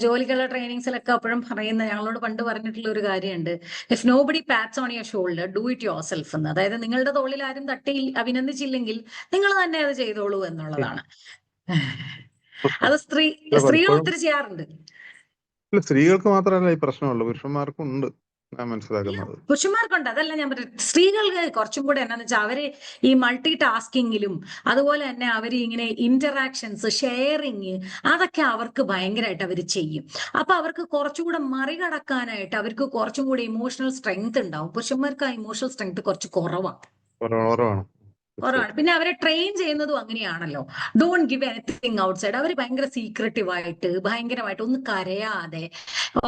ജോലികളുടെ ട്രെയിനിങ്സിലൊക്കെ അപ്പോഴും ഞങ്ങളോട് പണ്ട് പറഞ്ഞിട്ടുള്ള ഒരു കാര്യമുണ്ട്, if nobody paths on your shoulder do it your self എന്ന്. അതായത് നിങ്ങളുടെ തോളിൽ ആരും തട്ടി അഭിനന്ദിച്ചില്ലെങ്കിൽ നിങ്ങൾ തന്നെ അത് ചെയ്തോളൂ എന്നുള്ളതാണ്. അത് സ്ത്രീകൾ ഒത്തിരി ചെയ്യാറുണ്ട്. സ്ത്രീകൾക്ക് മാത്രമല്ല ഈ പ്രശ്നമുള്ളൂ, പുരുഷന്മാർക്കും ഉണ്ട് ഞാൻ മനസ്സിലാക്കുന്നത്. പുരുഷന്മാർക്കുണ്ട്, അതല്ല ഞാൻ പറയുന്നത്. സ്ത്രീകൾക്ക് കുറച്ചും കൂടെ എന്നാന്ന് വെച്ചാൽ അവര് ഈ മൾട്ടി ടാസ്കിങ്ങിലും അതുപോലെ തന്നെ അവര് ഇങ്ങനെ ഇന്ററാക്ഷൻസ്, ഷെയറിങ്, അതൊക്കെ അവർക്ക് ഭയങ്കരമായിട്ട് അവർ ചെയ്യും. അപ്പൊ അവർക്ക് കുറച്ചുകൂടെ മറികടക്കാനായിട്ട് അവർക്ക് കുറച്ചും കൂടി ഇമോഷണൽ സ്ട്രെങ്ത് ഉണ്ടാവും. പുരുഷന്മാർക്ക് ആ ഇമോഷണൽ സ്ട്രെങ്ത് കുറച്ച് കുറവാണ്. പിന്നെ അവരെ ട്രെയിൻ ചെയ്യുന്നതും അങ്ങനെയാണല്ലോ. Don't give anything outside. അവർ ഭയങ്കര സീക്രട്ടീവ് ആയിട്ട് ഭയങ്കരമായിട്ട് ഒന്ന് കരയാതെ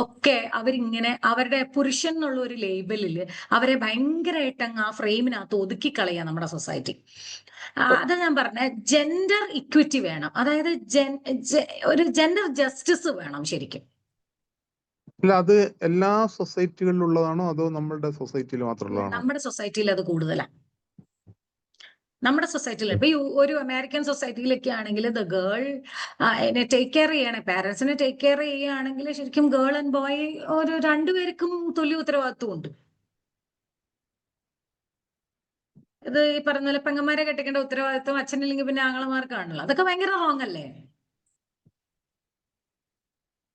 ഒക്കെ അവരിങ്ങനെ അവരുടെ പുരുഷൻ എന്നുള്ള ഒരു ലേബലിൽ അവരെ ഭയങ്കരമായിട്ട് അങ്ങ് ആ ഫ്രെയിമിനകത്ത് ഒതുക്കി കളയാ നമ്മുടെ സൊസൈറ്റി. അത് ഞാൻ പറഞ്ഞ ജെൻഡർ ഇക്വിറ്റി വേണം, അതായത് ഒരു ജെൻഡർ ജസ്റ്റിസ് വേണം ശരിക്കും. അല്ല, അത് എല്ലാ സൊസൈറ്റികളിലും ഉള്ളതാണോ അതോ നമ്മുടെ സൊസൈറ്റിയിൽ മാത്രമുള്ളതാണോ? നമ്മുടെ സൊസൈറ്റിയിൽ അത് കൂടുതലാണ്. നമ്മുടെ സൊസൈറ്റിയിൽ ഇപ്പൊ ഈ ഒരു അമേരിക്കൻ സൊസൈറ്റിയിലൊക്കെ ആണെങ്കിൽ ദ ഗേൾ ടേക്ക് കെയർ ചെയ്യണേ, പാരന്റ്സിനെ ടേക്ക് കെയർ ചെയ്യുകയാണെങ്കിൽ ശരിക്കും ഗേൾ ആൻഡ് ബോയ് ഒരു രണ്ടുപേർക്കും തുല്യ ഉത്തരവാദിത്വം ഉണ്ട്. ഇത് ഈ പറഞ്ഞ പോലെ പെങ്ങന്മാരെ കെട്ടിക്കേണ്ട ഉത്തരവാദിത്വം അച്ഛനില്ലെങ്കിൽ പിന്നെ ആങ്ങളമാർക്കാണല്ലോ. അതൊക്കെ ഭയങ്കര റോങ് അല്ലേ?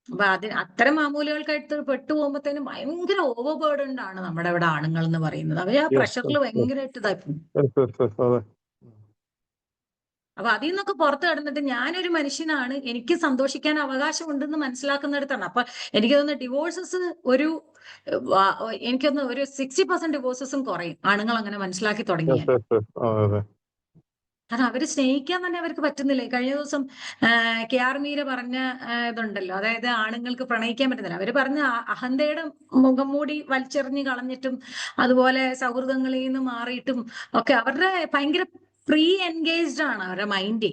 അപ്പൊ അത്തരം മാമൂലുകൾക്കായിട്ട് പെട്ടുപോകുമ്പോഴത്തേനും ഭയങ്കര ഓവർ ബേർഡൻഡ് ആണ് നമ്മുടെ ഇവിടെ ആണുങ്ങൾ എന്ന് പറയുന്നത്. അവര് ആ പ്രഷറിൽ ഭയങ്കരമായിട്ട് ഇതാക്കും. അതെ. അപ്പൊ അതിൽ നിന്നൊക്കെ പുറത്ത് കിടന്നിട്ട് ഞാനൊരു മനുഷ്യനാണ്, എനിക്ക് സന്തോഷിക്കാൻ അവകാശമുണ്ടെന്ന് മനസ്സിലാക്കുന്നിടത്താണ്. അപ്പൊ എനിക്ക് തോന്നുന്നു ഡിവോഴ്സസ് എനിക്കൊന്ന് ഒരു 60% ഡിവോഴ്സസും കുറയും ആണുങ്ങൾ അങ്ങനെ മനസ്സിലാക്കി തുടങ്ങിയാൽ. കാരണം അവര് സ്നേഹിക്കാൻ തന്നെ അവർക്ക് പറ്റുന്നില്ല. കഴിഞ്ഞ ദിവസം KR മീര പറഞ്ഞ ഇതുണ്ടല്ലോ, അതായത് ആണുങ്ങൾക്ക് പ്രണയിക്കാൻ പറ്റുന്നില്ല. അവര് പറഞ്ഞ അഹന്തയുടെ മുഖം മൂടി വലിച്ചെറിഞ്ഞ് കളഞ്ഞിട്ടും അതുപോലെ സൗഹൃദങ്ങളിൽ നിന്ന് മാറിയിട്ടും ഒക്കെ അവരുടെ ഭയങ്കര പ്രീ എൻഗേജ്ഡ് ആണ് അവരുടെ മൈൻഡ്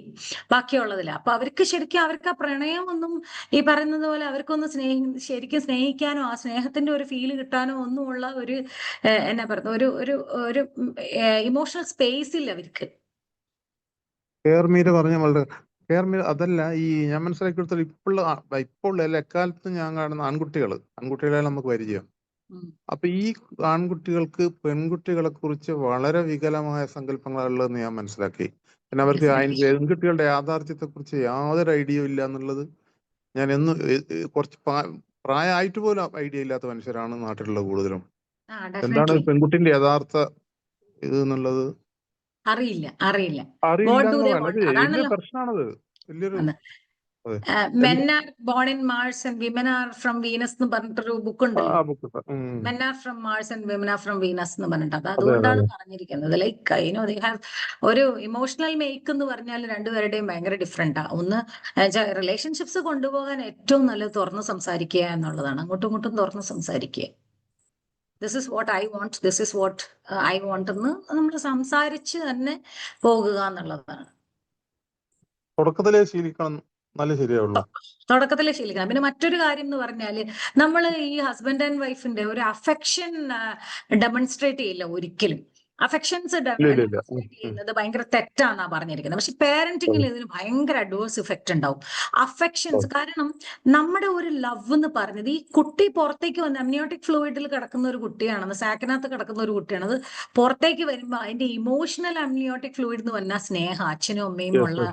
ബാക്കിയുള്ളതില്ല. അപ്പൊ അവർക്ക് ശരിക്കും അവർക്ക് ആ പ്രണയമൊന്നും ഈ പറയുന്നത് പോലെ അവർക്കൊന്ന് ശരിക്കും സ്നേഹിക്കാനോ ആ സ്നേഹത്തിന്റെ ഒരു ഫീല് കിട്ടാനോ ഒന്നുമുള്ള ഒരു എന്നാ പറയുക ഒരു ഇമോഷണൽ സ്പേസ് ഇല്ല അവർക്ക്. കേർമീര പറഞ്ഞ വളരെ കേർമീര അതല്ല, ഈ ഞാൻ മനസ്സിലാക്കിയെടുത്തോളം ഇപ്പോൾ എക്കാലത്തും ഞാൻ കാണുന്ന ആൺകുട്ടികളെ നമുക്ക് പരിചയം. അപ്പൊ ഈ ആൺകുട്ടികൾക്ക് പെൺകുട്ടികളെ കുറിച്ച് വളരെ വികലമായ സങ്കല്പങ്ങളുള്ളതെന്ന് ഞാൻ മനസ്സിലാക്കി. പിന്നെ അവർക്ക് പെൺകുട്ടികളുടെ യാഥാർത്ഥ്യത്തെ കുറിച്ച് യാതൊരു ഐഡിയ ഇല്ല എന്നുള്ളത് ഞാൻ കുറച്ച് പ്രായമായിട്ട് പോലും ഐഡിയ ഇല്ലാത്ത മനുഷ്യരാണ് നാട്ടിലുള്ള കൂടുതലും. എന്താണ് പെൺകുട്ടിന്റെ യഥാർത്ഥ ഇത് എന്നുള്ളത് അറിയില്ല. വലിയ പ്രശ്നമാണത്. വലിയൊരു Men are born in Mars and women are from Venus എന്ന് പറഞ്ഞിട്ടൊരു ബുക്ക് ഉണ്ടല്ലോ. Men are from Mars and women are from Venus എന്ന് പറഞ്ഞിട്ട് അതുകൊണ്ടാണ് പറഞ്ഞിരിക്കുന്നത്. ലൈക്ക് ഒരു ഇമോഷണൽ മേക്ക് എന്ന് പറഞ്ഞാൽ രണ്ടുപേരുടെയും ഭയങ്കര ഡിഫറെന്റാ. ഒന്ന് റിലേഷൻഷിപ്സ് കൊണ്ടുപോകാൻ ഏറ്റവും നല്ലത് തുറന്ന് സംസാരിക്കുക എന്നുള്ളതാണ്. അങ്ങോട്ടും ഇങ്ങോട്ടും തുറന്ന് സംസാരിക്കുക. This is what I want, this is what I want എന്ന് നമ്മൾ സംസാരിച്ച് തന്നെ പോകുക എന്നുള്ളതാണ്. തുടക്കത്തിലേ ശീലിക്കണം, നല്ല ശരിയാവുള്ളൂ. തുടക്കത്തിലെ ശീലിക്കണം. പിന്നെ മറ്റൊരു കാര്യം എന്ന് പറഞ്ഞാല് നമ്മൾ ഈ ഹസ്ബൻഡ് ആൻഡ് വൈഫിന്റെ ഒരു അഫെക്ഷൻ ഡെമോൺസ്ട്രേറ്റ് ചെയ്യില്ല ഒരിക്കലും. അഫെക്ഷൻസ് ഡെമോൺസ്ട്രേറ്റ് ചെയ്യുന്നത് ഭയങ്കര തെറ്റാന്നാ പറഞ്ഞിരിക്കുന്നത്. പക്ഷെ പാരന്റിങ്ങിൽ ഇതിന് ഭയങ്കര അഡ്വേഴ്സ് ഇഫക്റ്റ് ഉണ്ടാവും. അഫെക്ഷൻസ് കാരണം നമ്മുടെ ഒരു ലവ് എന്ന് പറഞ്ഞത് ഈ കുട്ടി പുറത്തേക്ക് വന്ന് അമ്നിയോട്ടിക് ഫ്ലൂയിഡിൽ കിടക്കുന്ന ഒരു കുട്ടിയാണെന്ന്, സാക്കിനകത്ത് കിടക്കുന്ന ഒരു കുട്ടിയാണ്. അത് പുറത്തേക്ക് വരുമ്പോൾ അതിന്റെ ഇമോഷണൽ അമ്നിയോട്ടിക് ഫ്ലൂയിഡ് എന്ന് പറഞ്ഞാൽ സ്നേഹം, അച്ഛനും അമ്മയും ഉള്ള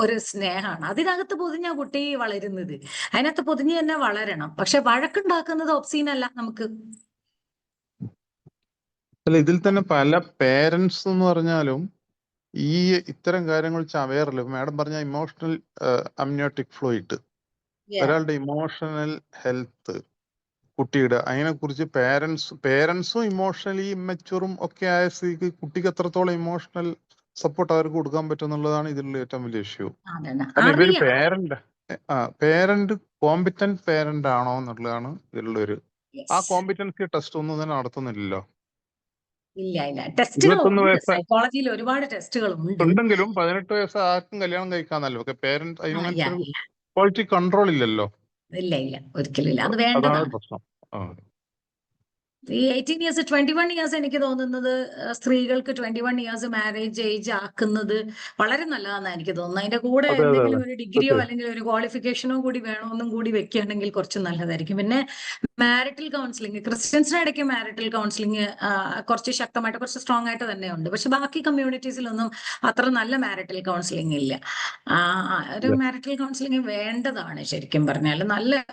ഒരു സ്നേഹമാണ്. അതിനകത്ത് പൊതിഞ്ഞ കുട്ടി വളരുന്നത്, അതിനകത്ത് പൊതിഞ്ഞ് തന്നെ വളരണം. പക്ഷെ വഴക്കുണ്ടാക്കുന്നത് ഒബ്സീനല്ല നമുക്ക്. അല്ല, ഇതിൽ തന്നെ പല പേരൻസ് എന്ന് പറഞ്ഞാലും ഈ ഇത്തരം കാര്യങ്ങൾ അവെയറല്ല. മാഡം പറഞ്ഞ ഇമോഷണൽ അമ്നിയോട്ടിക് ഫ്ലൂയിഡ്, ഒരാളുടെ ഇമോഷണൽ ഹെൽത്ത് കുട്ടിയുടെ, അതിനെക്കുറിച്ച് പേരൻസും ഇമോഷണലി ഇമ്മച്യൂറും ഒക്കെ ആയ സ്ഥിതിക്ക് കുട്ടിക്ക് എത്രത്തോളം ഇമോഷണൽ സപ്പോർട്ട് അവർക്ക് കൊടുക്കാൻ പറ്റും എന്നുള്ളതാണ് ഇതിലുള്ള ഏറ്റവും വലിയ ഇഷ്യൂ. കാരണം ഇവര് പേരന്റ് കോമ്പിറ്റന്റ് പേരന്റ് ആണോ എന്നുള്ളതാണ് ഇതിലുള്ള ഒരു ആ കോമ്പിറ്റൻസി ടെസ്റ്റ് ഒന്നും തന്നെ നടത്തുന്നില്ലല്ലോ. ഇല്ല ടെസ്റ്റുകൾ സൈക്കോളജിയിൽ ഒരുപാട് ടെസ്റ്റുകൾ ഉണ്ടെങ്കിലും 18 വയസ്സ് ആർക്കും കല്യാണം കഴിക്കാന്നല്ലോ. പേരന്റ് അതിനനുസരിച്ച് ക്വാളിറ്റി കൺട്രോൾ ഇല്ലല്ലോ. ഇല്ല ഒരിക്കലും ഇല്ല. അത് വേണ്ടതാണ് പ്രശ്നം. ഈ 18 ഇയേഴ്സ് 21 ഇയേഴ്സ് എനിക്ക് തോന്നുന്നത് സ്ത്രീകൾക്ക് 21 ഇയേഴ്സ് മാരേജ് ഏജ് ആക്കുന്നത് വളരെ നല്ലതാണെന്ന് എനിക്ക് തോന്നുന്നു. അതിന്റെ കൂടെ എന്തെങ്കിലും ഒരു ഡിഗ്രിയോ അല്ലെങ്കിൽ ഒരു ക്വാളിഫിക്കേഷനോ കൂടി വേണമെന്നും കൂടി വെക്കുകയാണെങ്കിൽ കുറച്ച് നല്ലതായിരിക്കും. പിന്നെ മാരിറ്റൽ കൗൺസിലിംഗ്, ക്രിസ്ത്യൻസിന്റെ ഇടയ്ക്ക് മാരിറ്റൽ കൗൺസിലിംഗ് കുറച്ച് ശക്തമായിട്ട് കുറച്ച് സ്ട്രോങ് ആയിട്ട് തന്നെ ഉണ്ട്. പക്ഷെ ബാക്കി കമ്മ്യൂണിറ്റീസിലൊന്നും അത്ര നല്ല മാരിറ്റൽ കൗൺസിലിംഗ് ഇല്ല. ഒരു മാരിറ്റൽ കൗൺസിലിംഗ് വേണ്ടതാണ് ശരിക്കും പറഞ്ഞാൽ. നല്ല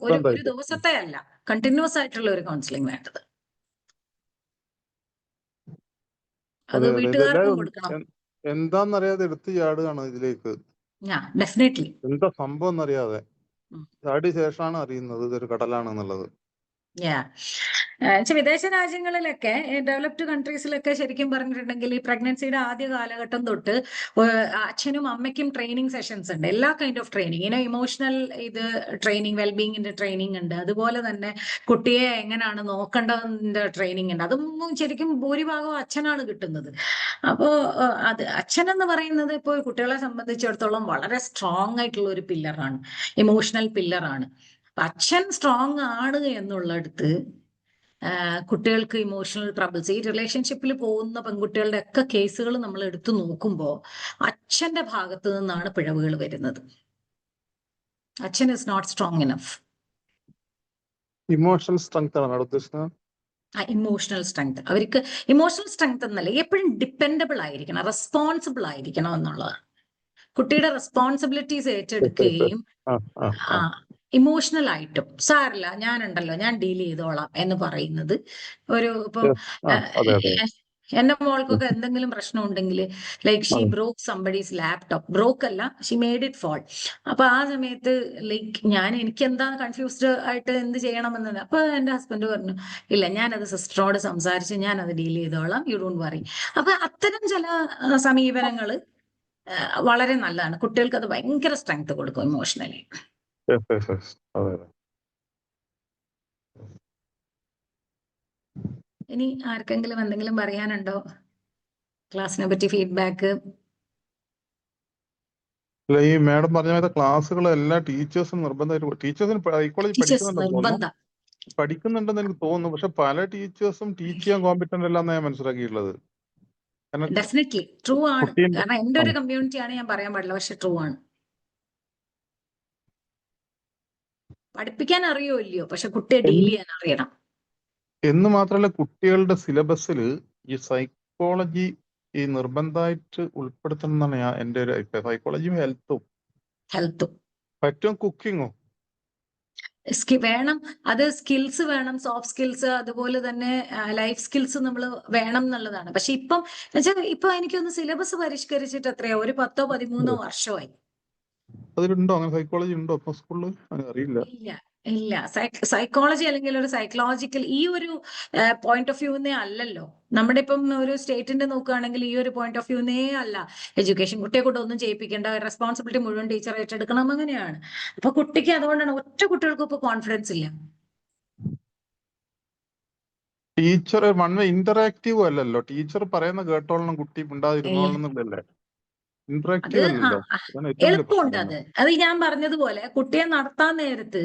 ഒരു ദിവസത്തെ അല്ല, കണ്ടിന്യൂസ് ആയിട്ടുള്ള ഒരു കൗൺസിലിംഗ് വേണ്ടത്. അത് വീട്ടുകാർക്കും കൊടുക്കണം. എന്താന്നറിയാതെ എടുത്ത് ചാടുകയാണ് ഇതിലേക്ക്. ഡെഫിനറ്റ്ലി എന്താ സംഭവം എന്നറിയാതെ ചാടിയ ശേഷമാണ് അറിയുന്നത് ഇതൊരു കടലാണെന്നുള്ളത്. വിദേശ രാജ്യങ്ങളിലൊക്കെ, ഡെവലപ്ഡ് കൺട്രീസിലൊക്കെ ശരിക്കും പറഞ്ഞിട്ടുണ്ടെങ്കിൽ ഈ പ്രഗ്നൻസിയുടെ ആദ്യ കാലഘട്ടം തൊട്ട് അച്ഛനും അമ്മയ്ക്കും ട്രെയിനിങ് സെഷൻസ് ഉണ്ട്. എല്ലാ കൈൻഡ് ഓഫ് ട്രെയിനിങ്, ഇമോഷണൽ ഇത് ട്രെയിനിങ്, വെൽബീങ്ങിന്റെ ട്രെയിനിങ് ഉണ്ട്. അതുപോലെ തന്നെ കുട്ടിയെ എങ്ങനെയാണ് നോക്കേണ്ടതിന്റെ ട്രെയിനിങ് ഉണ്ട്. അതൊന്നും ശരിക്കും ഭൂരിഭാഗവും അച്ഛനാണ് കിട്ടുന്നത്. അപ്പോ അത് അച്ഛനെന്ന് പറയുന്നത് ഇപ്പോൾ കുട്ടികളെ സംബന്ധിച്ചിടത്തോളം വളരെ സ്ട്രോങ് ആയിട്ടുള്ള ഒരു പില്ലറാണ്, ഇമോഷണൽ പില്ലറാണ്. അച്ഛൻ സ്ട്രോങ് ആണ് എന്നുള്ളടുത്ത് കുട്ടികൾക്ക് ഇമോഷണൽ ട്രബിൾസ്, ഈ റിലേഷൻഷിപ്പിൽ പോകുന്ന പെൺകുട്ടികളുടെ ഒക്കെ കേസുകൾ നമ്മൾ എടുത്തു നോക്കുമ്പോൾ അച്ഛന്റെ ഭാഗത്ത് നിന്നാണ് പിഴവുകൾ വരുന്നത്. അച്ഛൻ is not strong enough. Emotional strength ആണ് ഉദ്ദേശിക്കുന്നത്. ഇമോഷണൽ സ്ട്രെങ്ത്, അവർക്ക് ഇമോഷണൽ സ്ട്രെങ്ത് എന്നല്ല, എപ്പോഴും ഡിപ്പെൻഡബിൾ ആയിരിക്കണം, റെസ്പോൺസിബിൾ ആയിരിക്കണം എന്നുള്ളതാണ്. കുട്ടിയുടെ റെസ്പോൺസിബിലിറ്റീസ് ഏറ്റെടുക്കുകയും ഇമോഷണൽ ആയിട്ടും സാരില്ല ഞാനുണ്ടല്ലോ ഞാൻ ഡീൽ ചെയ്തോളാം എന്ന് പറയുന്നത് ഒരു ഇപ്പം എന്റെ മോൾക്കൊക്കെ എന്തെങ്കിലും പ്രശ്നം ഉണ്ടെങ്കിൽ like she broke somebody's laptop, broke അല്ല ഷീ മേഡ് ഇറ്റ് ഫോൾ. അപ്പൊ ആ സമയത്ത് ലൈക്ക് എനിക്ക് എന്താ കൺഫ്യൂസ്ഡ് ആയിട്ട് എന്ത് ചെയ്യണമെന്നത്. അപ്പൊ എന്റെ ഹസ്ബൻഡ് പറഞ്ഞു ഇല്ല ഞാനത് സിസ്റ്ററോട് സംസാരിച്ച് ഞാനത് ഡീൽ ചെയ്തോളാം, യു ഡോണ്ട് വറി. അപ്പൊ അത്തരം ചില സമീപനങ്ങൾ വളരെ നല്ലതാണ്. കുട്ടികൾക്ക് അത് ഭയങ്കര സ്ട്രെങ്ത് കൊടുക്കും ഇമോഷണലി. ഇനി ആർക്കെങ്കിലും എന്തെങ്കിലും പറയാനുണ്ടോ ക്ലാസ്സിനെ പറ്റി, ഫീഡ്ബാക്ക്? ഈ മാഡം പറഞ്ഞ ക്ലാസ്സുകൾ എല്ലാ ടീച്ചേഴ്സും നിർബന്ധമായിട്ട്, ടീച്ചേഴ്സിന് സൈക്കോളജി പഠിക്കുന്നുണ്ടെന്ന് എനിക്ക് തോന്നുന്നു. പക്ഷെ പല ടീച്ചേഴ്സും ടീച്ച് ചെയ്യാൻ കോമ്പിറ്റന്റ് അല്ലാന്ന് ഞാൻ മനസ്സിലാക്കിയിട്ടുള്ളത്. ഡെഫിനറ്റ്ലി ട്രൂ ആണ്. കാരണം എന്റെ ഒരു കമ്മ്യൂണിറ്റിയാണ്, ഞാൻ പറയാൻ പാടില്ല, പക്ഷെ ട്രൂ ആണ്. പഠിപ്പിക്കാൻ അറിയോ ഇല്ലയോ, പക്ഷെ കുട്ടിയെ ഡീൽ ചെയ്യാൻ അറിയണം എന്ന് മാത്രമല്ല കുട്ടികളുടെ സിലബസിൽ ഈ സൈക്കോളജി ഈ നിർബന്ധമായിട്ട് ഉൾപ്പെടുത്തണം എന്നാണ് എന്റെ ഒരു അഭിപ്രായം. സൈക്കോളജിയും ഹെൽത്തും പറ്റും, കുക്കിങ്ങും വേണം. അത് സ്കിൽസ് വേണം, സോഫ്റ്റ് സ്കിൽസ്, അതുപോലെ തന്നെ ലൈഫ് സ്കിൽസ് നമ്മൾ വേണം എന്നുള്ളതാണ്. പക്ഷെ ഇപ്പം ഇപ്പൊ എനിക്കൊന്ന് സിലബസ് പരിഷ്കരിച്ചിട്ട് എത്രയോ ഒരു 10-13 വർഷമായി. അതിലുണ്ടോ അങ്ങനെ സൈക്കോളജി ഉണ്ടോ ഇപ്പൊ സ്കൂളിൽ? അറിയില്ല. ഇല്ല സൈക്കോളജി അല്ലെങ്കിൽ ഒരു സൈക്കോളജിക്കൽ ഈ ഒരു പോയിന്റ് ഓഫ് വ്യൂന്നേ അല്ലല്ലോ. നമ്മുടെ ഇപ്പം ഒരു സ്റ്റേറ്റിന്റെ നോക്കുകയാണെങ്കിൽ ഈ ഒരു പോയിന്റ് ഓഫ് വ്യൂന്നേ അല്ല. എഡ്യൂക്കേഷൻ കുട്ടിയെ കൊണ്ട് ഒന്നും ചെയ്യിപ്പിക്കേണ്ട, റെസ്പോൺസിബിലിറ്റി മുഴുവൻ ടീച്ചർ ഏറ്റെടുക്കണം, അങ്ങനെയാണ്. അപ്പൊ കുട്ടിക്ക് അതുകൊണ്ടാണ് ഒറ്റ കുട്ടികൾക്കും ഇപ്പൊ കോൺഫിഡൻസ് ഇല്ല. ടീച്ചർ വൺ വേ ഇന്ററാക്റ്റീവ് അല്ലല്ലോ, ടീച്ചർ പറയുന്ന കേട്ടോളണം, കുട്ടി ഉണ്ടാതിരുന്നോളണം എന്നുള്ളതല്ലേ. എളുപ്പമുണ്ട് അത് ഞാൻ പറഞ്ഞതുപോലെ കുട്ടിയെ നടത്താൻ നേരത്ത്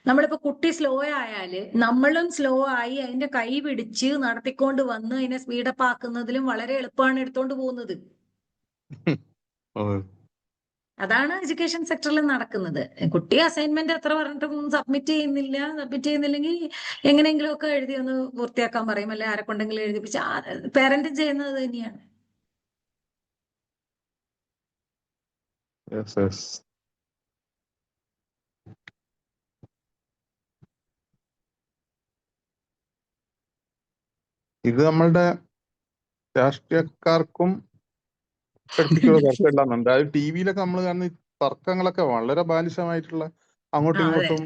നമ്മളിപ്പോ കുട്ടി സ്ലോ ആയാല് നമ്മളും സ്ലോ ആയി അതിന്റെ കൈ പിടിച്ച് നടത്തിക്കൊണ്ട് വന്ന് അതിനെ സ്പീഡപ്പ് ആക്കുന്നതിലും വളരെ എളുപ്പമാണ് എടുത്തോണ്ട് പോകുന്നത്. അതാണ് എഡ്യൂക്കേഷൻ സെക്ടറിൽ നടക്കുന്നത്. കുട്ടി അസൈൻമെന്റ് എത്ര പറഞ്ഞിട്ടും സബ്മിറ്റ് ചെയ്യുന്നില്ലെങ്കിൽ എങ്ങനെയെങ്കിലും ഒക്കെ എഴുതി ഒന്ന് പൂർത്തിയാക്കാൻ പറയും, അല്ലെ ആരെ കൊണ്ടെങ്കിലും എഴുതിപ്പിച്ച് പേരന്റും ചെയ്യുന്നത് തന്നെയാണ്. ഇത് നമ്മളുടെ രാഷ്ട്രീയക്കാർക്കും പഠിപ്പിക്കുന്ന തർക്കമില്ലാന്നുണ്ട്. അത് ടി വിയിലൊക്കെ നമ്മൾ കാണുന്ന തർക്കങ്ങളൊക്കെ വളരെ ബാലിശമായിട്ടുള്ള, അങ്ങോട്ടും ഇങ്ങോട്ടും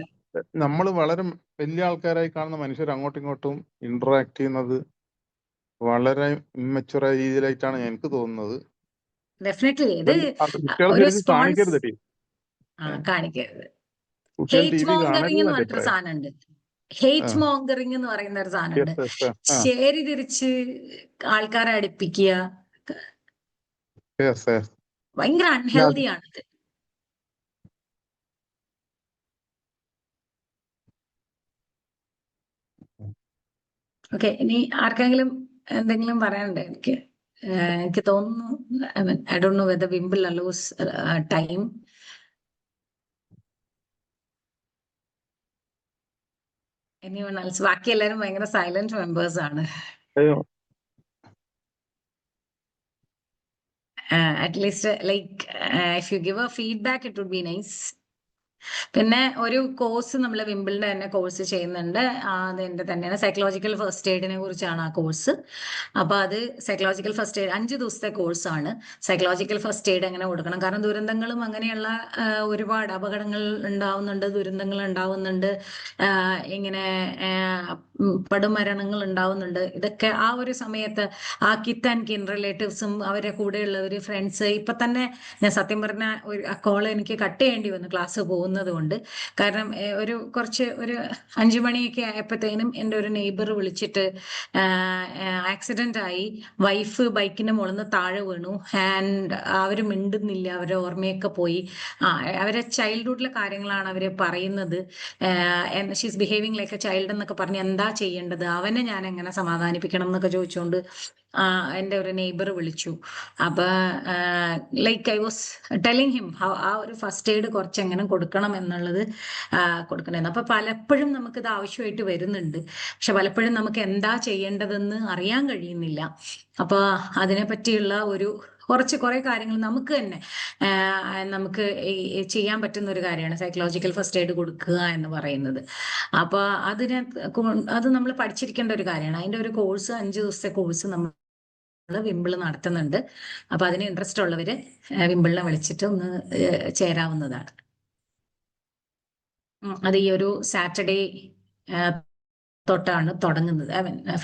നമ്മൾ വളരെ വലിയ ആൾക്കാരായി കാണുന്ന മനുഷ്യർ അങ്ങോട്ടും ഇങ്ങോട്ടും ഇന്ററാക്ട് ചെയ്യുന്നത് വളരെ ഇമ്മച്ചുവർ രീതിയിലായിട്ടാണ് എനിക്ക് തോന്നുന്നത്. കാണിക്കരുത്. ഹെയ്റ്റ് മോങ്കറിംഗ് എന്ന് പറഞ്ഞൊരു സാധനമുണ്ട്. ഹെയ്റ്റ് മോങ്കറിംഗ് എന്ന് പറയുന്ന ഒരു സാധനമുണ്ട്. ശരി തിരിച്ച് ആൾക്കാരെ അടുപ്പിക്കുക, ഭയങ്കര അൺഹെൽത്തി ആണിത്. ഓക്കെ, ഇനി ആർക്കെങ്കിലും എന്തെങ്കിലും പറയാനുണ്ടോ? എനിക്ക് തോന്നുന്നു, ഐ ഡോണ്ട് നോ വെദർ വിംബിൾ അലോസ് ടൈം. Anyone else? ബാക്കി എല്ലാവരും ഭയങ്കര സൈലന്റ് മെമ്പേഴ്സ് ആണ്. At least like if you give a feedback it would be nice. പിന്നെ ഒരു കോഴ്സ് നമ്മൾ വിംബിളിന്റെ തന്നെ കോഴ്സ് ചെയ്യുന്നുണ്ട്. അതിന്റെ തന്നെയാണ് സൈക്കോളജിക്കൽ ഫസ്റ്റ് എയ്ഡിനെ കുറിച്ചാണ് ആ കോഴ്സ്. അപ്പൊ അത് സൈക്കോളജിക്കൽ ഫസ്റ്റ് എയ്ഡ് 5 ദിവസത്തെ കോഴ്സാണ്. സൈക്കോളജിക്കൽ ഫസ്റ്റ് എയ്ഡ് എങ്ങനെ കൊടുക്കണം, കാരണം ദുരന്തങ്ങളും അങ്ങനെയുള്ള ഒരുപാട് അപകടങ്ങൾ ഉണ്ടാവുന്നുണ്ട്, ദുരന്തങ്ങൾ ഉണ്ടാവുന്നുണ്ട്, ഇങ്ങനെ പടുമരണങ്ങൾ ഉണ്ടാവുന്നുണ്ട്. ഇതൊക്കെ ആ ഒരു സമയത്ത് ആ കിത്ത് ആൻഡ് കിൻ റിലേറ്റീവ്സും അവരെ കൂടെയുള്ളവര്, ഫ്രണ്ട്സ്, ഇപ്പൊ തന്നെ ഞാൻ സത്യം പറഞ്ഞ ഒരു കോള് എനിക്ക് കട്ട് ചെയ്യേണ്ടി വന്നു ക്ലാസ് പോകുന്നത് കൊണ്ട്. കാരണം ഒരു 5 മണിയൊക്കെ ആയപ്പോഴത്തേനും എൻ്റെ ഒരു നെയ്ബർ വിളിച്ചിട്ട് ആക്സിഡന്റ് ആയി, വൈഫ് ബൈക്കിന്റെ മുകളിൽ നിന്ന് താഴെ വീണു, ആൻഡ് അവര് മിണ്ടുന്നില്ല, അവരുടെ ഓർമ്മയൊക്കെ പോയി. അവരെ ചൈൽഡ്ഹുഡിലെ കാര്യങ്ങളാണ് അവര് പറയുന്നത്. She's behaving like A child എന്നൊക്കെ പറഞ്ഞ് എന്താ എന്താ ചെയ്യേണ്ടത്, അവനെ ഞാൻ എങ്ങനെ സമാധാനിപ്പിക്കണം എന്നൊക്കെ ചോദിച്ചുകൊണ്ട് എൻ്റെ ഒരു നെയ്ബർ വിളിച്ചു. അപ്പൊ like I was telling him ആ ഒരു ഫസ്റ്റ് എയ്ഡ് കുറച്ച് എങ്ങനെ കൊടുക്കണം എന്നുള്ളത് കൊടുക്കണമെന്ന്. അപ്പൊ പലപ്പോഴും നമുക്കിത് ആവശ്യമായിട്ട് വരുന്നുണ്ട്, പക്ഷെ പലപ്പോഴും നമുക്ക് എന്താ ചെയ്യേണ്ടതെന്ന് അറിയാൻ കഴിയുന്നില്ല. അപ്പൊ അതിനെ പറ്റിയുള്ള കുറെ കാര്യങ്ങൾ നമുക്ക് തന്നെ നമുക്ക് ചെയ്യാൻ പറ്റുന്ന ഒരു കാര്യമാണ് സൈക്കോളജിക്കൽ ഫസ്റ്റ് എയ്ഡ് കൊടുക്കുക എന്ന് പറയുന്നത്. അപ്പൊ അത് നമ്മൾ പഠിച്ചിരിക്കേണ്ട ഒരു കാര്യമാണ്. അതിന്റെ ഒരു കോഴ്സ് 5 ദിവസത്തെ കോഴ്സ് നമ്മൾ വിമ്പിള് നടത്തുന്നുണ്ട്. അപ്പൊ അതിന് ഇൻട്രസ്റ്റ് ഉള്ളവര് വിമ്പിളിനെ വിളിച്ചിട്ട് ഒന്ന് ചേരാവുന്നതാണ്. അത് ഈ ഒരു സാറ്റർഡേ തൊട്ടാണ് തുടങ്ങുന്നത്.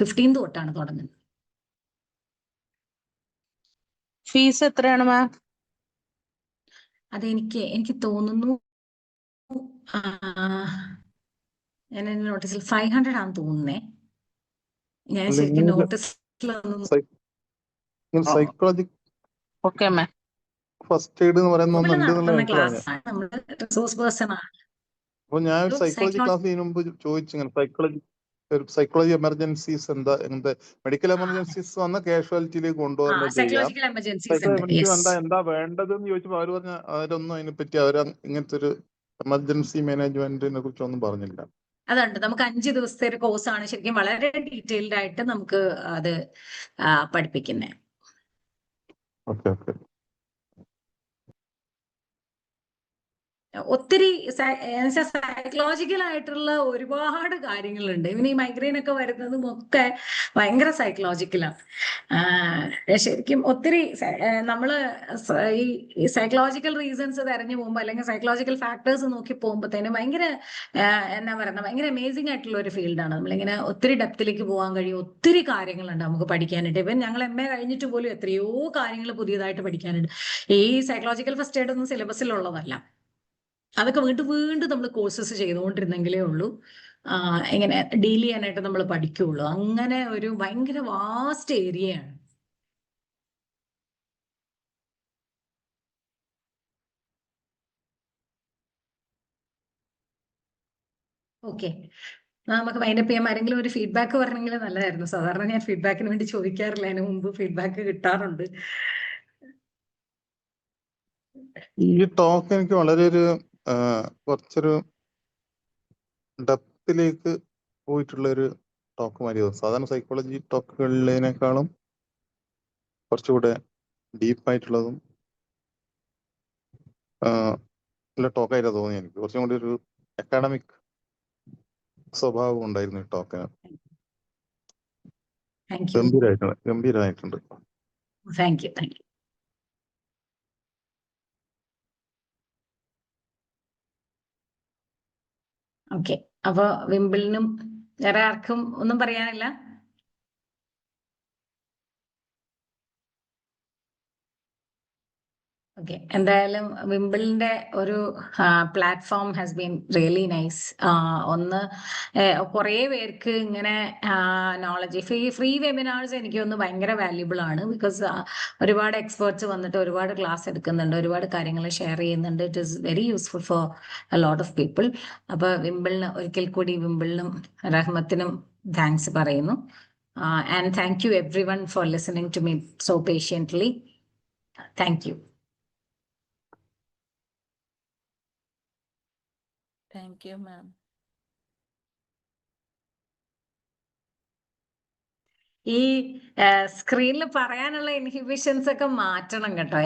15th തൊട്ടാണ് തുടങ്ങുന്നത്. ഫീസ് എത്രയാണ് മാം? എനിക്ക് തോന്നുന്നു ഞാൻ നോട്ടീസിൽ 500 ആണെന്ന് തോന്നുന്നേ. ഞാൻ ശരിക്കും നോട്ടീസിലൊന്നും psychology okay ma'am. First aid എന്ന് പറയുന്ന ഒന്നുണ്ട് എന്നുള്ള നടത്തുന്ന എനിക്ക് അറിയാം. ക്ലാസ് നമ്മൾ റിസോഴ്സ് പേഴ്സൺ ആണ്. അപ്പൊ ഞാൻ ഒരു സൈക്കോളജി ക്ലാസ് ഇതിനു മുമ്പ് ചോദിച്ചു, ഇങ്ങനെ സൈക്കോളജി എമർജൻസീസ് എന്താ മെഡിക്കൽ എമർജൻസീസ് വന്ന കാഷ്വാലിറ്റിയിലേക്ക് കൊണ്ടുപോകുന്നത് ചെയ്യാം, സൈക്കോളജിക്കൽ എമർജൻസീസ് എമർജൻസി എന്താ വേണ്ടതെന്ന് ചോദിച്ചപ്പോൾ അവർ പറഞ്ഞ അവരൊന്നും അതിനെപ്പറ്റി ഇങ്ങനത്തെ ഒരു എമർജൻസി മാനേജ്മെന്റിനെ കുറിച്ചൊന്നും പറഞ്ഞില്ല. അതുണ്ട്. നമുക്ക് 5 ദിവസത്തെ ഒരു കോഴ്സാണ്, ശരിക്കും വളരെ ഡീറ്റെയിൽഡ് ആയിട്ട് നമുക്ക് അത് പഠിപ്പിക്കുന്നത്. Okay okay. ഒത്തിരി സൈക്കോളജിക്കൽ ആയിട്ടുള്ള ഒരുപാട് കാര്യങ്ങളുണ്ട്. ഇവന് ഈ മൈഗ്രെയിൻ ഒക്കെ വരുന്നതും ഒക്കെ ഭയങ്കര സൈക്കോളജിക്കലാണ്. ശരിക്കും ഒത്തിരി നമ്മള് ഈ സൈക്കോളജിക്കൽ റീസൺസ് തെരഞ്ഞു പോകുമ്പോൾ അല്ലെങ്കിൽ സൈക്കോളജിക്കൽ ഫാക്ടേഴ്സ് നോക്കി പോകുമ്പോഴത്തേനും ഭയങ്കര എന്നാ പറയുന്നത്, ഭയങ്കര അമേസിംഗ് ആയിട്ടുള്ള ഒരു ഫീൽഡാണ്. നമ്മളിങ്ങനെ ഒത്തിരി ഡെപ്തിലേക്ക് പോകാൻ കഴിയും. ഒത്തിരി കാര്യങ്ങളുണ്ട് നമുക്ക് പഠിക്കാനായിട്ട്. ഇവൻ ഞങ്ങൾ MA കഴിഞ്ഞിട്ട് പോലും എത്രയോ കാര്യങ്ങൾ പുതിയതായിട്ട് പഠിക്കാനുണ്ട്. ഈ സൈക്കോളജിക്കൽ ഫസ്റ്റ് എയ്ഡ് ഒന്നും സിലബസിലുള്ളതല്ല. അതൊക്കെ വീണ്ടും വീണ്ടും നമ്മൾ കോഴ്സസ് ചെയ്തുകൊണ്ടിരുന്നെങ്കിലേ ഉള്ളൂ ഇങ്ങനെ ഡീൽ ചെയ്യാനായിട്ട് നമ്മൾ പഠിക്കുകയുള്ളൂ. അങ്ങനെ ഒരു ഭയങ്കര വാസ്റ്റ് ഏരിയയാണ്. ഓക്കെ, നമുക്ക് വൈൻഡപ്പ് ചെയ്യാം. ആരെങ്കിലും ഒരു ഫീഡ്ബാക്ക് പറഞ്ഞെങ്കിൽ നല്ലതായിരുന്നു. സാധാരണ ഞാൻ ഫീഡ്ബാക്കിന് വേണ്ടി ചോദിക്കാറില്ല, അതിന് മുമ്പ് ഫീഡ്ബാക്ക് കിട്ടാറുണ്ട്. ഈ ടോക്ക് എനിക്ക് വളരെ കുറച്ചൊരു ഡെപ്തിലേക്ക് പോയിട്ടുള്ളൊരു ടോക്ക് മാതിരി തോന്നുന്നു. സാധാരണ സൈക്കോളജി ടോക്കുകളിനേക്കാളും കുറച്ചുകൂടെ ഡീപ്പായിട്ടുള്ളതും നല്ല ടോക്കായിട്ടാണ് തോന്നി എനിക്ക്. കുറച്ചും കൂടി ഒരു അക്കാഡമിക് സ്വഭാവം ഉണ്ടായിരുന്നു ഈ ടോക്കിന്. ഗംഭീരമായിട്ടുണ്ട്. Thank you. ഓക്കെ, അപ്പൊ വിമ്പിളിനും വേറെ ആർക്കും ഒന്നും പറയാനില്ല? ഓക്കെ, എന്തായാലും വിമ്പിളിന്റെ ഒരു platform has been really nice. കുറേ പേർക്ക് ഇങ്ങനെ നോളജ് ഫ്രീ വെബിനാർസ് എനിക്ക് ഒന്ന് ഭയങ്കര വാല്യുബിൾ ആണ്. ബിക്കോസ് ഒരുപാട് എക്സ്പേർട്സ് വന്നിട്ട് ഒരുപാട് ക്ലാസ് എടുക്കുന്നുണ്ട്, ഒരുപാട് കാര്യങ്ങൾ ഷെയർ ചെയ്യുന്നുണ്ട്. It is very useful for a lot of people. അപ്പൊ വിമ്പിളിന് ഒരിക്കൽ കൂടി വിമ്പിളിനും റഹ്മത്തിനും താങ്ക്സ് പറയുന്നു. And thank you everyone for listening to me so patiently. Thank you. Thank you, ma'am. ഈ സ്ക്രീനിൽ പറയാനുള്ള ഇൻഹിബിഷൻസ് ഒക്കെ മാറ്റണം കേട്ടോ.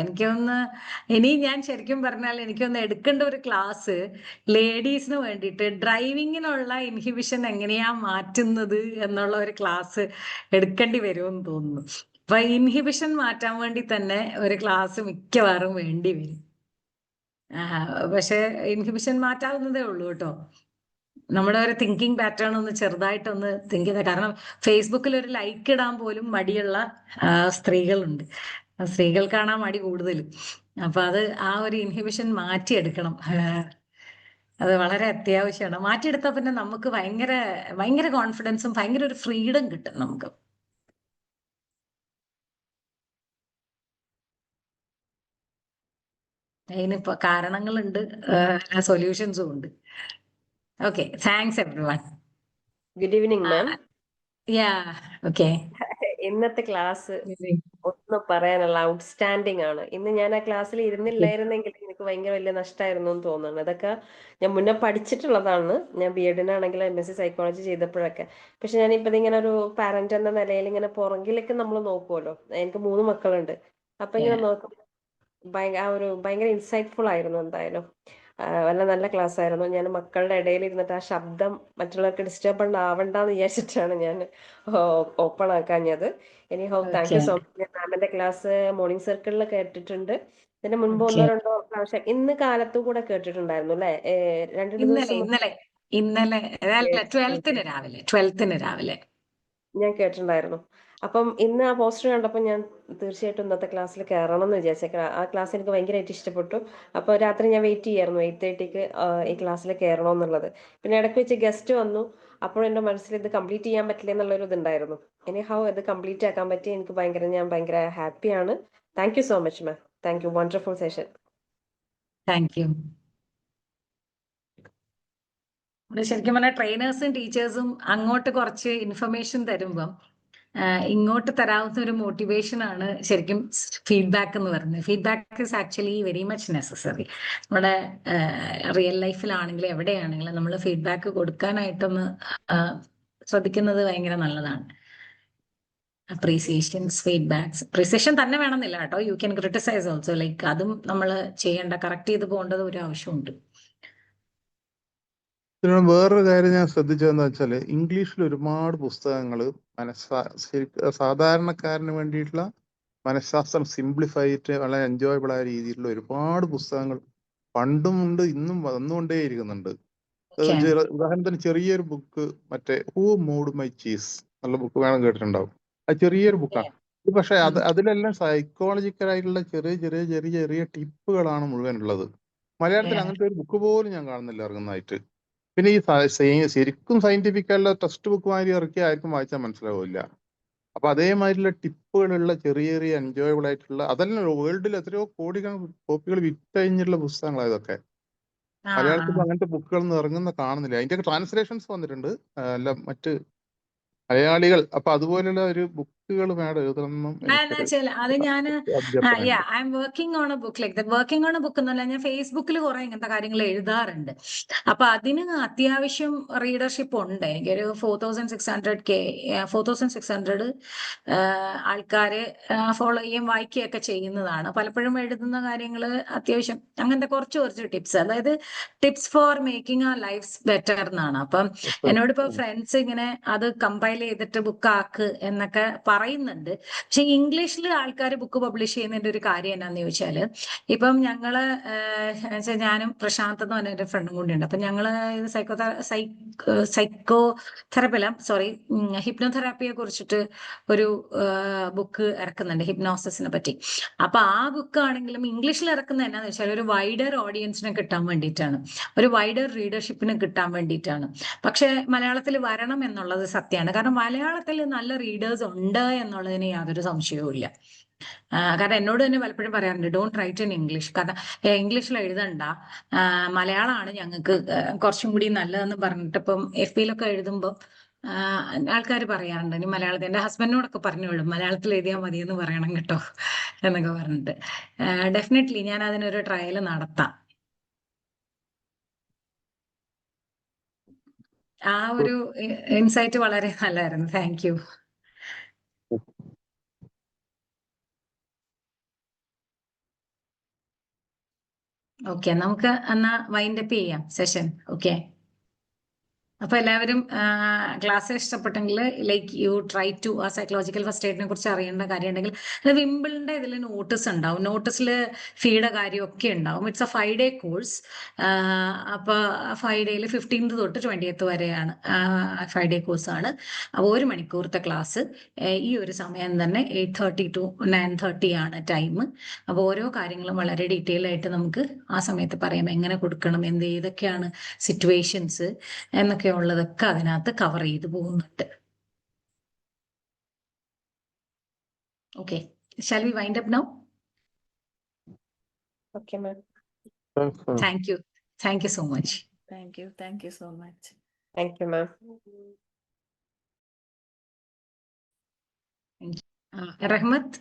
ഇനി ഞാൻ ശരിക്കും പറഞ്ഞാൽ എനിക്കൊന്ന് എടുക്കേണ്ട ഒരു ക്ലാസ് ലേഡീസിന് വേണ്ടിയിട്ട് ഡ്രൈവിങ്ങിനുള്ള ഇൻഹിബിഷൻ എങ്ങനെയാ മാറ്റുന്നത് എന്നുള്ള ഒരു ക്ലാസ് എടുക്കേണ്ടി വരുമെന്ന് തോന്നുന്നു. അപ്പൊ ഇൻഹിബിഷൻ മാറ്റാൻ വേണ്ടി തന്നെ ഒരു ക്ലാസ് മിക്കവാറും വേണ്ടി വരും. പക്ഷെ ഇൻഹിബിഷൻ മാറ്റാവുന്നതേ ഉള്ളൂ കേട്ടോ. നമ്മുടെ ഒരു തിങ്കിങ് പാറ്റേൺ ഒന്ന് ചെറുതായിട്ടൊന്ന് തിങ്ക് ചെയ്ത. കാരണം ഫേസ്ബുക്കിൽ ഒരു ലൈക്ക് ഇടാൻ പോലും മടിയുള്ള സ്ത്രീകളുണ്ട്. സ്ത്രീകൾക്കാണ് ആ മടി കൂടുതൽ. അപ്പൊ അത് ആ ഒരു ഇൻഹിബിഷൻ മാറ്റിയെടുക്കണം. അത് വളരെ അത്യാവശ്യമാണ്. മാറ്റിയെടുത്താൽ പിന്നെ നമുക്ക് ഭയങ്കര ഭയങ്കര കോൺഫിഡൻസും ഭയങ്കര ഒരു ഫ്രീഡം കിട്ടും നമുക്ക്. അതിനിപ്പോ കാരണങ്ങളുണ്ട്, സൊല്യൂഷൻസും ഉണ്ട്. Okay, thanks everyone. Good evening മാം. ഓക്കെ. ഇന്നത്തെ ക്ലാസ് ഒന്നും പറയാനുള്ള ഔട്ട്സ്റ്റാൻഡിങ് ആണ്. ഇന്ന് ഞാൻ ആ ക്ലാസ്സിൽ ഇരുന്നില്ലായിരുന്നെങ്കിൽ എനിക്ക് ഭയങ്കര വലിയ നഷ്ടമായിരുന്നു എന്ന് തോന്നുന്നു. അതൊക്കെ ഞാൻ മുന്നേ പഠിച്ചിട്ടുള്ളതാണ്. ഞാൻ BEdനാണെങ്കിലും MSc സൈക്കോളജി ചെയ്തപ്പോഴൊക്കെ. പക്ഷെ ഞാനിപ്പോ ഇങ്ങനെ ഒരു പാരന്റ് എന്ന നിലയിൽ ഇങ്ങനെ പുറകിലേക്ക് നമ്മൾ നോക്കുമല്ലോ. എനിക്ക് 3 മക്കളുണ്ട്. അപ്പൊ ഇങ്ങനെ നോക്കുമ്പോൾ ഭയങ്കര ഇൻസൈറ്റ്ഫുൾ ആയിരുന്നു. എന്തായാലും നല്ല ക്ലാസ് ആയിരുന്നു. ഞാൻ മക്കളുടെ ഇടയിൽ ഇരുന്നിട്ട് ആ ശബ്ദം മറ്റുള്ളവർക്ക് ഡിസ്റ്റർബ് ആവണ്ടെന്ന് വിചാരിച്ചിട്ടാണ് ഞാൻ ഓപ്പൺ ആക്കാഞ്ഞത്. Anyhow thank you so much. ഞാൻ മാമിന്റെ ക്ലാസ് മോർണിംഗ് സർക്കിളിൽ കേട്ടിട്ടുണ്ട്. ഇതിന് മുൻപ് 1-2 പ്രാവശ്യം ഇന്ന് കാലത്തും കൂടെ കേട്ടിട്ടുണ്ടായിരുന്നു അല്ലെ? 2 ദിവസം ഇന്നലെ 12th രാവിലെ ഞാൻ കേട്ടിട്ടുണ്ടായിരുന്നു. അപ്പം ഇന്ന് ആ പോസ്റ്റർ കണ്ടപ്പോൾ ഞാൻ തീർച്ചയായിട്ടും ഇന്നത്തെ ക്ലാസ്സിൽ കയറണം എന്ന് വിചാരിച്ചേക്കാം. ആ ക്ലാസ് എനിക്ക് ഭയങ്കരമായിട്ട് ഇഷ്ടപ്പെട്ടു. അപ്പോൾ രാത്രി ഞാൻ വെയിറ്റ് ചെയ്യായിരുന്നു 8:30ക്ക് ഈ ക്ലാസ്സിൽ കയറണം എന്നുള്ളത്. പിന്നെ ഇടയ്ക്ക് വെച്ച് ഗസ്റ്റ് വന്നു. അപ്പോഴും എൻ്റെ മനസ്സിൽ ഇത് കംപ്ലീറ്റ് ചെയ്യാൻ പറ്റില്ല എന്നുള്ളൊരു ഇതുണ്ടായിരുന്നു. എനിഹൗ ഇത് കംപ്ലീറ്റ് ആക്കാൻ പറ്റി. ഞാൻ ഭയങ്കര ഹാപ്പിയാണ്. Thank you so much ma'am. Thank you. Wonderful session. Thank you. ശരിക്കും പറഞ്ഞാൽ ട്രെയിനേഴ്സും ടീച്ചേഴ്സും അങ്ങോട്ട് കുറച്ച് ഇൻഫർമേഷൻ തരുമ്പം ഇങ്ങോട്ട് തരാവുന്ന ഒരു മോട്ടിവേഷൻ ആണ് ശരിക്കും ഫീഡ്ബാക്ക് എന്ന് പറയുന്നത്. Feedback is actually very much necessary. നമ്മുടെ റിയൽ ലൈഫിലാണെങ്കിലും എവിടെയാണെങ്കിലും നമ്മൾ ഫീഡ്ബാക്ക് കൊടുക്കാനായിട്ടൊന്ന് ശ്രദ്ധിക്കുന്നത് ഭയങ്കര നല്ലതാണ്. അപ്രീസിയേഷൻസ്, ഫീഡ്ബാക്സ്, അപ്രീസിയേഷൻ തന്നെ വേണമെന്നില്ല കേട്ടോ. You can criticise also. Like അതും നമ്മൾ ചെയ്യേണ്ട, കറക്റ്റ് ചെയ്ത് പോകേണ്ടത് ഒരു ആവശ്യമുണ്ട്. വേറൊരു കാര്യം ഞാൻ ശ്രദ്ധിച്ചതെന്ന് വെച്ചാല് ഇംഗ്ലീഷിൽ ഒരുപാട് പുസ്തകങ്ങൾ സാധാരണക്കാരന് വേണ്ടിയിട്ടുള്ള മനഃശാസ്ത്രം സിംപ്ലിഫൈ ചെയ്തിട്ട് വളരെ എൻജോയബിൾ ആയ രീതിയിലുള്ള ഒരുപാട് പുസ്തകങ്ങൾ പണ്ടും ഉണ്ട്, ഇന്നും വന്നുകൊണ്ടേയിരിക്കുന്നുണ്ട്. ഉദാഹരണത്തിന് ചെറിയൊരു ബുക്ക്, മറ്റേ ഹൂ മൂഡ് മൈ ചീസ് എന്നുള്ള ബുക്ക് വേണം കേട്ടിട്ടുണ്ടാവും. അത് ചെറിയൊരു ബുക്കാണ്. പക്ഷെ അതിലെല്ലാം സൈക്കോളജിക്കൽ ആയിട്ടുള്ള ചെറിയ ടിപ്പുകളാണ് മുഴുവൻ ഉള്ളത്. മലയാളത്തിൽ അങ്ങനത്തെ ഒരു ബുക്ക് പോലും ഞാൻ കാണുന്നില്ല ഇറങ്ങുന്നതായിട്ട്. പിന്നെ ഈ ശരിക്കും സയന്റിഫിക് ആയിട്ടുള്ള ടെക്സ്റ്റ് ബുക്ക് മാതിരി ഇറക്കി ആർക്കും വായിച്ചാൽ മനസ്സിലാവില്ല. അപ്പൊ അതേമാതിരിയുള്ള ടിപ്പുകളുള്ള ചെറിയ എൻജോയബിൾ ആയിട്ടുള്ള, അതെല്ലാം വേൾഡിൽ എത്രയോ കോടിക്കണക്കിന് കോപ്പികൾ വിറ്റഴിഞ്ഞിട്ടുള്ള പുസ്തകങ്ങളാണ് ഇതൊക്കെ. മലയാളത്തിൽ അങ്ങനത്തെ ബുക്കുകളൊന്നും ഇറങ്ങുന്ന കാണുന്നില്ല. അതിന്റെ ട്രാൻസ്ലേഷൻസ് വന്നിട്ടുണ്ട്, അല്ല മറ്റ് മലയാളികൾ. അപ്പൊ അതുപോലെയുള്ള ഒരു ബുക്കുകൾ മാഡം എഴുതണം. അത് ഞാൻ I am working on A book like that. Working on A book എന്നല്ല, ഞാൻ ഫേസ്ബുക്കിൽ കുറെ ഇങ്ങനത്തെ കാര്യങ്ങൾ എഴുതാറുണ്ട്. അപ്പൊ അതിന് അത്യാവശ്യം റീഡർഷിപ്പ് ഉണ്ട്. എനിക്കൊരു 4,600 ആൾക്കാര് ഫോളോ ചെയ്യുകയും വായിക്കുകയൊക്കെ ചെയ്യുന്നതാണ്. പലപ്പോഴും എഴുതുന്ന കാര്യങ്ങൾ അത്യാവശ്യം അങ്ങനത്തെ കുറച്ച് ടിപ്സ്, അതായത് tips for making our lifes better എന്നാണ്. അപ്പം എന്നോടിപ്പോ ഫ്രണ്ട്സ് ഇങ്ങനെ അത് കമ്പൈൽ ചെയ്തിട്ട് ബുക്ക് ആക്ക് എന്നൊക്കെ പറയുന്നുണ്ട്. പക്ഷെ ഇംഗ്ലീഷിൽ ആൾക്കാർ ബുക്ക് പബ്ലിഷ് ചെയ്യുന്നതിന്റെ ഒരു കാര്യം എന്നാന്ന് ചോദിച്ചാല്, ഇപ്പം ഞങ്ങള് ഞാനും പ്രശാന്ത് എന്ന് പറഞ്ഞ ഒരു ഫ്രണ്ടും കൂടി ഉണ്ട്. അപ്പൊ ഞങ്ങള് സൈക്കോ തെറാപ്പിയില ഹിപ്നോതെറാപ്പിയെ കുറിച്ചിട്ട് ഒരു ബുക്ക് ഇറക്കുന്നുണ്ട്, ഹിപ്നോസിസിനെ പറ്റി. അപ്പൊ ആ ബുക്ക് ആണെങ്കിലും ഇംഗ്ലീഷിൽ ഇറക്കുന്നത് എന്നാന്ന് വെച്ചാൽ ഒരു വൈഡർ ഓഡിയൻസിനെ കിട്ടാൻ വേണ്ടിയിട്ടാണ്, ഒരു വൈഡർ റീഡർഷിപ്പിന് കിട്ടാൻ വേണ്ടിയിട്ടാണ്. പക്ഷെ മലയാളത്തിൽ വരണം എന്നുള്ളത് സത്യമാണ്. കാരണം മലയാളത്തിൽ നല്ല റീഡേഴ്സ് ഉണ്ട് എന്നുള്ളതിന് യാതൊരു സംശയവും ഇല്ല. കാരണം എന്നോട് തന്നെ പലപ്പോഴും പറയാറുണ്ട്, ഡോണ്ട് റൈറ്റ് ഇൻ ഇംഗ്ലീഷ്. കാരണം ഇംഗ്ലീഷിൽ എഴുതണ്ട, മലയാളമാണ് ഞങ്ങൾക്ക് കുറച്ചും കൂടി നല്ലതെന്ന് പറഞ്ഞിട്ട് ഇപ്പം FBയിലൊക്കെ എഴുതുമ്പോൾ ആൾക്കാർ പറയാറുണ്ട്, ഇനി മലയാളത്തിൽ. എൻ്റെ ഹസ്ബൻഡിനോടൊക്കെ പറഞ്ഞു വിടും, മലയാളത്തിൽ എഴുതിയാൽ മതി എന്ന് പറയണം കേട്ടോ എന്നൊക്കെ പറഞ്ഞിട്ട്. ഡെഫിനറ്റ്ലി ഞാൻ അതിനൊരു ട്രയൽ നടത്താം. ആ ഒരു ഇൻസൈറ്റ് വളരെ നല്ലായിരുന്നു. Thank you. ഓക്കെ, നമുക്ക് എന്നാ വൈൻഡ് അപ്പ് ചെയ്യാം സെഷൻ. ഓക്കെ, അപ്പൊ എല്ലാവരും ക്ലാസ് ഇഷ്ടപ്പെട്ടെങ്കിൽ ലൈക്ക് യു ട്രൈ ടു ആ സൈക്കോളജിക്കൽ ഫസ്റ്റ് എയ്ഡിനെ കുറിച്ച് അറിയേണ്ട കാര്യം ഉണ്ടെങ്കിൽ വിംബിളിന്റെ ഇതിൽ നോട്ടീസ് ഉണ്ടാവും. നോട്ടീസിൽ ഫീയുടെ കാര്യമൊക്കെ ഉണ്ടാവും. It's A 5-day course. അപ്പൊ 5 ഡേയിൽ 15th തൊട്ട് 20th വരെയാണ് 5-day കോഴ്സാണ്. അപ്പോൾ 1 മണിക്കൂറത്തെ ക്ലാസ്. ഈ ഒരു സമയം തന്നെ 8:30 to 9:30 ആണ് ടൈം. അപ്പോൾ ഓരോ കാര്യങ്ങളും വളരെ ഡീറ്റെയിൽ ആയിട്ട് നമുക്ക് ആ സമയത്ത് പറയാം, എങ്ങനെ കൊടുക്കണം, ഏതൊക്കെയാണ് സിറ്റുവേഷൻസ് എന്നൊക്കെ ഉള്ളതൊക്കെ അതിനകത്ത് കവർ ചെയ്ത് പോകുന്നുണ്ട്. Okay, shall we wind up now? Okay ma'am. Thank you so much. Thank you so much. Thank you ma'am. Rahmath